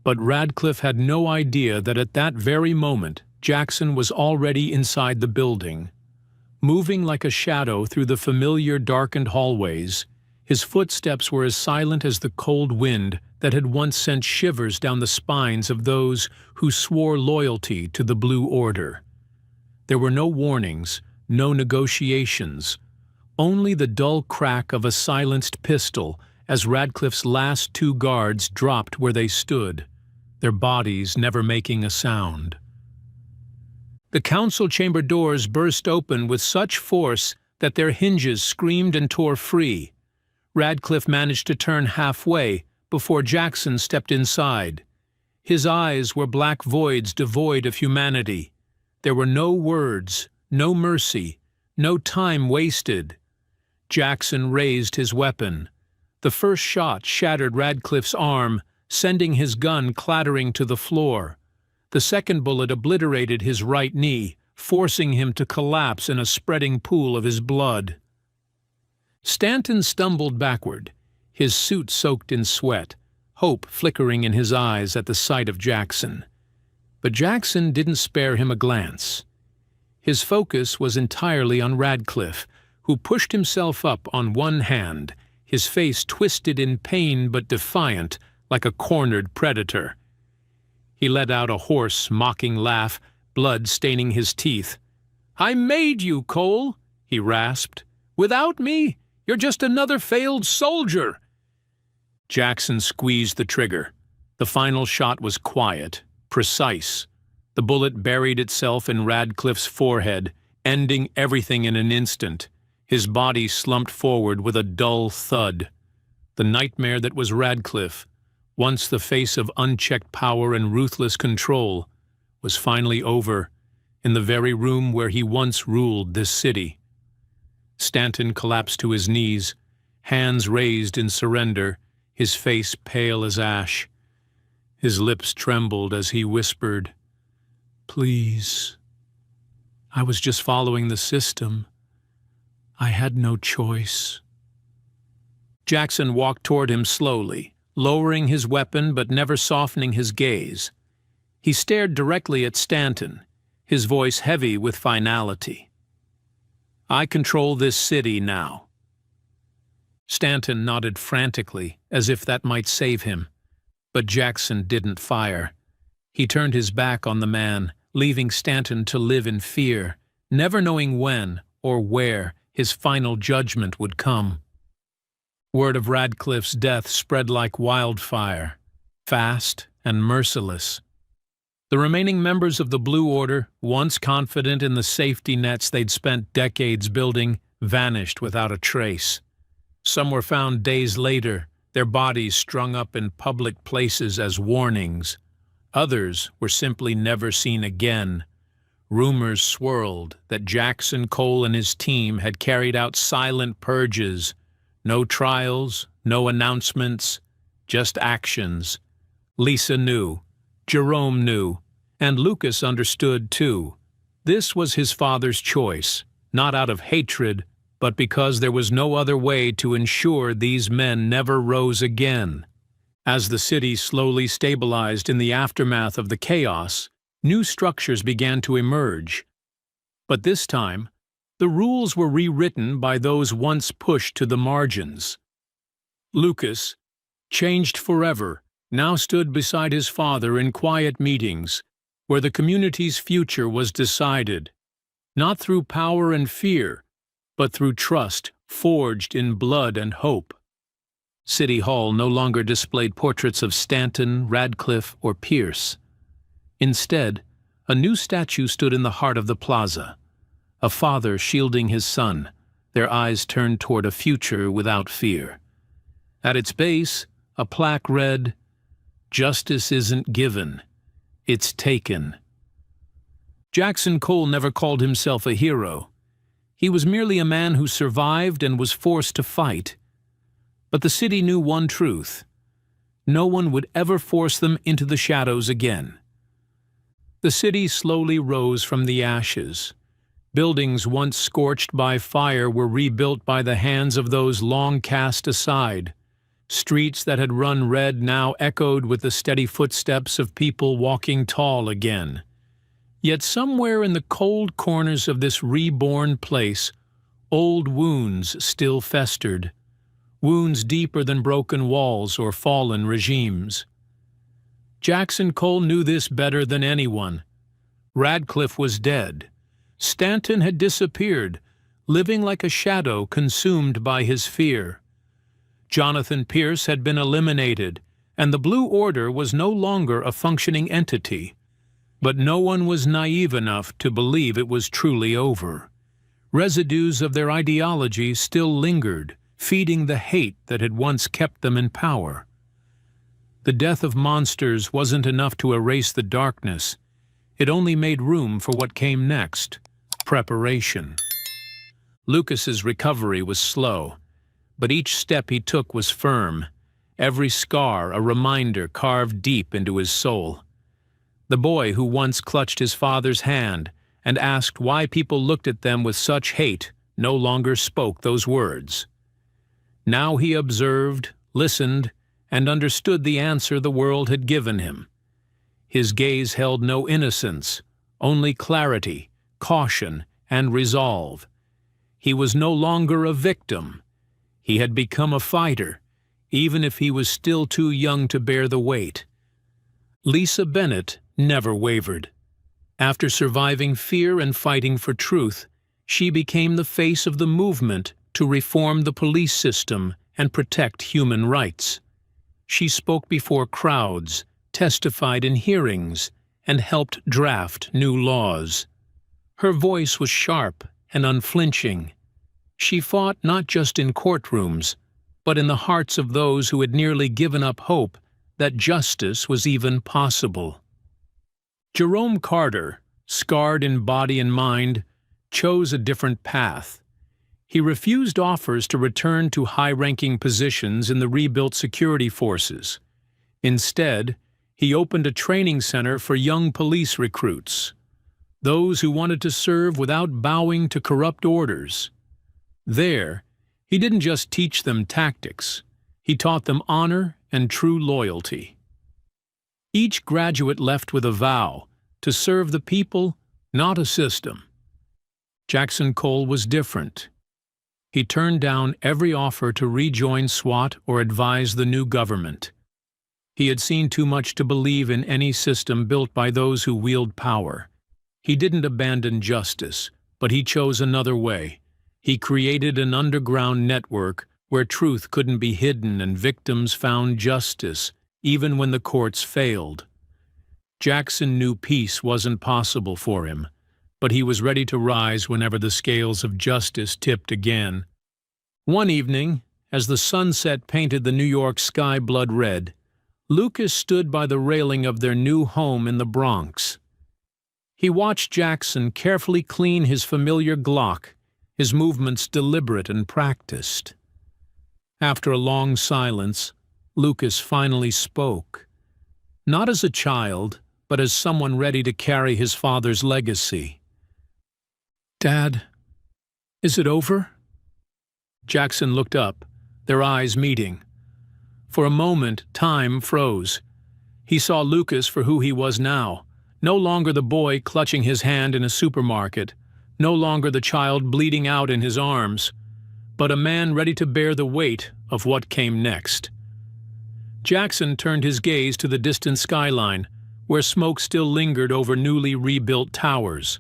But Radcliffe had no idea that at that very moment Jackson was already inside the building. Moving like a shadow through the familiar darkened hallways, his footsteps were as silent as the cold wind that had once sent shivers down the spines of those who swore loyalty to the Blue Order. There were no warnings, no negotiations, only the dull crack of a silenced pistol as Radcliffe's last two guards dropped where they stood, their bodies never making a sound. The council chamber doors burst open with such force that their hinges screamed and tore free. Radcliffe managed to turn halfway before Jackson stepped inside. His eyes were black voids devoid of humanity. There were no words, no mercy, no time wasted. Jackson raised his weapon. The first shot shattered Radcliffe's arm, sending his gun clattering to the floor. The second bullet obliterated his right knee, forcing him to collapse in a spreading pool of his blood. Stanton stumbled backward, his suit soaked in sweat, hope flickering in his eyes at the sight of Jackson. But Jackson didn't spare him a glance. His focus was entirely on Radcliffe, who pushed himself up on one hand, his face twisted in pain but defiant, like a cornered predator. He let out a hoarse, mocking laugh, blood staining his teeth. "I made you, Cole," he rasped. "Without me, you're just another failed soldier." Jackson squeezed the trigger. The final shot was quiet, precise. The bullet buried itself in Radcliffe's forehead, ending everything in an instant. His body slumped forward with a dull thud. The nightmare that was Radcliffe, once the face of unchecked power and ruthless control, was finally over, in the very room where he once ruled this city. Stanton collapsed to his knees, hands raised in surrender, his face pale as ash. His lips trembled as he whispered, "Please. I was just following the system. I had no choice." Jackson walked toward him slowly, lowering his weapon but never softening his gaze. He stared directly at Stanton, his voice heavy with finality. "I control this city now." Stanton nodded frantically, as if that might save him. But Jackson didn't fire. He turned his back on the man, leaving Stanton to live in fear, never knowing when or where his final judgment would come. Word of Radcliffe's death spread like wildfire, fast and merciless. The remaining members of the Blue Order, once confident in the safety nets they'd spent decades building, vanished without a trace. Some were found days later, their bodies strung up in public places as warnings. Others were simply never seen again. Rumors swirled that Jackson Cole and his team had carried out silent purges. No trials, no announcements, just actions. Lisa knew, Jerome knew, and Lucas understood too. This was his father's choice, not out of hatred, but because there was no other way to ensure these men never rose again. As the city slowly stabilized in the aftermath of the chaos, new structures began to emerge. But this time, the rules were rewritten by those once pushed to the margins. Lucas, changed forever, now stood beside his father in quiet meetings, where the community's future was decided, not through power and fear, but through trust forged in blood and hope. City Hall no longer displayed portraits of Stanton, Radcliffe, or Pierce. Instead, a new statue stood in the heart of the plaza, a father shielding his son, their eyes turned toward a future without fear. At its base, a plaque read, "Justice isn't given, it's taken." Jackson Cole never called himself a hero. He was merely a man who survived and was forced to fight. But the city knew one truth: no one would ever force them into the shadows again. The city slowly rose from the ashes. Buildings once scorched by fire were rebuilt by the hands of those long cast aside. Streets that had run red now echoed with the steady footsteps of people walking tall again. Yet somewhere in the cold corners of this reborn place, old wounds still festered, wounds deeper than broken walls or fallen regimes. Jackson Cole knew this better than anyone. Radcliffe was dead. Stanton had disappeared, living like a shadow consumed by his fear. Jonathan Pierce had been eliminated, and the Blue Order was no longer a functioning entity. But no one was naive enough to believe it was truly over. Residues of their ideology still lingered, feeding the hate that had once kept them in power. The death of monsters wasn't enough to erase the darkness. It only made room for what came next: preparation. Lucas's recovery was slow, but each step he took was firm, every scar a reminder carved deep into his soul. The boy who once clutched his father's hand and asked why people looked at them with such hate no longer spoke those words. Now he observed, listened, and understood the answer the world had given him. His gaze held no innocence, only clarity, caution, and resolve. He was no longer a victim. He had become a fighter, even if he was still too young to bear the weight. Lisa Bennett never wavered. After surviving fear and fighting for truth, she became the face of the movement to reform the police system and protect human rights. She spoke before crowds, testified in hearings, and helped draft new laws. Her voice was sharp and unflinching. She fought not just in courtrooms, but in the hearts of those who had nearly given up hope that justice was even possible. Jerome Carter, scarred in body and mind, chose a different path. He refused offers to return to high-ranking positions in the rebuilt security forces. Instead, he opened a training center for young police recruits, those who wanted to serve without bowing to corrupt orders. There, he didn't just teach them tactics, he taught them honor and true loyalty. Each graduate left with a vow to serve the people, not a system. Jackson Cole was different. He turned down every offer to rejoin SWAT or advise the new government. He had seen too much to believe in any system built by those who wield power. He didn't abandon justice, but he chose another way. He created an underground network where truth couldn't be hidden and victims found justice, even when the courts failed. Jackson knew peace wasn't possible for him, but he was ready to rise whenever the scales of justice tipped again. One evening, as the sunset painted the New York sky blood red, Lucas stood by the railing of their new home in the Bronx. He watched Jackson carefully clean his familiar Glock, his movements deliberate and practiced. After a long silence, Lucas finally spoke. Not as a child, but as someone ready to carry his father's legacy. "Dad, is it over?" Jackson looked up, their eyes meeting. For a moment, time froze. He saw Lucas for who he was now, no longer the boy clutching his hand in a supermarket, no longer the child bleeding out in his arms, but a man ready to bear the weight of what came next. Jackson turned his gaze to the distant skyline, where smoke still lingered over newly rebuilt towers.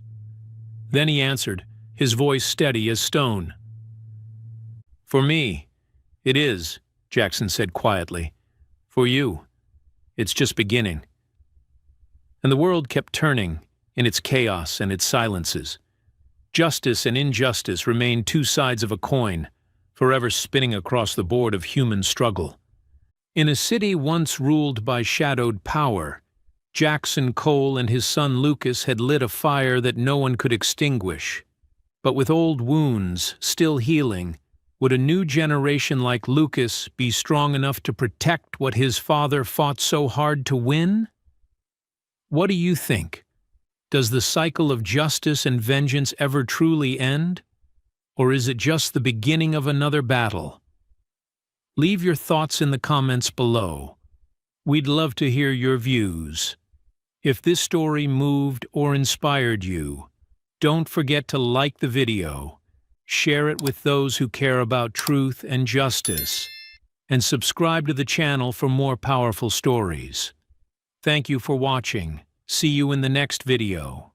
Then he answered, his voice steady as stone. "For me, it is," Jackson said quietly. "For you, it's just beginning." And the world kept turning, in its chaos and its silences. Justice and injustice remained two sides of a coin, forever spinning across the board of human struggle. In a city once ruled by shadowed power, Jackson Cole and his son Lucas had lit a fire that no one could extinguish. But with old wounds still healing, would a new generation like Lucas be strong enough to protect what his father fought so hard to win? What do you think? Does the cycle of justice and vengeance ever truly end? Or is it just the beginning of another battle? Leave your thoughts in the comments below. We'd love to hear your views. If this story moved or inspired you, don't forget to like the video, share it with those who care about truth and justice, and subscribe to the channel for more powerful stories. Thank you for watching. See you in the next video.